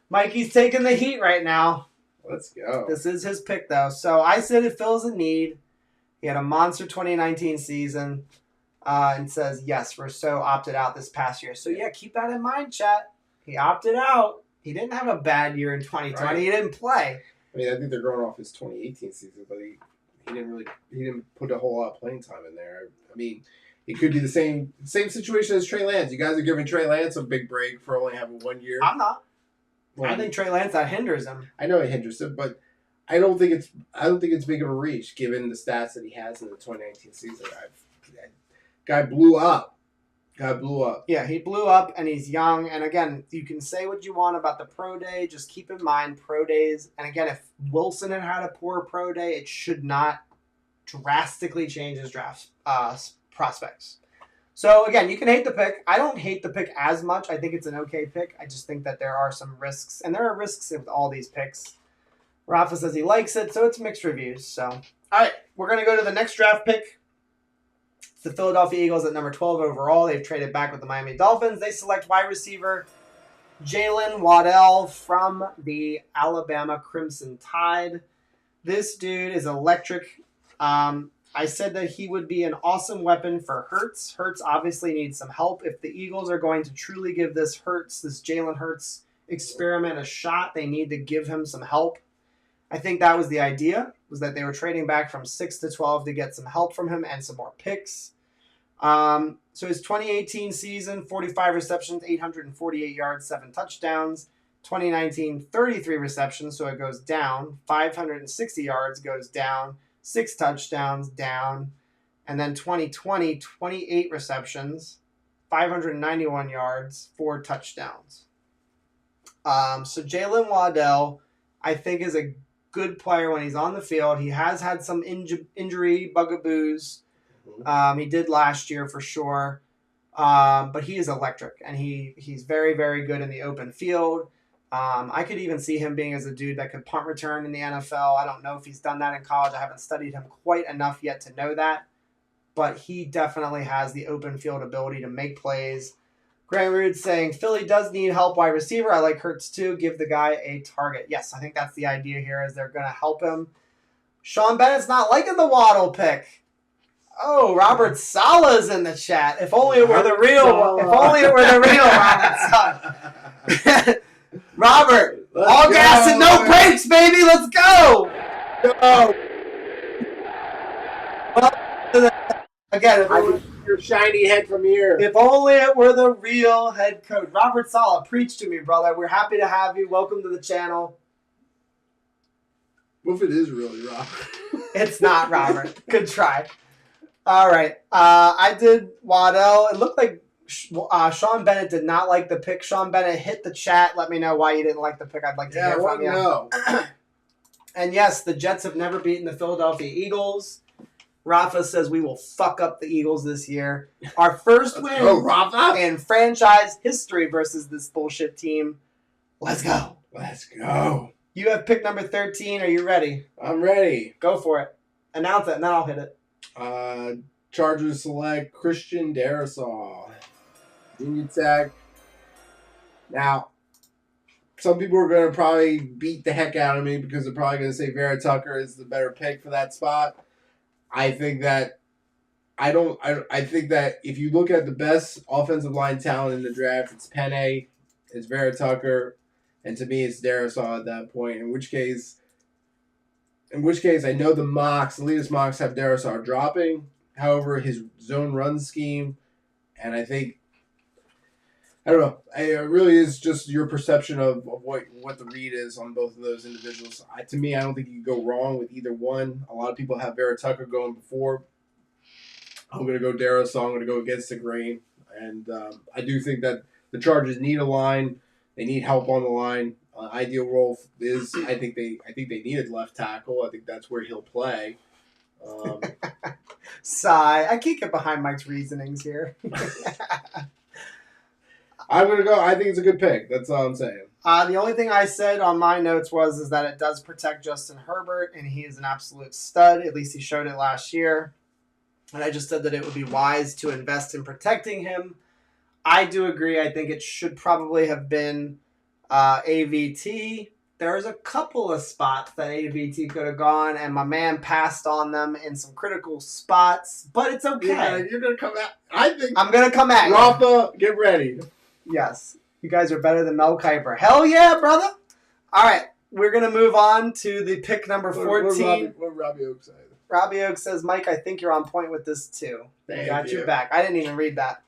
Mikey's taking the heat right now. Let's go. This is his pick, though. So I said it fills a need. He had a monster 2019 season. And says, yes, Rousseau opted out this past year. So, yeah, keep that in mind, chat. He opted out. He didn't have a bad year in 2020. Right. He didn't play. I mean, I think they're going off his 2018 season, but he didn't put a whole lot of playing time in there. I mean, it could be the same situation as Trey Lance. You guys are giving Trey Lance a big break for only having 1 year. I'm not. Well, I think Trey Lance, that hinders him. I know it hinders him, but I don't think it's big of a reach given the stats that he has in the 2019 season. Guy blew up. Yeah, he blew up, and he's young. And again, you can say what you want about the pro day. Just keep in mind pro days. And again, if Wilson had a poor pro day, it should not drastically change his draft prospects. So again, you can hate the pick. I don't hate the pick as much. I think it's an okay pick. I just think that there are some risks, and there are risks with all these picks. Rafa says he likes it, so it's mixed reviews. So, all right, we're going to go to the next draft pick. It's the Philadelphia Eagles at number 12 overall. They've traded back with the Miami Dolphins. They select wide receiver Jalen Waddell from the Alabama Crimson Tide. This dude is electric. I said that he would be an awesome weapon for Hurts. Hurts obviously needs some help. If the Eagles are going to truly give this Jalen Hurts experiment a shot, they need to give him some help. I think that was the idea, was that they were trading back from 6 to 12 to get some help from him and some more picks. So his 2018 season, 45 receptions, 848 yards, 7 touchdowns. 2019, 33 receptions, so it goes down. 560 yards goes down. 6 touchdowns, down. And then 2020, 28 receptions, 591 yards, 4 touchdowns. So Jalen Waddell, I think, is a good player when he's on the field. He has had some injury bugaboos. He did last year for sure. But he is electric, and he's very, very good in the open field. I could even see him being as a dude that could punt return in the NFL. I don't know if he's done that in college. I haven't studied him quite enough yet to know that. But he definitely has the open field ability to make plays. Grant Rude saying, Philly does need help wide receiver. I like Hurts too. Give the guy a target. Yes, I think that's the idea here, is they're going to help him. Sean Bennett's not liking the Waddle pick. Oh, Robert Saleh's in the chat. If only it were the real Robert Saleh. Robert, all gas and no brakes, baby. Let's go. Again, I can see your shiny head from here. If only it were the real head coach. Robert Saleh, preach to me, brother. We're happy to have you. Welcome to the channel. What if it is really Robert? It's not Robert. Good try. All right. I did Waddell. It looked like Sean Bennett did not like the pick. Sean Bennett, hit the chat. Let me know why you didn't like the pick. I'd like to hear from you. No. And yes, the Jets have never beaten the Philadelphia Eagles. Rafa says we will fuck up the Eagles this year. Our first win Rafa. in franchise history versus this bullshit team. Let's go. Let's go. You have pick number 13. Are you ready? I'm ready. Go for it. Announce it, and then I'll hit it. Chargers select Christian Darrisaw. Virginia Tech. Now, some people are going to probably beat the heck out of me because they're probably going to say Vera Tucker is the better pick for that spot. I think that I think that if you look at the best offensive line talent in the draft, it's Penny, it's Vera Tucker, and to me it's Darrisaw at that point. In which case I know the latest mocks have Darrisaw dropping. However, his zone run scheme, and I don't know. It really is just your perception of what the read is on both of those individuals. To me, I don't think you can go wrong with either one. A lot of people have Vera Tucker going before. I'm going to go Darrisaw. I'm going to go against the grain. And I do think that the Chargers need a line. They need help on the line. Ideal role is I think they needed left tackle. I think that's where he'll play. Sigh. I can't get behind Mike's reasonings here. I'm going to go. I think it's a good pick. That's all I'm saying. The only thing I said on my notes is that it does protect Justin Herbert, and he is an absolute stud. At least he showed it last year. And I just said that it would be wise to invest in protecting him. I do agree. I think it should probably have been AVT. There's a couple of spots that AVT could have gone, and my man passed on them in some critical spots. But it's okay. Yeah, you're going to come out. I'm going to come at you. Rafa, get ready. Yes. You guys are better than Mel Kiper. Hell yeah, brother. All right. We're going to move on to the pick number 14. What Robbie Oak say? Robbie Oak says, Mike, I think you're on point with this too. Thank you. Your back. I didn't even read that.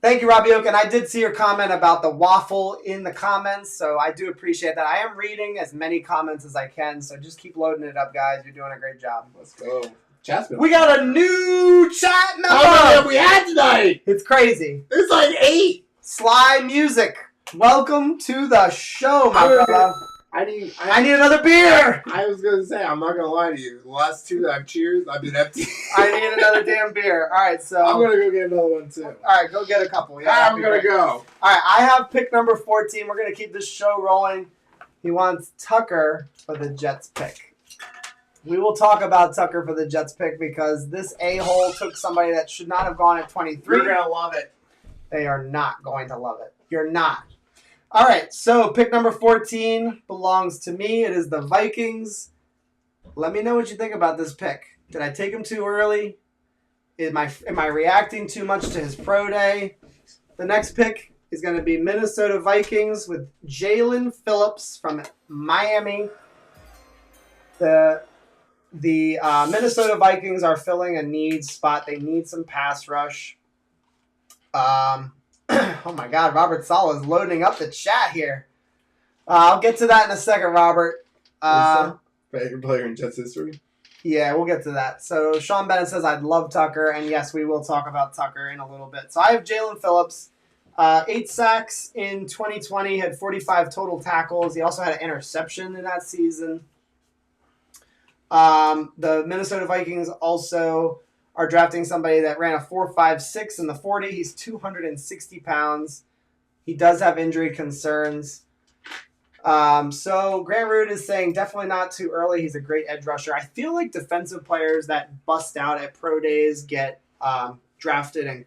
Thank you, Robbie Oak. And I did see your comment about the waffle in the comments, so I do appreciate that. I am reading as many comments as I can, so just keep loading it up, guys. You're doing a great job. Let's go. Jasmine. We got a new chat member. How many have we had tonight? It's crazy. There's like 8. Sly Music. Welcome to the show, my brother. I need another beer. I was going to say, I'm not going to lie to you. The last 2 that I've cheers, I've been empty. I need another damn beer. All right, so. I'm going to go get another one, too. All right, go get a couple. Yeah, I'm going to go. All right, I have pick number 14. We're going to keep this show rolling. He wants Tucker for the Jets pick. We will talk about Tucker for the Jets pick because this a-hole took somebody that should not have gone at 23. You're going to love it. They are not going to love it. You're not. All right, so pick number 14 belongs to me. It is the Vikings. Let me know what you think about this pick. Did I take him too early? Am I reacting too much to his pro day? The next pick is going to be Minnesota Vikings with Jalen Phillips from Miami. The Minnesota Vikings are filling a need spot. They need some pass rush. Oh my God, Robert Sala is loading up the chat here. I'll get to that in a second, Robert. Favorite player in Jets history? Yeah, we'll get to that. So Sean Bennett says, I'd love Tucker. And yes, we will talk about Tucker in a little bit. So I have Jalen Phillips. 8 sacks in 2020, had 45 total tackles. He also had an interception in that season. The Minnesota Vikings also are drafting somebody that ran a 4.56 in the 40. He's 260 pounds. He does have injury concerns. So Grant Root is saying definitely not too early. He's a great edge rusher. I feel like defensive players that bust out at pro days get drafted and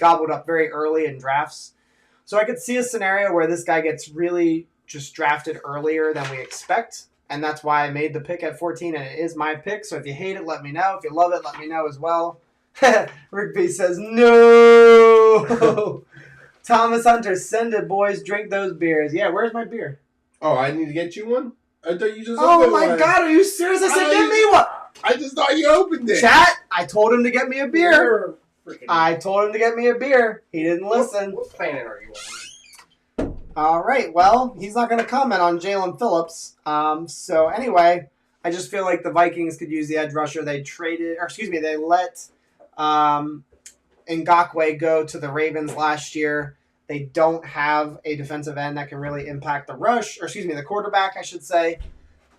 gobbled up very early in drafts. So I could see a scenario where this guy gets really just drafted earlier than we expect. And that's why I made the pick at 14, and it is my pick. So if you hate it, let me know. If you love it, let me know as well. Rick B says, no! Thomas Hunter, send it, boys. Drink those beers. Yeah, where's my beer? Oh, I need to get you one? I thought you just opened one. Oh, my God. Are you serious? I said, get me one. I just thought you opened it. Chat, I told him to get me a beer. I told him to get me a beer. He didn't listen. What planet are you on? All right, well, he's not going to comment on Jalen Phillips. So anyway, I just feel like the Vikings could use the edge rusher. They let Ngakoue go to the Ravens last year. They don't have a defensive end that can really impact the rush, the quarterback, I should say.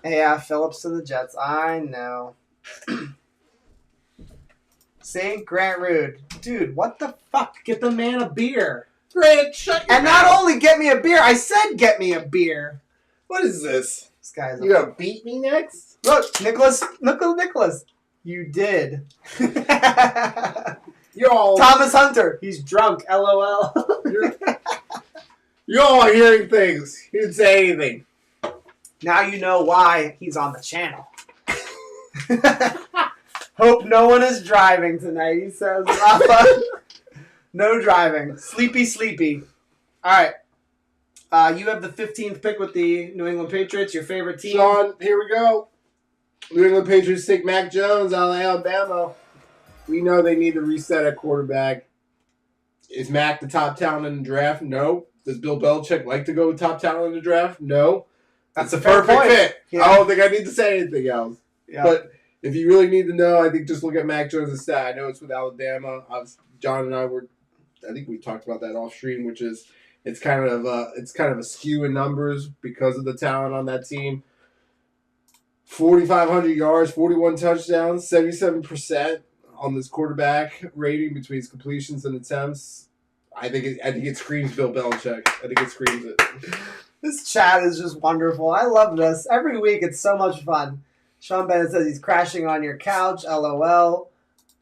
Yeah, Phillips to the Jets. I know. See? Grant Rude. Dude, what the fuck? Get the man a beer. Grant, shut your And mouth. not only get me a beer, I said get me a beer. What is this? This guy's You gonna beat me next? Look, Nicholas. You did. You're all Thomas Hunter. He's drunk. LOL. you're all hearing things. You didn't say anything. Now you know why he's on the channel. Hope no one is driving tonight, he says. Rafa. No driving. Sleepy. All right. You have the 15th pick with the New England Patriots, your favorite team. Sean, here we go. New England Patriots take Mac Jones out of Alabama. We know they need to reset at quarterback. Is Mac the top talent in the draft? No. Does Bill Belichick like to go with top talent in the draft? No. That's It's a fair perfect point. fit. Yeah. I don't think I need to say anything else. Yeah. But if you really need to know, I think just look at Mac Jones' stat. I know it's with Alabama. John and I I think we talked about that off stream, which is it's kind of a skew in numbers because of the talent on that team. 4,500 yards, 41 touchdowns, 77% on this quarterback rating between his completions and attempts. I think it screams Bill Belichick. I think it screams it. This chat is just wonderful. I love this. Every week it's so much fun. Sean Bennett says he's crashing on your couch. LOL.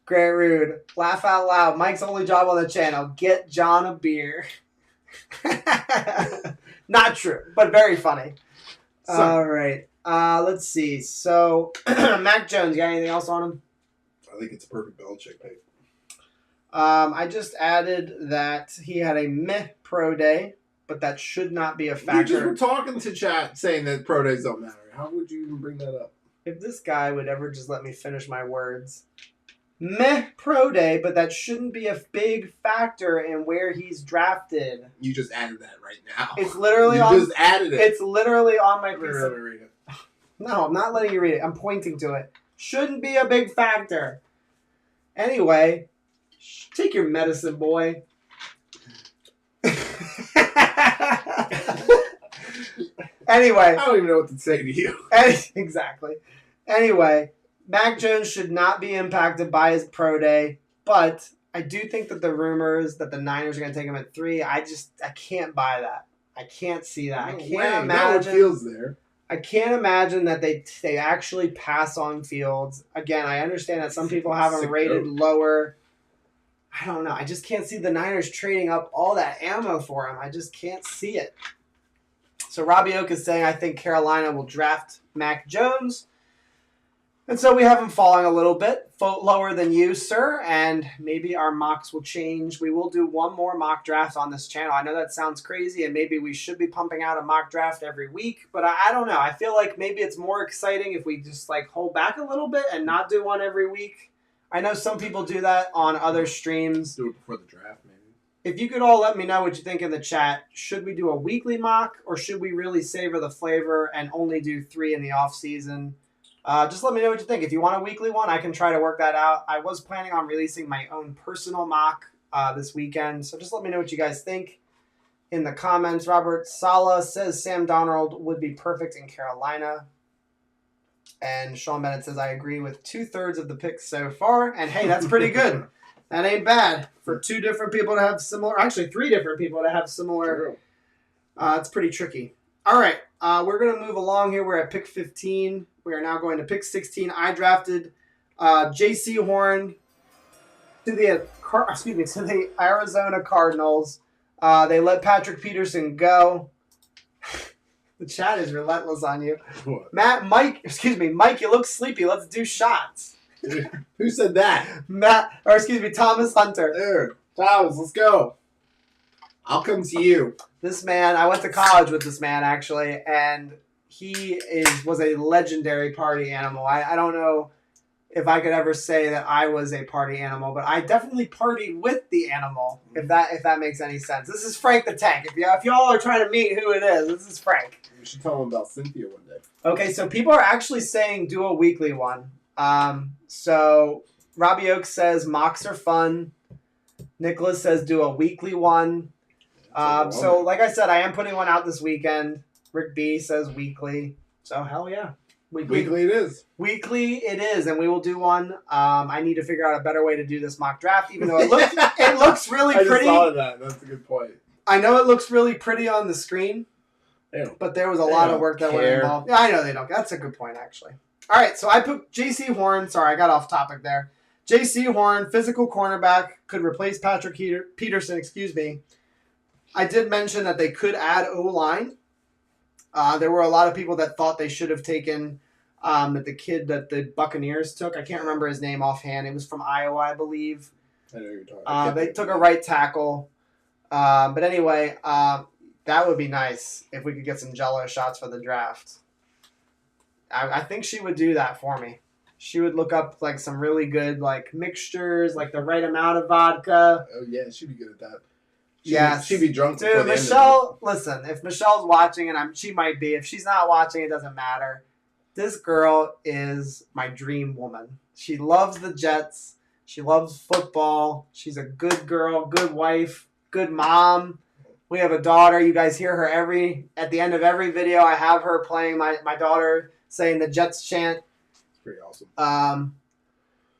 Grant Rude. Laugh out loud. Mike's only job on the channel. Get John a beer. Not true, but very funny. All right. Let's see. So, Mac Jones, you got anything else on him? I think it's a perfect Belichick pick. I just added that he had a meh pro day, but that should not be a factor. You just were talking to chat saying that pro days don't matter. How would you even bring that up? If this guy would ever just let me finish my words. Meh pro day, but that shouldn't be a big factor in where he's drafted. You just added that right now. It's literally just added it. It's literally on my piece Let of... me read it. No, I'm not letting you read it. I'm pointing to it. Shouldn't be a big factor. Anyway, take your medicine, boy. Anyway. I don't even know what to say to you. Exactly. Anyway, Mac Jones should not be impacted by his pro day, but I do think that the rumors that the Niners are going to take him at 3, I can't buy that. I can't see that. I can't imagine. No one feels there. I can't imagine that they actually pass on Fields. Again, I understand that some people have him rated lower. I don't know. I just can't see the Niners trading up all that ammo for him. I just can't see it. So Robbie Oak is saying, I think Carolina will draft Mac Jones. And so we have him falling a little bit lower than you, sir, and maybe our mocks will change. We will do one more mock draft on this channel. I know that sounds crazy, and maybe we should be pumping out a mock draft every week, but I don't know. I feel like maybe it's more exciting if we just hold back a little bit and not do one every week. I know some people do that on other streams. Do it before the draft, maybe. If you could all let me know what you think in the chat, should we do a weekly mock, or should we really savor the flavor and only do 3 in the off season? Just let me know what you think. If you want a weekly one, I can try to work that out. I was planning on releasing my own personal mock this weekend, so just let me know what you guys think in the comments. Robert Sala says Sam Darnold would be perfect in Carolina. And Sean Bennett says, I agree with 2/3 of the picks so far. And hey, that's pretty good. That ain't bad for 2 different people to have similar, actually 3 different people to have similar. It's pretty tricky. All right, we're going to move along here. We're at pick 15. We are now going to pick 16. I drafted J.C. Horn to the Arizona Cardinals. They let Patrick Peterson go. The chat is relentless on you. What? Mike, you look sleepy. Let's do shots. Who said that? Thomas Hunter. There. Thomas, let's go. I'll come to you. This man, I went to college with this man, actually, and he was a legendary party animal. I don't know if I could ever say that I was a party animal, but I definitely partied with the animal, if that makes any sense. This is Frank the Tank. If y'all are trying to meet who it is, this is Frank. You should tell him about Cynthia one day. Okay, so people are actually saying do a weekly one. So Robbie Oaks says mocks are fun. Nicholas says do a weekly one. So like I said, I am putting one out this weekend. Rick B says weekly. So hell yeah. Weekly it is. Weekly it is, and we will do one. I need to figure out a better way to do this mock draft, even though it looks really I pretty. just thought of that. That's a good point. I know it looks really pretty on the screen, but there was a lot of work that went involved. Yeah, I know they don't. That's a good point, actually. All right, so I put J.C. Horn. Sorry, I got off topic there. J.C. Horn, physical cornerback, could replace Patrick Peterson. Excuse me. I did mention that they could add O-line. There were a lot of people that thought they should have taken the kid that the Buccaneers took. I can't remember his name offhand. It was from Iowa, I believe. I know you're talking. They took a right tackle. But anyway, that would be nice if we could get some Jell-O shots for the draft. I think she would do that for me. She would look up like some really good like mixtures, like the right amount of vodka. Oh yeah, she'd be good at that. She'd be drunk. Dude, Michelle, listen, if Michelle's watching, and she might be. If she's not watching, it doesn't matter. This girl is my dream woman. She loves the Jets. She loves football. She's a good girl, good wife, good mom. We have a daughter. You guys hear her at the end of every video. I have her playing my daughter saying the Jets chant. It's pretty awesome.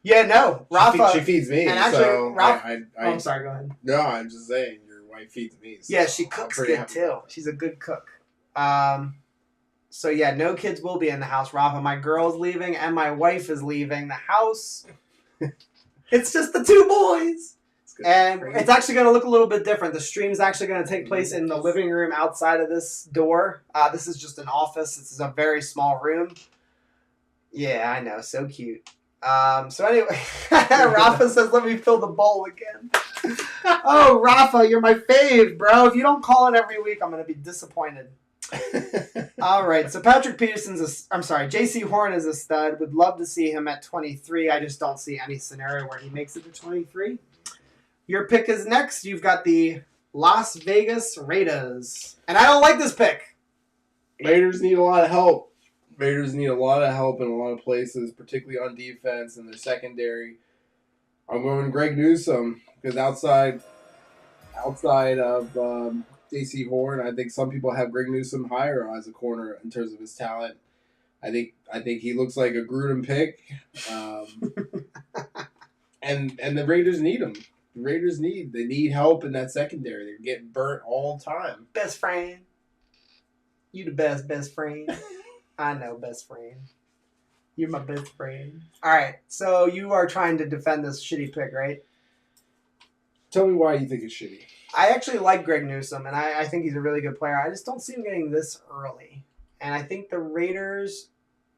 Yeah, no, Rafa. She feeds me. And actually, so Rafa. I'm sorry. Go ahead. No, I'm just saying your wife feeds me. So yeah, she cooks good too. She's a good cook. So yeah, no kids will be in the house. Rafa, my girl's leaving and my wife is leaving the house. It's just the two boys. And it's actually going to look a little bit different. The stream is actually going to take place in the living room outside of this door. This is just an office. This is a very small room. Yeah, I know. So cute. So anyway, Rafa says, let me fill the bowl again. Oh, Rafa, you're my fave, bro. If you don't call in every week, I'm going to be disappointed. All right, so Patrick Peterson's J.C. Horn is a stud. Would love to see him at 23. I just don't see any scenario where he makes it to 23. Your pick is next. You've got the Las Vegas Raiders. And I don't like this pick. Raiders need a lot of help. Raiders need a lot of help in a lot of places, particularly on defense and their secondary. I'm going Greg Newsome because outside of J.C. Horn, I think some people have Greg Newsome higher as a corner in terms of his talent. I think he looks like a Gruden pick, and the Raiders need him. The Raiders need help in that secondary. They're getting burnt all the time. Best friend, you the best friend. I know, best friend. You're my best friend. All right, so you are trying to defend this shitty pick, right? Tell me why you think it's shitty. I actually like Greg Newsome, and I think he's a really good player. I just don't see him getting this early. And I think the Raiders...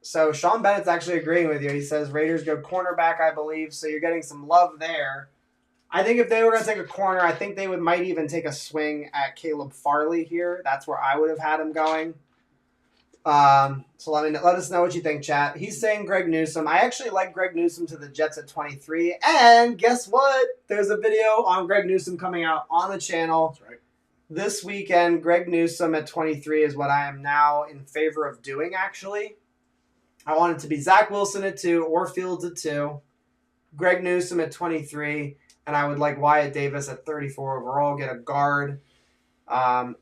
So Sean Bennett's actually agreeing with you. He says Raiders go cornerback, I believe, so you're getting some love there. I think if they were going to take a corner, I think they might even take a swing at Caleb Farley here. That's where I would have had him going. So let us know what you think, chat. He's saying Greg Newsome. I actually like Greg Newsome to the Jets at 23. And guess what? There's a video on Greg Newsome coming out on the channel. That's right. This weekend. Greg Newsome at 23 is what I am now in favor of doing, actually. I want it to be Zach Wilson at 2 or Fields at 2. Greg Newsome at 23. And I would like Wyatt Davis at 34 overall. Get a guard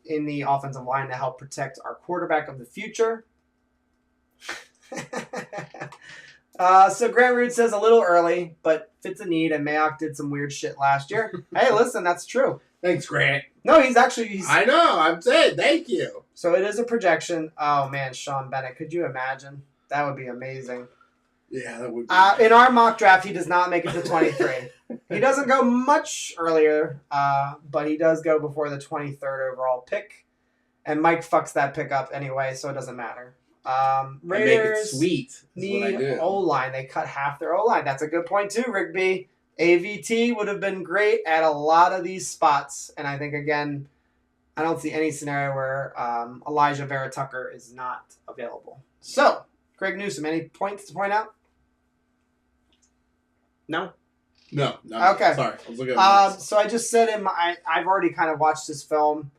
in the offensive line to help protect our quarterback of the future. So Grant Root says a little early, but fits a need, and Mayock did some weird shit last year. Hey, listen, that's true. Thanks, Grant. No, he's I know, I'm saying thank you. So it is a projection. Oh, man, Sean Bennett. Could you imagine? That would be amazing. Yeah, that would be. In our mock draft, he does not make it to 23. He doesn't go much earlier, but he does go before the 23rd overall pick. And Mike fucks that pick up anyway, so it doesn't matter. Raiders need O-line. They cut half their O-line. That's a good point too, Rigby. AVT would have been great at a lot of these spots. And I think, again, I don't see any scenario where Elijah Vera Tucker is not available. So, Greg Newsome, any points to point out? No? No. Okay. Sorry. I was looking at so I just said I've already kind of watched this film.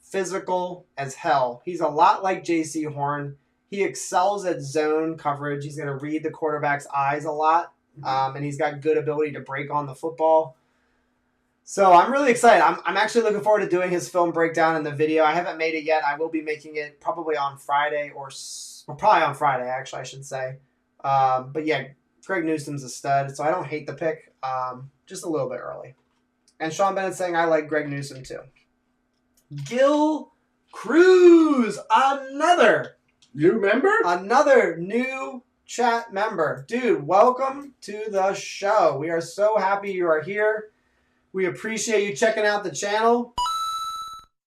Physical as hell. He's a lot like J.C. Horn. He excels at zone coverage. He's going to read the quarterback's eyes a lot. And he's got good ability to break on the football. So I'm really excited. I'm actually looking forward to doing his film breakdown in the video. I haven't made it yet. I will be making it probably on Friday or Well, probably on Friday, actually, I should say. But yeah, Greg Newsome's a stud, so I don't hate the pick. Just a little bit early. And Sean Bennett's saying I like Greg Newsome too. Gil Cruz, another new chat member. Dude, welcome to the show. We are so happy you are here. We appreciate you checking out the channel.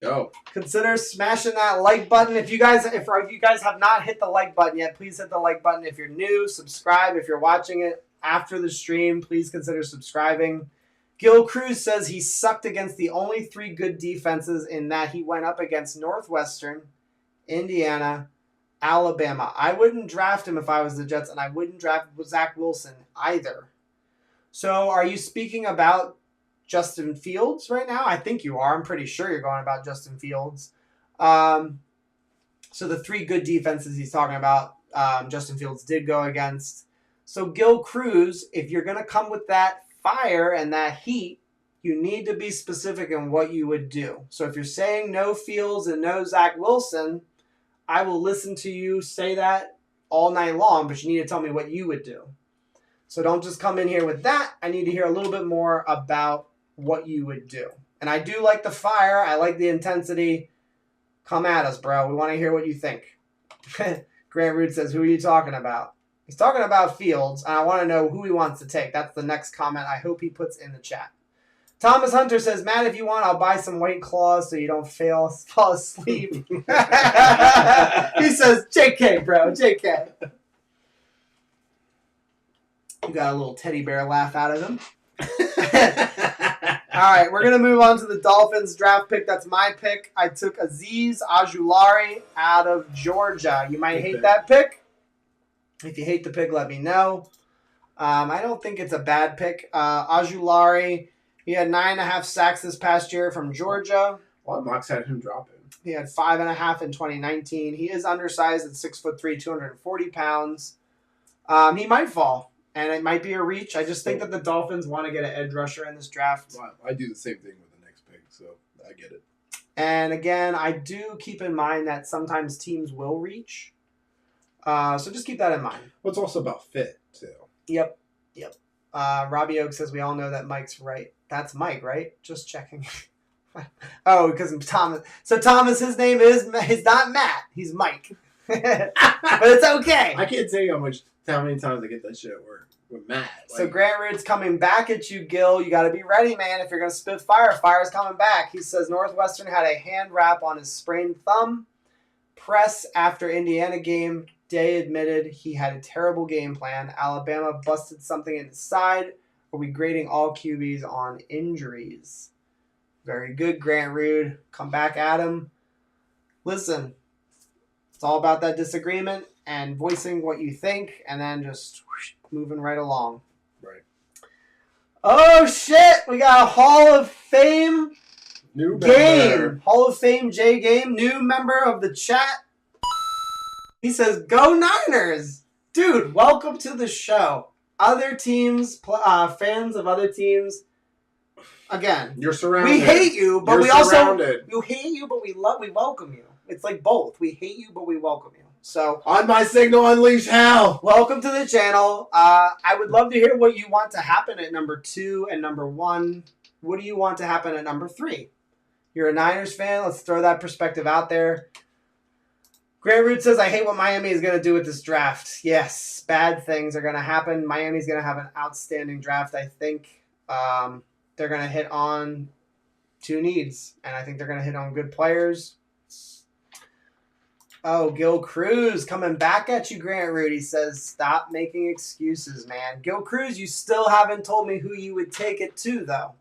Yo. Consider smashing that like button. If you guys have not hit the like button yet, please hit the like button. If you're new, subscribe. If you're watching it after the stream, please consider subscribing. Gil Cruz says he sucked against the only 3 good defenses in that he went up against Northwestern, Indiana, Alabama. I wouldn't draft him if I was the Jets, and I wouldn't draft Zach Wilson either. So are you speaking about Justin Fields right now? I think you are. I'm pretty sure you're going about Justin Fields. So the 3 good defenses he's talking about, Justin Fields did go against. So Gil Cruz, if you're going to come with that fire and that heat, you need to be specific in what you would do. So if you're saying no Fields and no Zach Wilson, I will listen to you say that all night long, but you need to tell me what you would do. So don't just come in here with that. I need to hear a little bit more about what you would do. And I do like the fire. I like the intensity. Come at us, bro. We want to hear what you think. Grant Root says, who are you talking about? He's talking about Fields, and I want to know who he wants to take. That's the next comment I hope he puts in the chat. Thomas Hunter says, Matt, if you want, I'll buy some White Claws so you don't fall asleep. He says, JK, bro, JK. You got a little teddy bear laugh out of him. All right, we're going to move on to the Dolphins draft pick. That's my pick. I took Azeez Ojulari out of Georgia. You might hate that pick. If you hate the pick, let me know. I don't think it's a bad pick. Ojulari, he had 9.5 sacks this past year from Georgia. A lot of mocks had him dropping. He had 5.5 in 2019. He is undersized at 6'3", 240 pounds. He might fall, and it might be a reach. I just think that the Dolphins want to get an edge rusher in this draft. Well, I do the same thing with the next pick, so I get it. And again, I do keep in mind that sometimes teams will reach. So just keep that in mind. Well, it's also about fit, too. Yep. Robbie Oak says we all know that Mike's right. That's Mike, right? Just checking. Oh, because Thomas. So Thomas, his name is not Matt. He's Mike. But it's okay. I can't tell you how many times I get that shit at work with Matt. So Grant Root's coming back at you, Gil. You got to be ready, man. If you're going to spit fire, fire's coming back. He says Northwestern had a hand wrap on his sprained thumb. Press after Indiana game. Day admitted he had a terrible game plan. Alabama busted something in his side. Are we grading all QBs on injuries? Very good, Grant Root. Come back at him. Listen, it's all about that disagreement and voicing what you think and then just moving right along. Right. Oh, shit. We got a Hall of Fame New game. member. Hall of Fame J game. New member of the chat. He says, go Niners! Dude, welcome to the show. Other teams, fans of other teams, again, You're surrounded. we hate you, but You're we also surrounded. we hate you, but we welcome you. It's like both. We hate you, but we welcome you. So On my signal, unleash hell. welcome to the channel. I would love to hear what you want to happen at number 2 and number 1. What do you want to happen at number 3? You're a Niners fan. Let's throw that perspective out there. Grant Root says, I hate what Miami is going to do with this draft. Yes, bad things are going to happen. Miami's going to have an outstanding draft, I think. They're going to hit on 2 needs, and I think they're going to hit on good players. Oh, Gil Cruz coming back at you, Grant Root. He says, stop making excuses, man. Gil Cruz, you still haven't told me who you would take it to, though.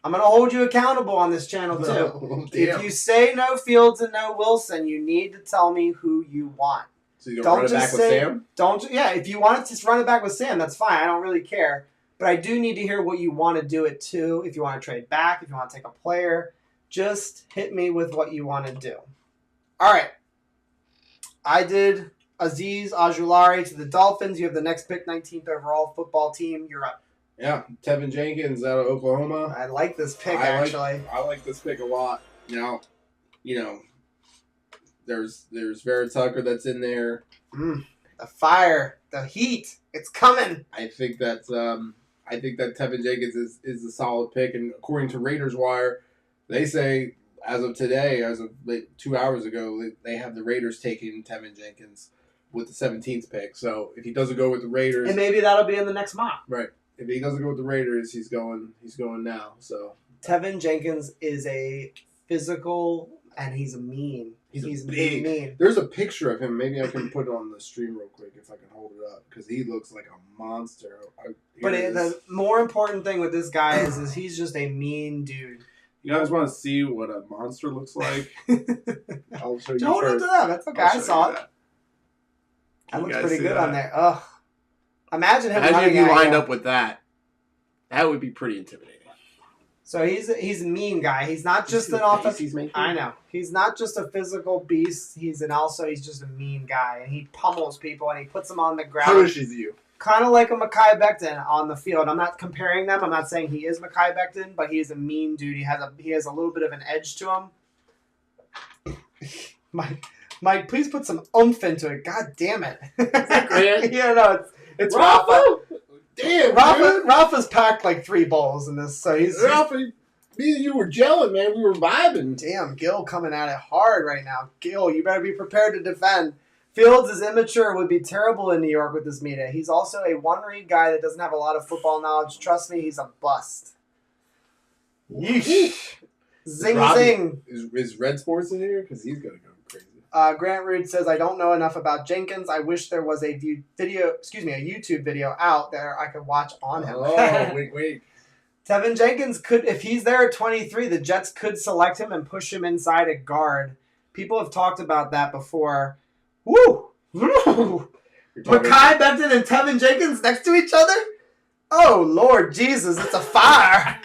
I'm going to hold you accountable on this channel, too. Oh, If you say no Fields and no Wilson, you need to tell me who you want. So you don't run it back with Sam? If you want to just run it back with Sam, that's fine. I don't really care. But I do need to hear what you want to do it to. If you want to trade back, if you want to take a player, just hit me with what you want to do. All right. I did Azeez Ojulari to the Dolphins. You have the next pick, 19th overall football team. You're up. Yeah, Tevin Jenkins out of Oklahoma. I like this pick, actually. I like this pick a lot. Now, There's Vera Tucker that's in there. The fire, the heat, it's coming. I think that Tevin Jenkins is a solid pick, and according to Raiders Wire, they say as of today, as of 2 hours ago, they have the Raiders taking Tevin Jenkins with the 17th pick. So if he doesn't go with the Raiders, and maybe that'll be in the next mock. right? If he doesn't go with the Raiders, he's going now. So Tevin Jenkins is a physical, and he's mean. He's big. mean. There's a picture of him. Maybe I can put it on the stream real quick if I can hold it up, because he looks like a monster. But the more important thing with this guy is he's just a mean dude. You guys want to see what a monster looks like? I'll show you Hold it to first. them. That's okay. I saw it. That You looks guys pretty see good that? on there. Ugh. Imagine him Imagine if running you at lined you. up with that. That would be pretty intimidating. So he's a mean guy. He's not just an offensive. I know. He's not just a physical beast. He's just a mean guy, and he pummels people and he puts them on the ground. Punishes you. Kind of like a Mekhi Becton on the field. I'm not comparing them. I'm not saying he is Mekhi Becton, but he is a mean dude. He has a little bit of an edge to him. Mike, please put some oomph into it. God damn it. Grant? Yeah, no, it's Rafa. Rafa. Damn, Rafa's packed like 3 bowls in this, so he's Rafa, me and you were gelling, man. We were vibing. damn, Gil coming at it hard right now. Gil, you better be prepared to defend. Fields is immature, would be terrible in New York with this media. He's also a one-read guy that doesn't have a lot of football knowledge. Trust me, he's a bust. Yeesh. Zing, zing. Is Red Sports in here? Because he's going to go crazy. Grant Rude says, I don't know enough about Jenkins. I wish there was a YouTube video out there I could watch on him. Oh, wait. Tevin Jenkins could, if he's there at 23, the Jets could select him and push him inside at guard. People have talked about that before. Woo! Woo! Mekhi Becton and Tevin Jenkins next to each other? Oh, Lord Jesus, it's a fire.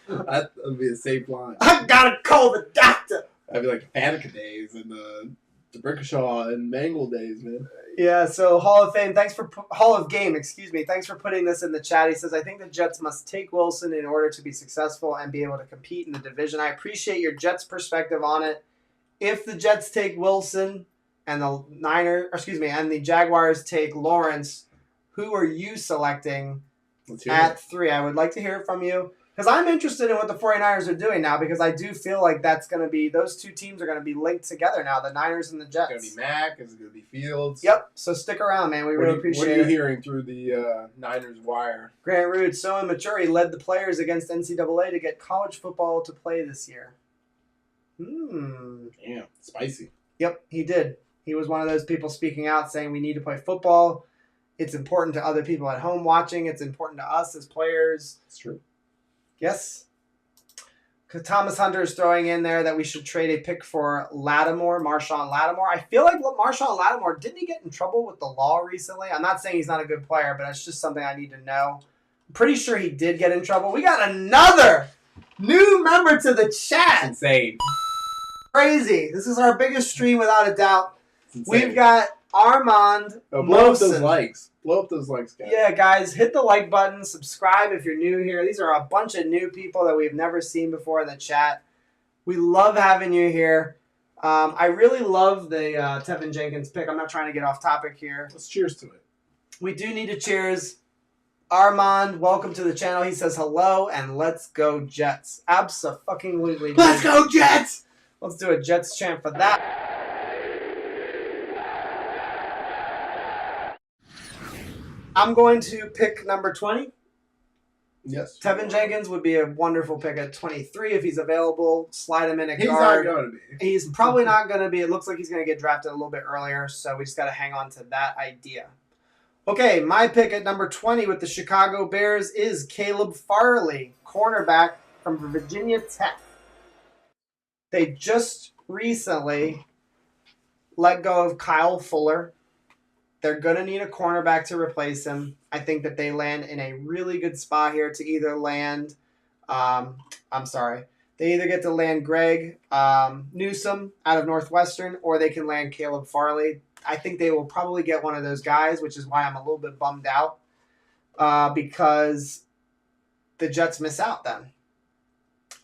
That would be a safe line. I gotta call the doctor. That'd be like Fatica days and the Brickashaw and Mangle days, man. Yeah, so Hall of Game, Thanks for putting this in the chat. He says, I think the Jets must take Wilson in order to be successful and be able to compete in the division. I appreciate your Jets perspective on it. If the Jets take Wilson and the Jaguars take Lawrence, who are you selecting at 3? I would like to hear from you. Because I'm interested in what the 49ers are doing now, because I do feel like those two teams are going to be linked together now, the Niners and the Jets. It's going to be Mac. It's going to be Fields. Yep. So stick around, man. We really appreciate it. What are you hearing through the Niners wire? Grant Rude, so immature, he led the players against NCAA to get college football to play this year. Damn, spicy. Yep, he did. He was one of those people speaking out saying we need to play football. It's important to other people at home watching. It's important to us as players. It's true. Yes. Thomas Hunter is throwing in there that we should trade a pick for Marshawn Lattimore. I feel like Marshawn Lattimore, didn't he get in trouble with the law recently? I'm not saying he's not a good player, but that's just something I need to know. I'm pretty sure he did get in trouble. We got another new member to the chat. It's insane. Crazy. This is our biggest stream without a doubt. We've got Armand blow up those Mosin. likes. Blow up those likes, guys. Yeah, guys, hit the like button. Subscribe if you're new here. These are a bunch of new people that we've never seen before in the chat. We love having you here. I really love the Tevin Jenkins pick. I'm not trying to get off topic here. Let's cheers to it. We do need to cheers. Armand, welcome to the channel. He says hello and let's go Jets. Abso-fucking-lutely. Let's go Jets! Let's do a Jets chant for that. I'm going to pick number 20. Yes. Tevin Jenkins would be a wonderful pick at 23 if he's available. Slide him in at He's guard. not going to be. He's probably not going to be. It looks like he's going to get drafted a little bit earlier, so we just got to hang on to that idea. Okay, my pick at number 20 with the Chicago Bears is Caleb Farley, cornerback from Virginia Tech. They just recently let go of Kyle Fuller. They're going to need a cornerback to replace him. I think that they land in a really good spot here to either land they either get to land Greg Newsome out of Northwestern, or they can land Caleb Farley. I think they will probably get one of those guys, which is why I'm a little bit bummed out because the Jets miss out then.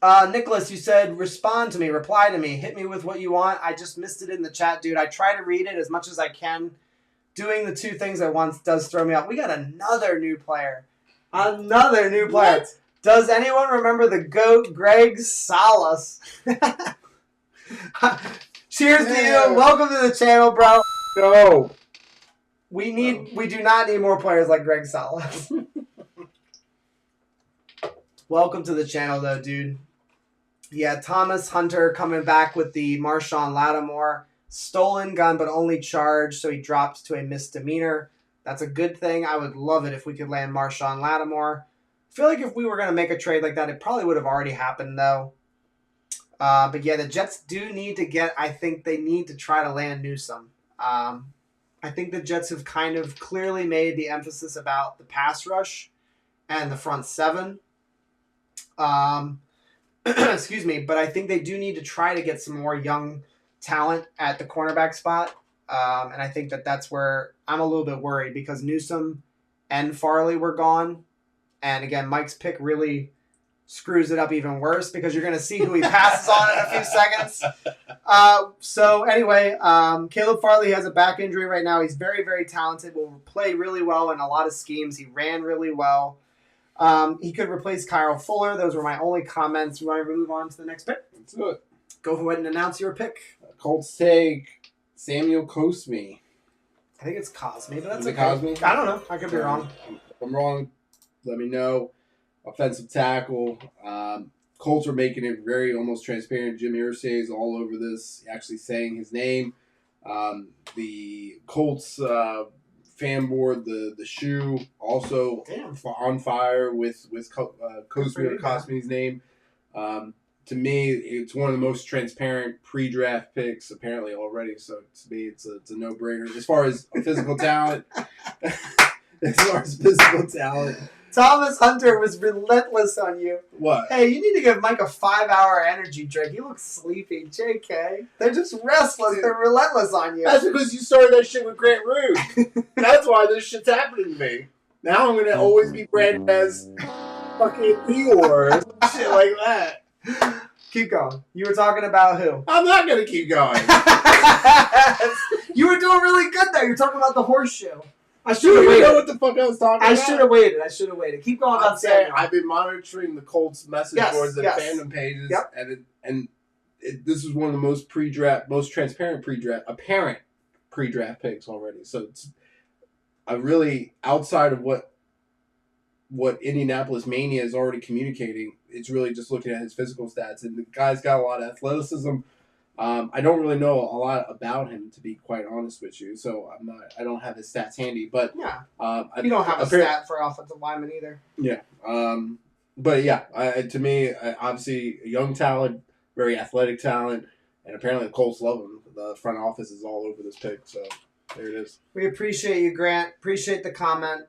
Nicholas, you said respond to me, reply to me, hit me with what you want. I just missed it in the chat, dude. I try to read it as much as I can. Doing the two things at once does throw me off. We got another new player. Another new player. What? Does anyone remember the GOAT, Greg Salas? Cheers to you. Welcome to the channel, bro. No. We do not need more players like Greg Salas. Welcome to the channel, though, dude. Yeah, Thomas Hunter coming back with the Marshawn Lattimore. Stolen gun, but only charged, so he drops to a misdemeanor. That's a good thing. I would love it if we could land Marshawn Lattimore. I feel like if we were going to make a trade like that, it probably would have already happened, though. But yeah, the Jets do need to get, I think they need to try to land Newsome. I think the Jets have kind of clearly made the emphasis about the pass rush and the front seven. Excuse me, but I think they do need to try to get some more young talent at the cornerback spot. And I think that's where I'm a little bit worried because Newsome and Farley were gone. And again, Mike's pick really screws it up even worse because you're going to see who he passes on in a few seconds. So anyway, Caleb Farley has a back injury right now. He's very, very talented, will play really well in a lot of schemes. He ran really well. He could replace Kyle Fuller. Those were my only comments. We want to move on to the next pick. Let's do it. Go ahead and announce your pick. Colts take Samuel Cosme. I think it's Cosme, but that's Is it okay. Cosme? I don't know. I could be wrong. If I'm wrong, let me know. Offensive tackle. Colts are making it very almost transparent. Jim Irsay is all over this, actually saying his name. The Colts fan board, the shoe, also on fire with Cosme's name. To me, it's one of the most transparent pre-draft picks apparently already. So to me, it's a no-brainer as far as physical talent. Thomas Hunter was relentless on you. What? Hey, you need to give Mike a 5-hour energy drink. He looks sleepy. JK. They're just restless. They're relentless on you. That's because you started that shit with Grant Root. That's why this shit's happening to me. Now I'm going to always be branded as fucking Eeyore or shit like that. Keep going. You were talking about who? I'm not going to keep going. You were doing really good there. You're talking about the horseshoe. I should have waited. Know what the fuck I was talking about? I should have waited. Keep going about Samuel. I've been monitoring the Colts message boards and fandom pages, and this is one of the most transparent apparent pre-draft picks already. So it's really outside of what Indianapolis Mania is already communicating. It's really just looking at his physical stats, and the guy's got a lot of athleticism. I don't really know a lot about him, to be quite honest with you. So I don't have his stats handy, but yeah, you don't have a stat for offensive lineman either. Yeah, but yeah, to me, obviously a young talent, very athletic talent, and apparently the Colts love him. The front office is all over this pick, so there it is. We appreciate you, Grant. Appreciate the comment.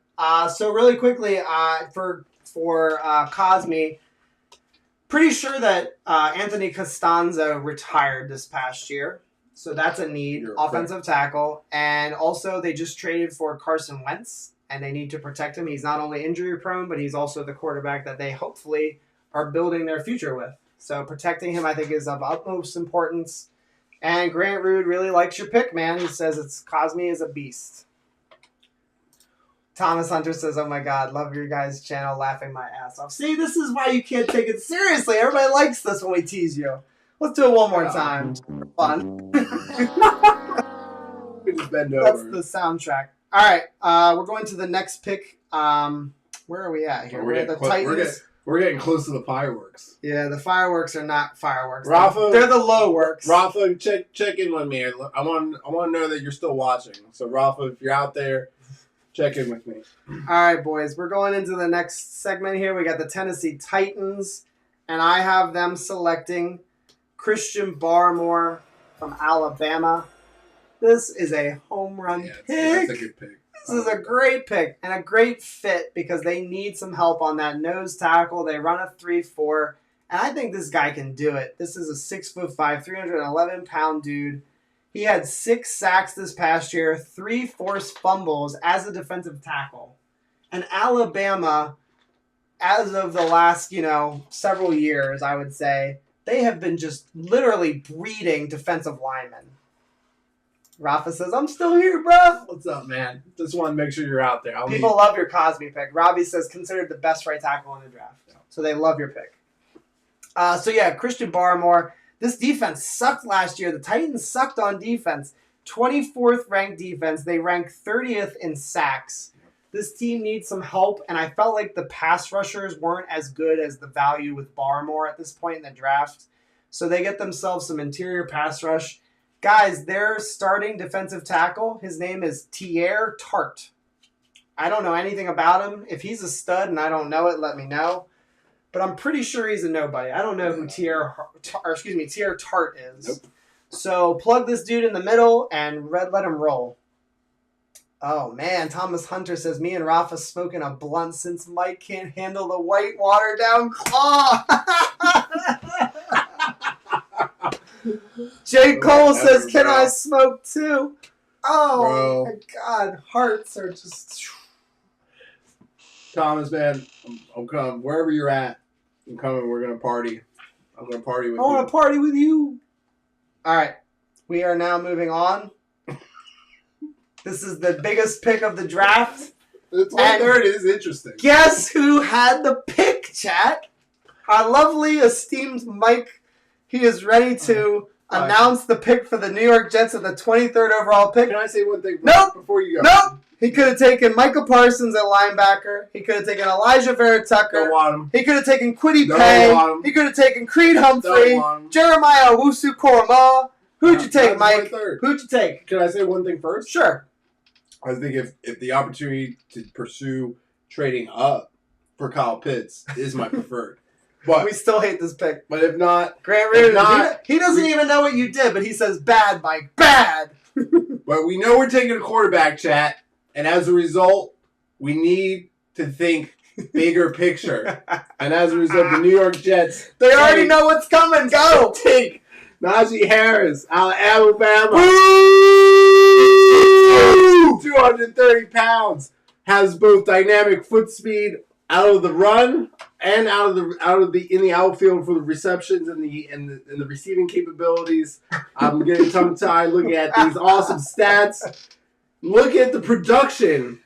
So really quickly, for Cosme. Pretty sure that Anthony Costanzo retired this past year. So that's a need. Offensive tackle. And also they just traded for Carson Wentz. And they need to protect him. He's not only injury prone, but he's also the quarterback that they hopefully are building their future with. So protecting him, I think, is of utmost importance. And Grant Rood really likes your pick, man. He says Cosme is a beast. Thomas Hunter says, oh my God, love your guys' channel, laughing my ass off. See, this is why you can't take it seriously. Everybody likes this when we tease you. Let's do it one more time. Fun. Just bend over. That's the soundtrack. All right, we're going to the next pick. Where are we at here? We're at the Titans. We're getting close to the fireworks. Yeah, the fireworks are not fireworks. Rafa, they're the low works. Rafa, check in with me. I want to know that you're still watching. So, Rafa, if you're out there, check in with me. All right, boys. We're going into the next segment here. We got the Tennessee Titans, and I have them selecting Christian Barmore from Alabama. This is a home run pick. That's a good pick. This is a great pick and a great fit because they need some help on that nose tackle. They run a 3-4, and I think this guy can do it. This is a 6'5", 311-pound dude. He had 6 sacks this past year, 3 forced fumbles as a defensive tackle. And Alabama as of the last, several years, I would say, they have been just literally breeding defensive linemen. Rafa says, I'm still here, bro. What's up, man? Just want to make sure you're out there. People love your Cosby pick. Robbie says, considered the best right tackle in the draft. So they love your pick. Christian Barmore. This defense sucked last year. The Titans sucked on defense. 24th ranked defense. They rank 30th in sacks. This team needs some help, and I felt like the pass rushers weren't as good as the value with Barmore at this point in the draft. So they get themselves some interior pass rush. Guys, their starting defensive tackle, his name is Tier Tart. I don't know anything about him. If he's a stud and I don't know it, let me know. But I'm pretty sure he's a nobody. I don't know who Tier Tart is. Nope. So plug this dude in the middle and let him roll. Oh, man. Thomas Hunter says, me and Rafa smoking a blunt since Mike can't handle the white watered down claw. J. Cole says, can I smoke too? Oh, my God. Hearts are just... Thomas, man, I'm coming. Wherever you're at, I'm coming. We're going to party. I'm going to party with you. I want to party with you. All right. We are now moving on. This is the biggest pick of the draft. The 23rd is interesting. Guess who had the pick, chat? Our lovely, esteemed Mike. He is ready to announce the pick for the New York Jets at the 23rd overall pick. Can I say one thing before you go? Nope. He could have taken Micah Parsons at linebacker. He could have taken Elijah Vera-Tucker. Don't want him. He could have taken Kwity Don't Paye. want him. He could have taken Creed Humphrey. Don't want him. Jeremiah Owusu-Koramoah. Who'd you take, Mike? 23rd. Who'd you take? Can I say one thing first? Sure. I think if the opportunity to pursue trading up for Kyle Pitts is my preferred. But we still hate this pick. But if not, Grant Reardon, he doesn't even know what you did, but he says bad, Mike. Bad. But we know we're taking a quarterback, chat. And as a result, we need to think bigger picture. And as a result, the New York Jets... They already know what's coming. Go! Take Najee Harris out of Alabama. Woo! 230 pounds. Has both dynamic foot speed out of the run and out of the in the outfield for the receptions and the receiving capabilities. I'm getting tongue tied looking at these awesome stats. Look at the production,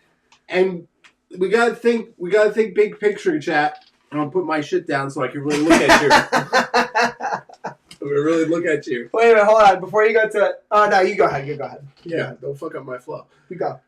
and we gotta think big picture, chat. I'm gonna put my shit down so I can really look at you. I'm gonna really look at you. Wait a minute, hold on. Before you go to it, oh no, you go ahead. You go ahead. Yeah, don't fuck up my flow. You go.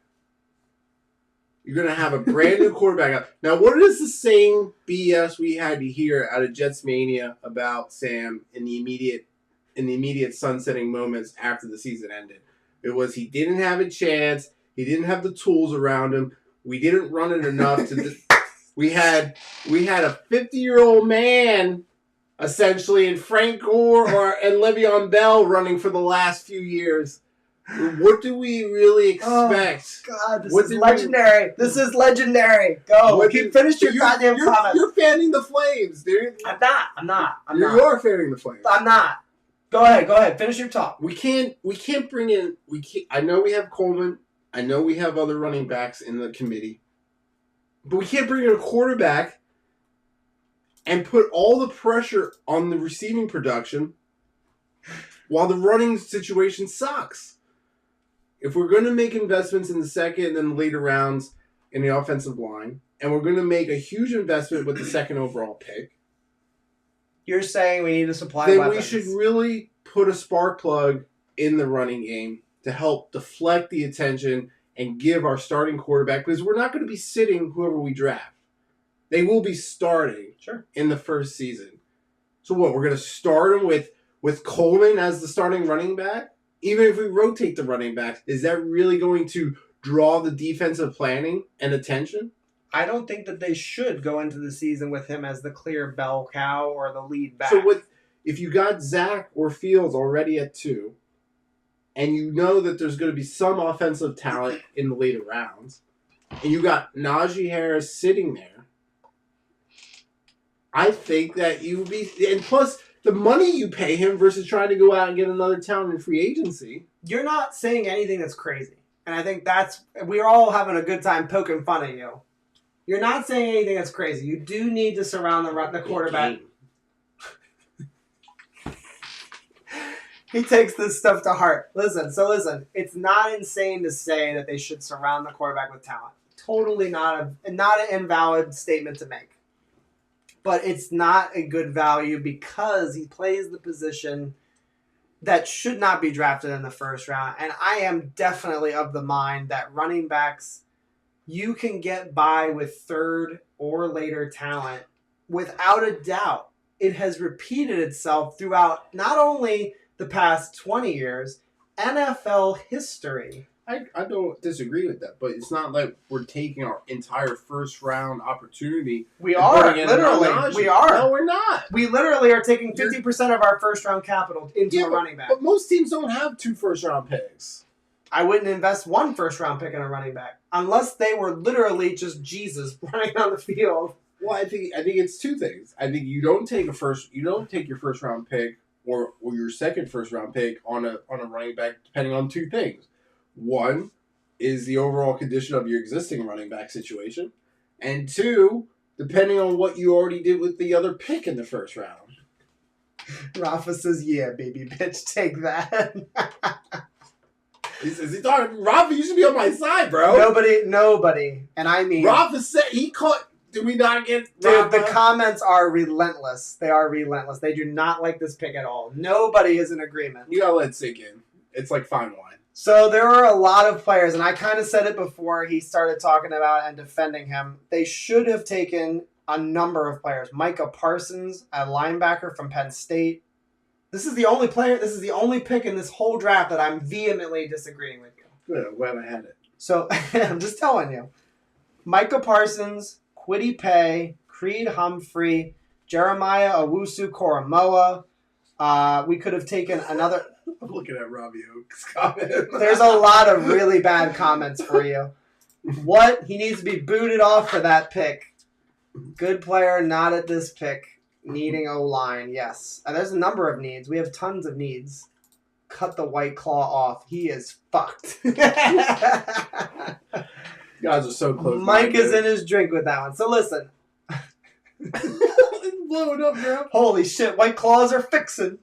You're gonna have a brand new quarterback. Now, what is the same BS we had to hear out of Jets Mania about Sam in the immediate sunsetting moments after the season ended? It was he didn't have a chance. He didn't have the tools around him. We didn't run it enough to. We had a 50-year-old man, essentially, and Frank Gore and Le'Veon Bell running for the last few years. What do we really expect? Oh, God, this is legendary. This is legendary. Go. Finish your goddamn comments. You're fanning the flames, dude. I'm not. You are fanning the flames. I'm not. Go ahead. Finish your talk. We can't bring in. I know we have Coleman. I know we have other running backs in the committee, but we can't bring in a quarterback and put all the pressure on the receiving production while the running situation sucks. If we're going to make investments in the second and then the later rounds in the offensive line, and we're going to make a huge investment with the second overall pick, you're saying we need to supply then weapons. We should really put a spark plug in the running game to help deflect the attention and give our starting quarterback, because we're not going to be sitting whoever we draft. They will be starting in the first season. So what, we're going to start them with Coleman as the starting running back? Even if we rotate the running backs, is that really going to draw the defensive planning and attention? I don't think that they should go into the season with him as the clear bell cow or the lead back. So if you got Zach or Fields already at 2, and you know that there's going to be some offensive talent in the later rounds, and you got Najee Harris sitting there, I think that you would be... And plus, the money you pay him versus trying to go out and get another talent in free agency... You're not saying anything that's crazy. And I think we're all having a good time poking fun at you. You're not saying anything that's crazy. You do need to surround the quarterback. He takes this stuff to heart. Listen, it's not insane to say that they should surround the quarterback with talent. Totally not an invalid statement to make. But it's not a good value because he plays the position that should not be drafted in the first round. And I am definitely of the mind that running backs, you can get by with third or later talent without a doubt. It has repeated itself throughout not only the past 20 years, NFL history. I don't disagree with that, but it's not like we're taking our entire first round opportunity. We are, literally. We are. No, we're not. We literally are taking 50% of our first round capital into a running back. But most teams don't have 2 first round picks. I wouldn't invest 1 first round pick in a running back unless they were literally just Jesus running on the field. Well, I think it's 2 things. I think you don't take your first round pick or your second first round pick on a running back depending on 2 things. One is the overall condition of your existing running back situation, and 2, depending on what you already did with the other pick in the first round. Rafa says, "Yeah, baby bitch, take that." Is he talking? Rafa, you should be on my side, bro. Nobody, and I mean, Rafa said he caught. Did we not get? Dude, Rafa? the comments are relentless. They are relentless. They do not like this pick at all. Nobody is in agreement. You gotta let it sink in. It's like fine wine. So there are a lot of players, and I kind of said it before he started talking about and defending him. They should have taken a number of players. Micah Parsons, a linebacker from Penn State. This is the only pick in this whole draft that I'm vehemently disagreeing with you. Good, I'm glad I had it. So I'm just telling you. Micah Parsons, Kwity Paye, Creed Humphrey, Jeremiah Owusu-Koramoah. We could have taken another... I'm looking at Robbie Oak's comment. There's a lot of really bad comments for you. What? He needs to be booted off for that pick. Good player, not at this pick. Needing O-line, yes. There's a number of needs. We have tons of needs. Cut the White Claw off. He is fucked. You guys are so close. Mike is in his drink with that one. So listen. It's blowing up, bro. Holy shit, White Claws are fixing.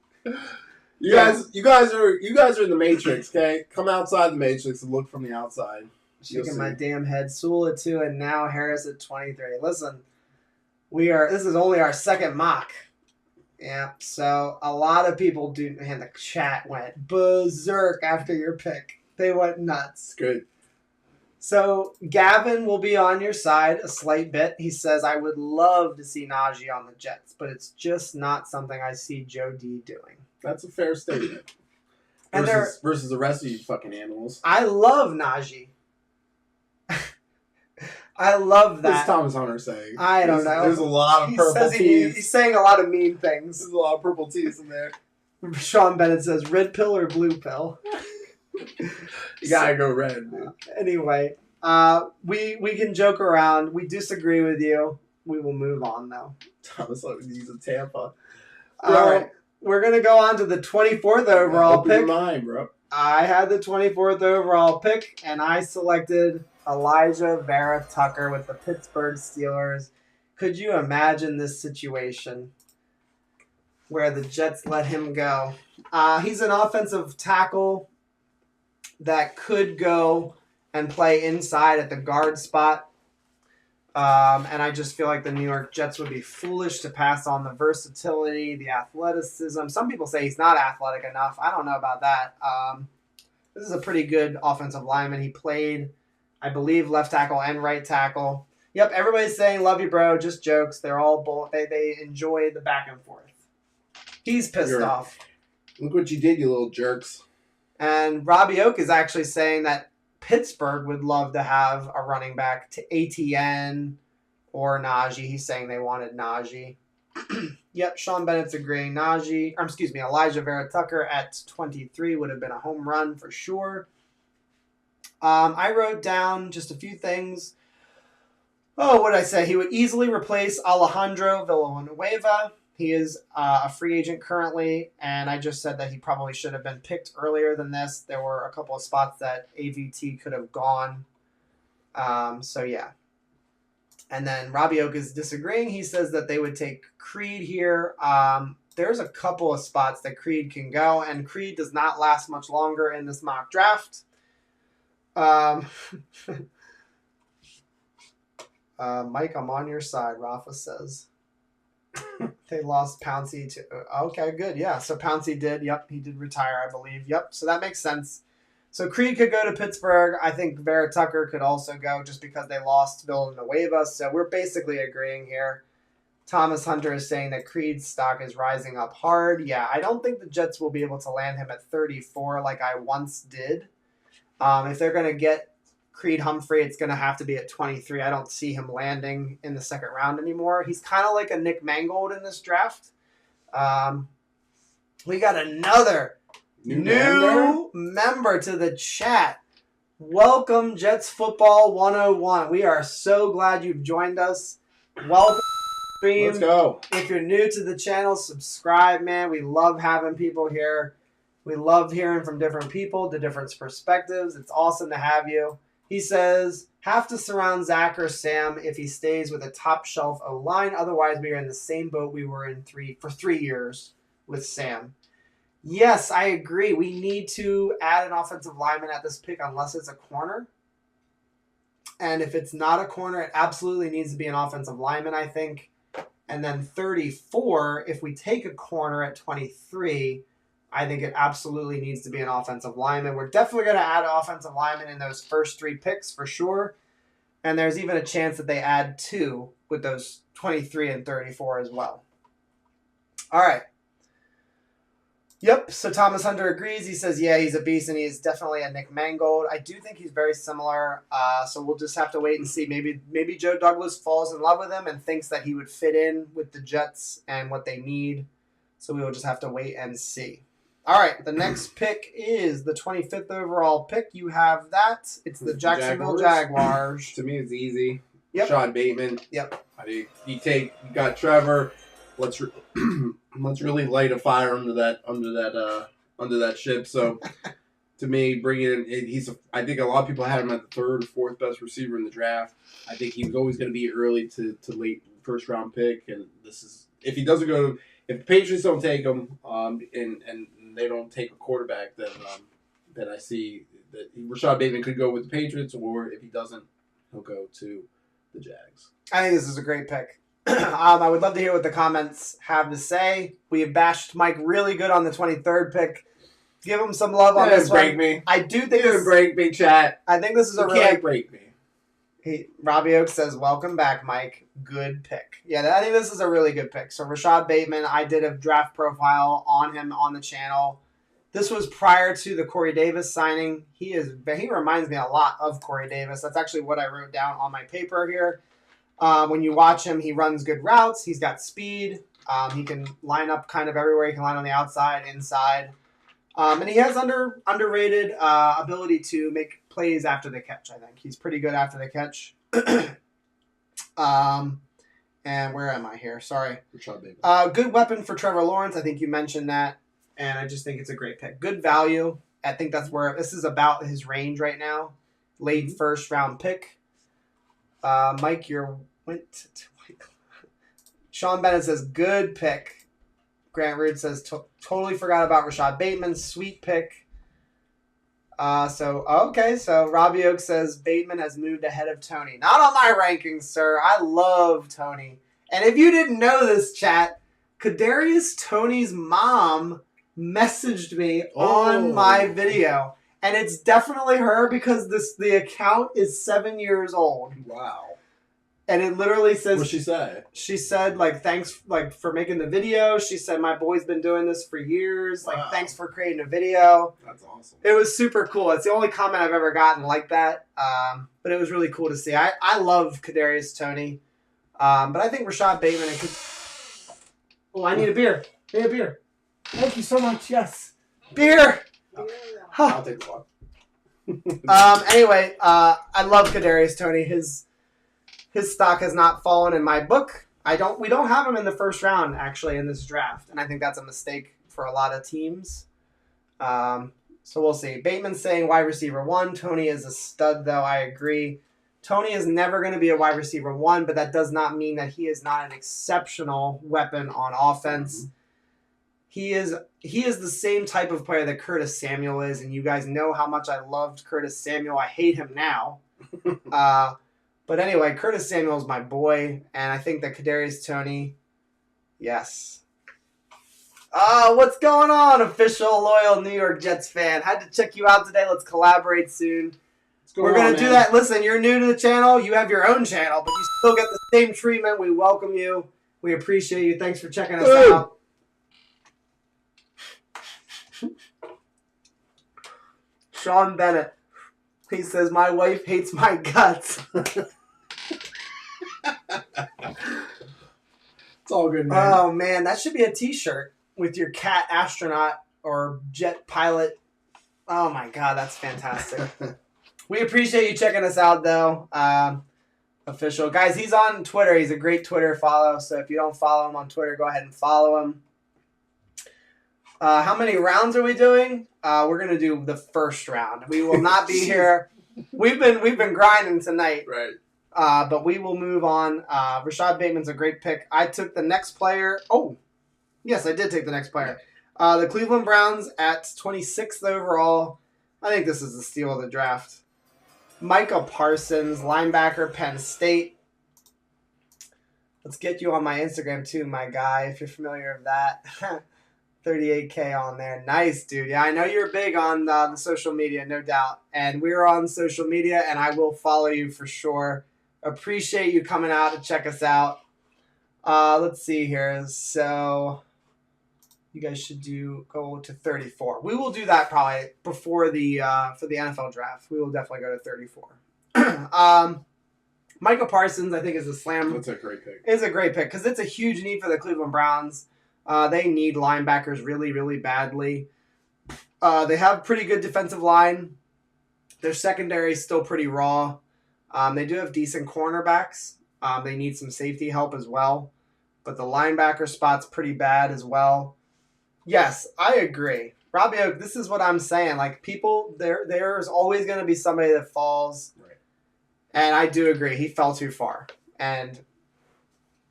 You guys are in the Matrix, okay? Come outside the Matrix and look from the outside. Shaking my damn head. Sewell at 2 and now Harris at 23. Listen, this is only our second mock. Yeah, so a lot of people and the chat went berserk after your pick. They went nuts. Good. So Gavin will be on your side a slight bit. He says, I would love to see Najee on the Jets, but it's just not something I see Joe D doing. That's a fair statement. Versus the rest of you fucking animals. I love Najee. I love that. What's Thomas Hunter saying? I don't know. There's a lot of purple tees. He's saying a lot of mean things. There's a lot of purple tees in there. Sean Bennett says, red pill or blue pill? You gotta go red, dude. Anyway, we can joke around. We disagree with you. We will move on, though. Thomas he's a Tampa. All right. We're going to go on to the 24th overall pick. Mine, bro. I had the 24th overall pick, and I selected Elijah Vera Tucker with the Pittsburgh Steelers. Could you imagine this situation where the Jets let him go? He's an offensive tackle that could go and play inside at the guard spot. And I just feel like the New York Jets would be foolish to pass on the versatility, the athleticism. Some people say he's not athletic enough. I don't know about that. This is a pretty good offensive lineman. He played, I believe, left tackle and right tackle. Yep, everybody's saying, love you, bro. Just jokes. They're all they enjoy the back and forth. He's pissed off. Look what you did, you little jerks. And Robbie Oak is actually saying that Pittsburgh would love to have a running back to ATN or Najee. He's saying they wanted Najee. Yep, Sean Bennett's agreeing. Elijah Vera Tucker at 23 would have been a home run for sure. I wrote down just a few things. Oh, what did I say? He would easily replace Alejandro Villanueva. He is a free agent currently, and I just said that he probably should have been picked earlier than this. There were a couple of spots that AVT could have gone. So, yeah. And then Robbie Oak is disagreeing. He says that they would take Creed here. There's a couple of spots that Creed can go, and Creed does not last much longer in this mock draft. Mike, I'm on your side, Rafa says. They lost Pouncey to... Okay, good. Yeah, so Pouncey did. Yep, he did retire, I believe. Yep, so that makes sense. So Creed could go to Pittsburgh. I think Vera Tucker could also go just because they lost Villanueva. So we're basically agreeing here. Thomas Hunter is saying that Creed's stock is rising up hard. Yeah, I don't think the Jets will be able to land him at 34 like I once did. If they're going to get Creed Humphrey, it's going to have to be at 23. I don't see him landing in the second round anymore. He's kind of like a Nick Mangold in this draft. We got another new member to the chat. Welcome, Jets Football 101. We are so glad you've joined us. Welcome. Stream. Let's go. If you're new to the channel, subscribe, man. We love having people here. We love hearing from different people, the different perspectives. It's awesome to have you. He says, have to surround Zach or Sam if he stays with a top shelf O-line. Otherwise, we are in the same boat we were in for 3 years with Sam. Yes, I agree. We need to add an offensive lineman at this pick unless it's a corner. And if it's not a corner, it absolutely needs to be an offensive lineman, I think. And then 34, if we take a corner at 23, I think it absolutely needs to be an offensive lineman. We're definitely going to add an offensive lineman in those first 3 picks for sure. And there's even a chance that they add 2 with those 23 and 34 as well. All right. Yep, so Thomas Hunter agrees. He says, yeah, he's a beast, and he is definitely a Nick Mangold. I do think he's very similar, so we'll just have to wait and see. Maybe Joe Douglas falls in love with him and thinks that he would fit in with the Jets and what they need. So we will just have to wait and see. All right, the next pick is the 25th overall pick. You have that. It's the Jacksonville Jaguars. To me, it's easy. Yep. Sean Bateman. Yep. I mean, you got Trevor. Let's really light a fire under that ship. So, to me, bringing in I think a lot of people had him at the 3rd or 4th best receiver in the draft. I think he was always going to be early to late first round pick, and this is if he doesn't go. If the Patriots don't take him, and they don't take a quarterback, then I see that Rashad Bateman could go with the Patriots, or if he doesn't, he'll go to the Jags. I think this is a great pick. I would love to hear what the comments have to say. We have bashed Mike really good on the 23rd pick. Give him some love on this one. Break me. I do think You break me, chat. I think this is You can't break me. Robbie Oak says, welcome back, Mike. Good pick. Yeah, I think this is a really good pick. So Rashad Bateman, I did a draft profile on him on the channel. This was prior to the Corey Davis signing. He reminds me a lot of Corey Davis. That's actually what I wrote down on my paper here. When you watch him, he runs good routes. He's got speed. He can line up kind of everywhere. He can line on the outside, inside. And he has underrated ability to make plays after the catch, I think. He's pretty good after the catch. And where am I here? Sorry. Rashad Bateman. Good weapon for Trevor Lawrence. I think you mentioned that. And I just think it's a great pick. Good value. I think that's where this is about his range right now. Late first round pick. Mike, went to Sean Bennett says, good pick. Grant Root says, totally forgot about Rashad Bateman. Sweet pick. So Robbie Oak says, Bateman has moved ahead of Tony. Not on my rankings, sir. I love Tony. And if you didn't know this, chat, Kadarius Toney's mom messaged me on my video. And it's definitely her because the account is 7 years old. Wow. And it literally says... What'd she say? She said, thanks for making the video. She said, my boy's been doing this for years. Wow. Thanks for creating a video. That's awesome. It was super cool. It's the only comment I've ever gotten like that. But it was really cool to see. I love Kadarius Toney. But I think Rashad Bateman... Oh, I need a beer. I need a beer. Thank you so much. Yes. Beer! I'll take the one. Anyway, I love Kadarius Toney. His stock has not fallen in my book. We don't have him in the first round actually in this draft, and I think that's a mistake for a lot of teams. So we'll see. Bateman's saying wide receiver 1. Toney is a stud, though. I agree. Tony is never going to be a wide receiver 1, but that does not mean that he is not an exceptional weapon on offense. He is the same type of player that Curtis Samuel is, and you guys know how much I loved Curtis Samuel. I hate him now. But anyway, Curtis Samuel is my boy, and I think that Kadarius Toney, yes. What's going on, official loyal New York Jets fan? Had to check you out today. Let's collaborate soon. We're going to do that. Listen, you're new to the channel. You have your own channel, but you still get the same treatment. We welcome you. We appreciate you. Thanks for checking us out. Sean Bennett. He says, my wife hates my guts. It's all good, man. Oh, man. That should be a t-shirt with your cat astronaut or jet pilot. Oh, my God. That's fantastic. We appreciate you checking us out, though. Official. Guys, he's on Twitter. He's a great Twitter follow. So if you don't follow him on Twitter, go ahead and follow him. How many rounds are we doing? We're going to do the first round. We will not be here. We've been grinding tonight. Right. But we will move on. Rashad Bateman's a great pick. I took the next player. Oh, yes, I did take the next player. The Cleveland Browns at 26th overall. I think this is the steal of the draft. Micah Parsons, linebacker, Penn State. Let's get you on my Instagram too, my guy, if you're familiar with that. 38K on there. Nice, dude. Yeah, I know you're big on the social media, no doubt. And we're on social media, and I will follow you for sure. Appreciate you coming out to check us out. Let's see here. So you guys should go to 34. We will do that probably before for the NFL draft. We will definitely go to 34. Micah Parsons, I think, is a slam. That's a great pick. Is a great pick because it's a huge need for the Cleveland Browns. They need linebackers really, really badly. They have pretty good defensive line. Their secondary is still pretty raw. They do have decent cornerbacks. They need some safety help as well. But the linebacker spot's pretty bad as well. Yes, I agree. Robbie Oak, this is what I'm saying. Like, people, there's always going to be somebody that falls. Right. And I do agree. He fell too far. And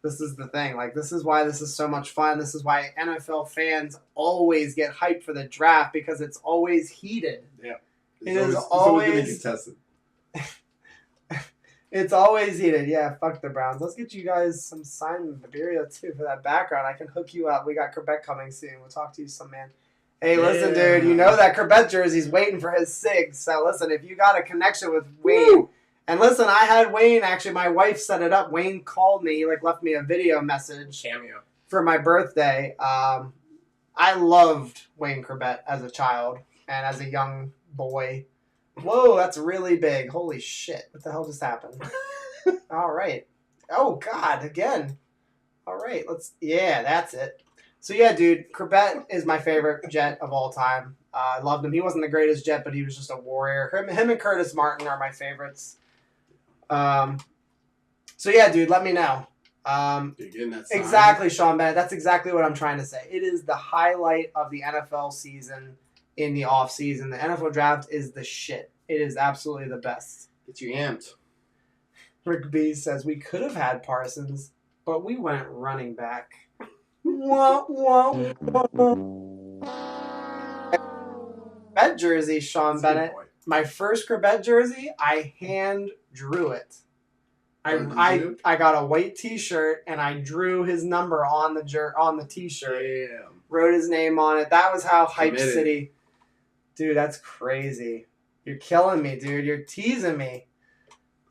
this is the thing. Like, this is why this is so much fun. This is why NFL fans always get hyped for the draft because it's always heated. Yeah. It's always always going to be contested. It's always heated. Yeah, fuck the Browns. Let's get you guys some signed material, too, for that background. I can hook you up. We got Corbett coming soon. We'll talk to you some, man. Hey, listen, dude. You know that Corbett jersey's waiting for his SIG. So, listen, if you got a connection with Wayne. And, listen, I had Wayne. Actually, my wife set it up. Wayne called me, left me a video message. Cameo. For my birthday. I loved Wayne Corbett as a child and as a young boy. Whoa, that's really big. Holy shit. What the hell just happened? All right. Oh, God, again. All right, yeah, that's it. So, yeah, dude, Corbett is my favorite Jet of all time. I loved him. He wasn't the greatest Jet, but he was just a warrior. Him and Curtis Martin are my favorites. So, yeah, dude, let me know. Exactly, Sean Bennett. That's exactly what I'm trying to say. It is the highlight of the NFL season. In the offseason. The NFL draft is the shit. It is absolutely the best. Get you amped. Rick B says, we could have had Parsons, but we went running back. Wah, wah, wah. Corbett jersey, Sean Bennett. My first Corbett jersey, I hand drew it. I got a white T-shirt, and I drew his number on the T-shirt. Damn. Wrote his name on it. That was how Hype City... Dude, that's crazy. You're killing me, dude. You're teasing me.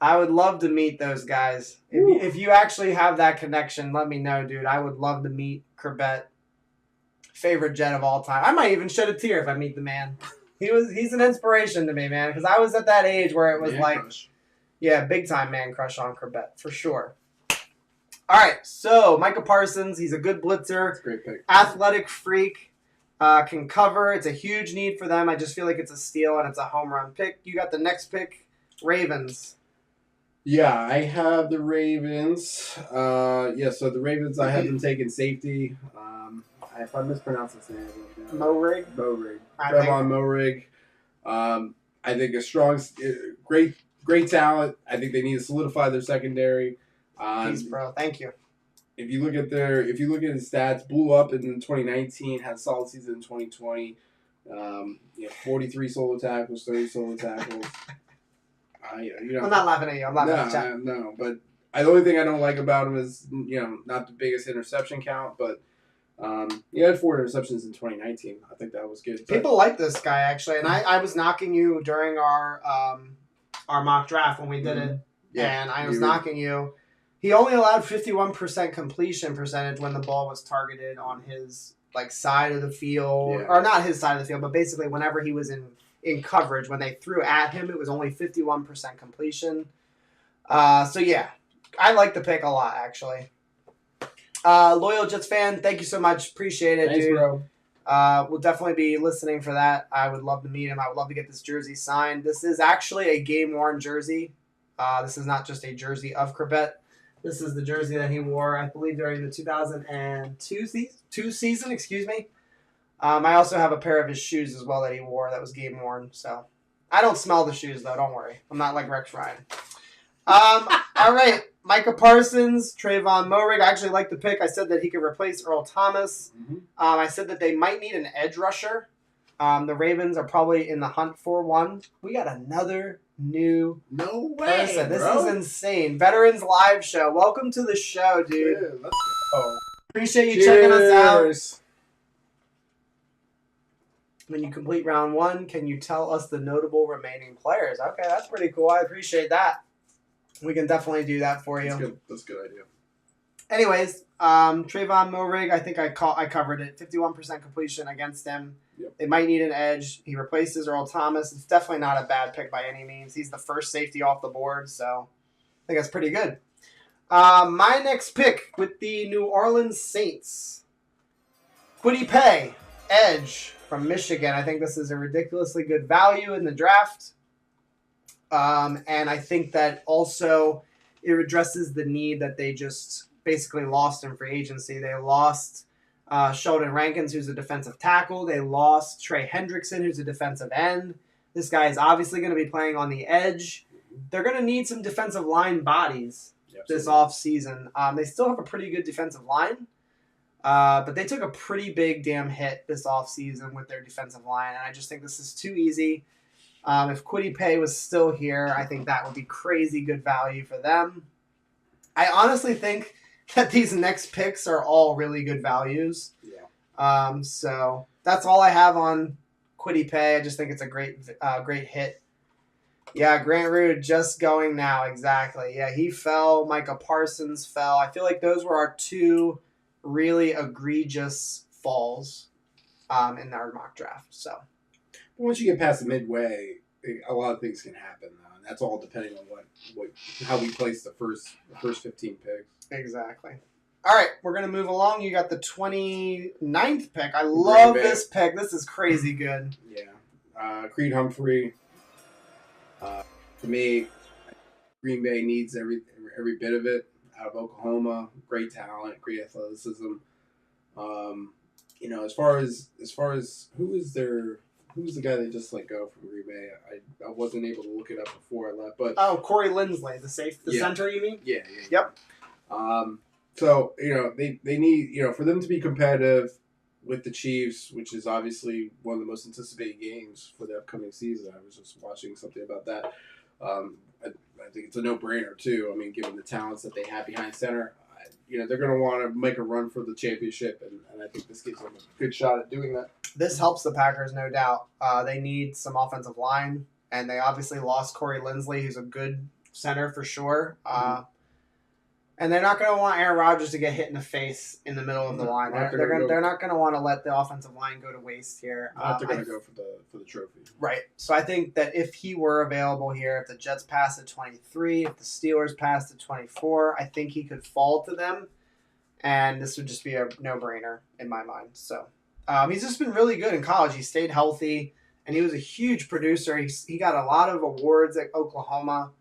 I would love to meet those guys. If you actually have that connection, let me know, dude. I would love to meet Corbett. Favorite Jet of all time. I might even shed a tear if I meet the man. He's an inspiration to me, man. Because I was at that age where it was yeah, big time man crush on Corbett, for sure. All right, so Micah Parsons, he's a good blitzer. That's a great pick. Athletic freak. Can cover. It's a huge need for them. I just feel like it's a steal and it's a home run pick. You got the next pick, Ravens. Yeah, I have the Ravens. So the Ravens, I have them taking safety. If I mispronounce his name, Morig. Trevon Morig. I think a strong, great great talent. I think they need to solidify their secondary. Peace, bro. Thank you. If you look at his stats, blew up in 2019, had a solid season in 2020. 43 solo tackles, 30 solo tackles. I'm not laughing at you. I'm laughing at Chat. No, but the only thing I don't like about him is not the biggest interception count, but he had 4 interceptions in 2019. I think that was good. People like this guy actually, and I was knocking you during our mock draft when we did it, and I was knocking you. He only allowed 51% completion percentage when the ball was targeted on his side of the field, or not his side of the field, but basically whenever he was in coverage, when they threw at him, it was only 51% completion. So yeah, I like the pick a lot actually. Loyal Jets fan, thank you so much. Appreciate it, Thanks, dude. bro. We'll definitely be listening for that. I would love to meet him. I would love to get this jersey signed. This is actually a game-worn jersey. This is not just a jersey of Corbett. This is the jersey that he wore, I believe, during the 2002 season. Excuse me. I also have a pair of his shoes as well that he wore that was game-worn. So I don't smell the shoes, though. Don't worry. I'm not like Rex Ryan. All right. Micah Parsons, Trayvon Moehrig. I actually like the pick. I said that he could replace Earl Thomas. Mm-hmm. I said that they might need an edge rusher. The Ravens are probably in the hunt for one. We got another new person. This is insane. Veterans Live Show. Welcome to the show, dude. Yeah, let's go. Appreciate you checking us out. When you complete round 1, can you tell us the notable remaining players? Okay, that's pretty cool. I appreciate that. We can definitely do that for you. That's a good idea. Anyways, Trayvon Moehrig, I think I covered it. 51% completion against him. Yep. They might need an edge. He replaces Earl Thomas. It's definitely not a bad pick by any means. He's the first safety off the board, so I think that's pretty good. My next pick with the New Orleans Saints. Kwity Paye, edge from Michigan. I think this is a ridiculously good value in the draft. And I think that also it addresses the need that they just basically lost in free agency. They lost Sheldon Rankins, who's a defensive tackle. They lost Trey Hendrickson, who's a defensive end. This guy is obviously going to be playing on the edge. They're going to need some defensive line bodies this offseason. They still have a pretty good defensive line, but they took a pretty big damn hit this offseason with their defensive line, and I just think this is too easy. If Kwity Paye was still here, I think that would be crazy good value for them. I honestly think that these next picks are all really good values. Yeah. So that's all I have on Kwity Paye. I just think it's a great hit. Yeah, Grant Roode just going now. Exactly. Yeah, he fell. Micah Parsons fell. I feel like those were our 2 really egregious falls in our mock draft. So once you get past the midway, a lot of things can happen. And that's all depending on how we place the first 15 picks. Exactly. All right, we're going to move along. You got the 29th pick. I love this pick. This is crazy good. Yeah. Creed Humphrey. To me, Green Bay needs every bit of it out of Oklahoma. Great talent, great athleticism. As far as who was the guy they just let go from Green Bay? I wasn't able to look it up before I left, but Corey Linsley, the center, you mean? Yeah. Yep. So they need for them to be competitive with the Chiefs, which is obviously one of the most anticipated games for the upcoming season. I was just watching something about that. I think it's a no-brainer too. I mean, given the talents that they have behind center, they're going to want to make a run for the championship, and I think this gives them a good shot at doing that. This helps the Packers, no doubt. They need some offensive line, and they obviously lost Corey Linsley, who's a good center for sure. And they're not going to want Aaron Rodgers to get hit in the face in the middle of the line. They're not going to want to let the offensive line go to waste here. They're going to go for the trophy. Right. So I think that if he were available here, if the Jets passed at 23, if the Steelers passed at 24, I think he could fall to them. And this would just be a no-brainer in my mind. So he's just been really good in college. He stayed healthy, and he was a huge producer. He got a lot of awards at Oklahoma.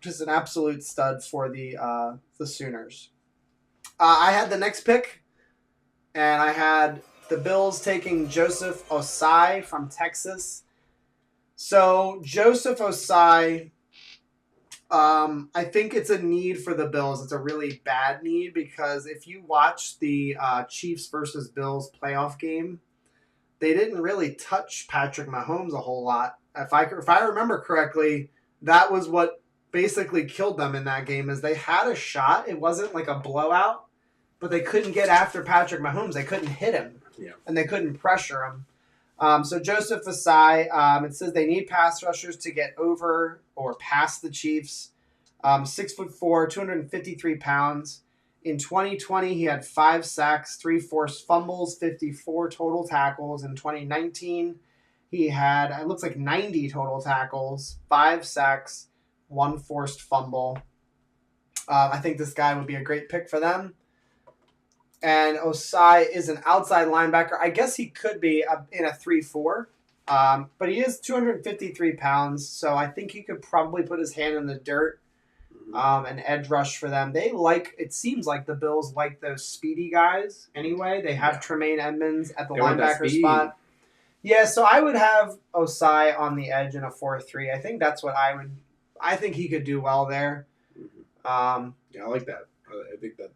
Just an absolute stud for the Sooners. I had the next pick, and I had the Bills taking Joseph Osai from Texas. So Joseph Osai I think it's a need for the Bills. It's a really bad need because if you watch the Chiefs versus Bills playoff game, they didn't really touch Patrick Mahomes a whole lot. If I remember correctly, that was what basically killed them in that game. Is they had a shot. It wasn't like a blowout, but they couldn't get after Patrick Mahomes. They couldn't hit him, and they couldn't pressure him. So Joseph Asai, it says they need pass rushers to get over or past the Chiefs. 6'4", 253 pounds. In 2020, he had 5 sacks, 3 forced fumbles, 54 total tackles. In 2019, he had, it looks like 90 total tackles, 5 sacks, 1 forced fumble. I think this guy would be a great pick for them. And Osai is an outside linebacker. I guess he could be in a 3-4. But he is 253 pounds, so I think he could probably put his hand in the dirt. An edge rush for them. It seems like the Bills like those speedy guys anyway. They have Tremaine Edmonds at the linebacker spot. Yeah, so I would have Osai on the edge in a 4-3. I think that's what I think he could do well there. I like that. I think that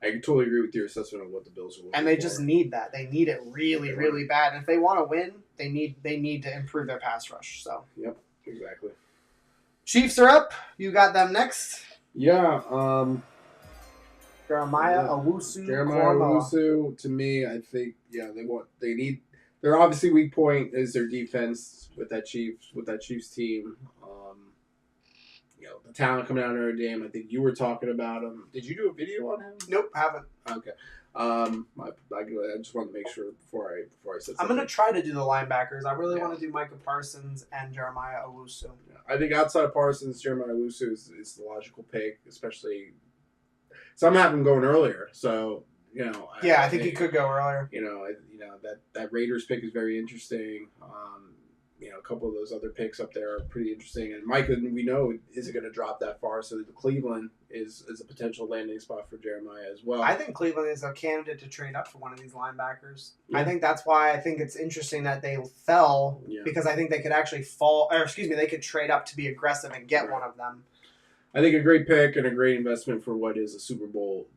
I totally agree with your assessment of what the Bills are looking and they for. just need that. They need it really, really bad. And if they want to win, they need to improve their pass rush. So Yep, exactly. Chiefs are up. You got them next. Yeah. Jeremiah Owusu. Owusu, to me, I think their obviously weak point is their defense with that Chiefs team. The talent coming out of Notre Dame. I think you were talking about him. Did you do a video on him? Nope, haven't. Okay. I just wanted to make sure before I said something. I'm gonna try to do the linebackers. I really want to do Micah Parsons and Jeremiah Owusu. Yeah. I think outside of Parsons, Jeremiah Owusu is the logical pick, especially. Some have him going earlier, so I think he could go earlier. That Raiders pick is very interesting. A couple of those other picks up there are pretty interesting. And Micah, we know, isn't going to drop that far, so the Cleveland is a potential landing spot for Jeremiah as well. I think Cleveland is a candidate to trade up for one of these linebackers. Yeah. I think that's why I think it's interesting that they fell, because I think they could actually they could trade up to be aggressive and get one of them. I think a great pick and a great investment for what is a Super Bowl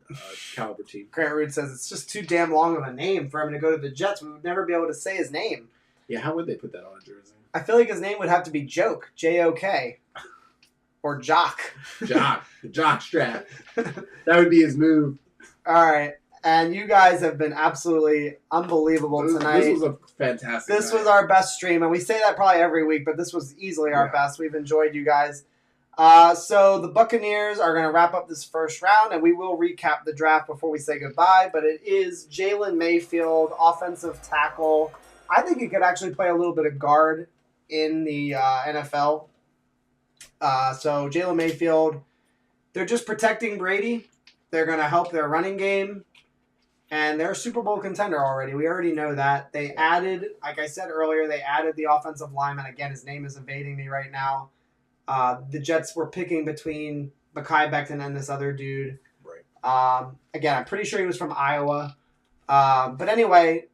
caliber team. Grant Root says it's just too damn long of a name for him to go to the Jets. We would never be able to say his name. Yeah, how would they put that on a jersey? I feel like his name would have to be Joke, J-O-K, or Jock. Jock strap. That would be his move. All right, and you guys have been absolutely unbelievable tonight. This was a fantastic This was our best stream, and we say that probably every week, but this was easily our best. We've enjoyed you guys. So the Buccaneers are going to wrap up this first round, and we will recap the draft before we say goodbye, but it is Jalen Mayfield, offensive tackle. I think he could actually play a little bit of guard in the NFL. So Jalen Mayfield, they're just protecting Brady. They're going to help their running game. And they're a Super Bowl contender already. We already know that. They added, like I said earlier, they added the offensive lineman. Again, his name is evading me right now. The Jets were picking between Mekhi Becton and this other dude. Right. Again, I'm pretty sure he was from Iowa. But anyway,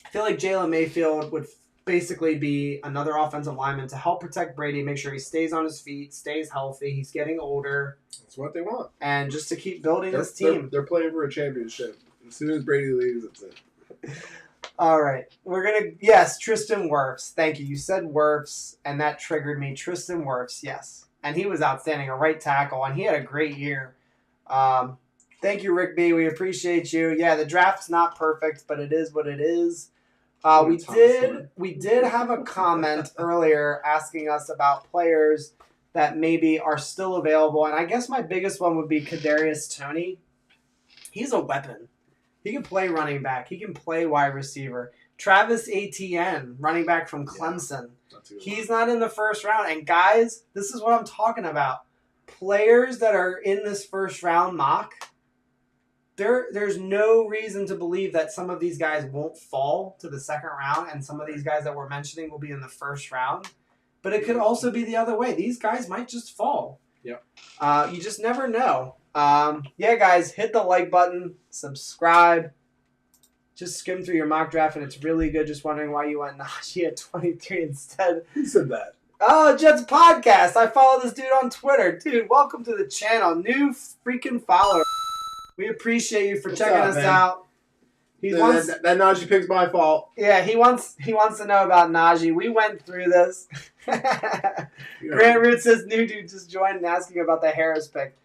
I feel like Jalen Mayfield would basically be another offensive lineman to help protect Brady, make sure he stays on his feet, stays healthy. He's getting older. That's what they want. And just to keep building this team. They're playing for a championship. As soon as Brady leaves, that's it. All right. Yes, Tristan Wirfs. Thank you. You said Wirfs, and that triggered me. Tristan Wirfs, yes. And he was outstanding, a right tackle, and he had a great year. Thank you, Rick B. We appreciate you. Yeah, the draft's not perfect, but it is what it is. We did have a comment earlier asking us about players that maybe are still available, and I guess my biggest one would be Kadarius Toney. He's a weapon. He can play running back. He can play wide receiver. Travis Etienne, running back from Clemson. He's not in the first round. And guys, this is what I'm talking about. Players that are in this first round mock, there's no reason to believe that some of these guys won't fall to the second round, and some of these guys that we're mentioning will be in the first round. But it could also be the other way. These guys might just fall. Yep. You just never know. Guys, hit the like button, subscribe. Just skim through your mock draft, and it's really good. Just wondering why you went Najee at 23 instead. Who said that? Oh, Jets Podcast. I follow this dude on Twitter. Dude, welcome to the channel. New freaking follower. We appreciate you for checking us out. That Najee pick's my fault. Yeah, he wants to know about Najee. We went through this. Grant Root says new dude just joined and asking about the Harris pick.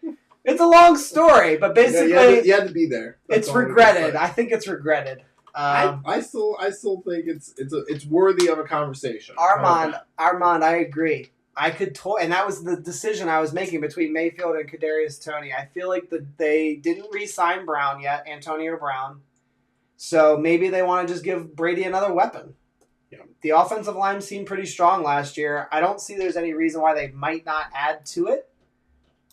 It's a long story, but basically you had to be there. It's regretted. I think it's regretted. I still think it's worthy of a conversation. Armand, I agree. I could and that was the decision I was making between Mayfield and Kadarius Toney. I feel like they didn't re-sign Brown yet, Antonio Brown. So maybe they want to just give Brady another weapon. Yeah. The offensive line seemed pretty strong last year. I don't see there's any reason why they might not add to it.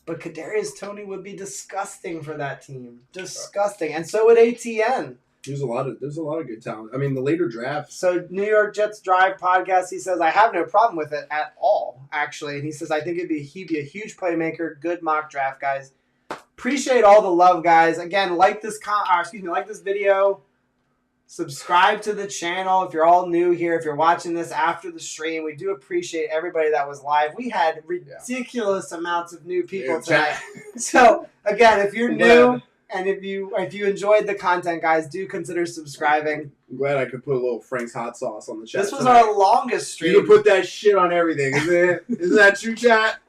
But Kadarius Toney would be disgusting for that team. Disgusting. And so would ATN. There's a lot of good talent. I mean, the later drafts. So New York Jets Drive podcast, he says, I have no problem with it at all, actually. And he says, I think he'd be a huge playmaker. Good mock draft, guys. Appreciate all the love, guys. Again, like this video. Subscribe to the channel if you're all new here. If you're watching this after the stream, we do appreciate everybody that was live. We had ridiculous amounts of new people tonight. So again, if you're new and if you enjoyed the content, guys, do consider subscribing. I'm glad I could put a little Frank's hot sauce on the chat. This was our longest stream. You can put that shit on everything, isn't it? Isn't that true, chat?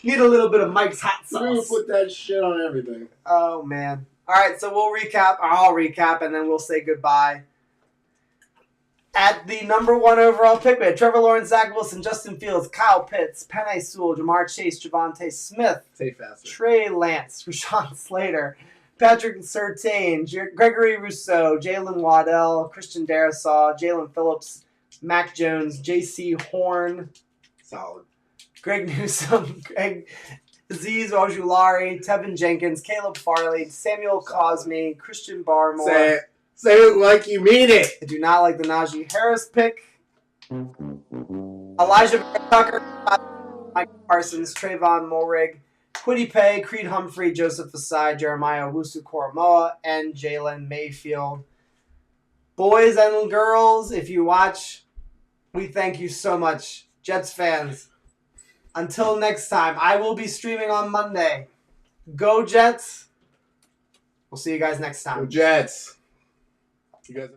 Need a little bit of Mike's hot sauce. You can put that shit on everything. Oh man. All right, so we'll recap. I'll recap, and then we'll say goodbye. At the number 1 overall pick, we had Trevor Lawrence, Zach Wilson, Justin Fields, Kyle Pitts, Penei Sewell, Jamar Chase, Javonte Smith, Trey Lance, Rashawn Slater, Patrick Surtain, Gregory Rousseau, Jalen Waddell, Christian Darrisaw, Jalen Phillips, Mac Jones, J.C. Horn. Solid. Greg Newsome, Azeez Ojulari, Tevin Jenkins, Caleb Farley, Samuel Cosme, Christian Barmore. Say it like you mean it. I do not like the Najee Harris pick. Elijah Tucker, Mike Parsons, Trayvon Mulrig, Kwity Paye, Creed Humphrey, Joseph Asai, Jeremiah Owusu-Koramoah, and Jalen Mayfield. Boys and girls, if you watch, we thank you so much. Jets fans. Until next time, I will be streaming on Monday. Go Jets. We'll see you guys next time. Go Jets. You guys.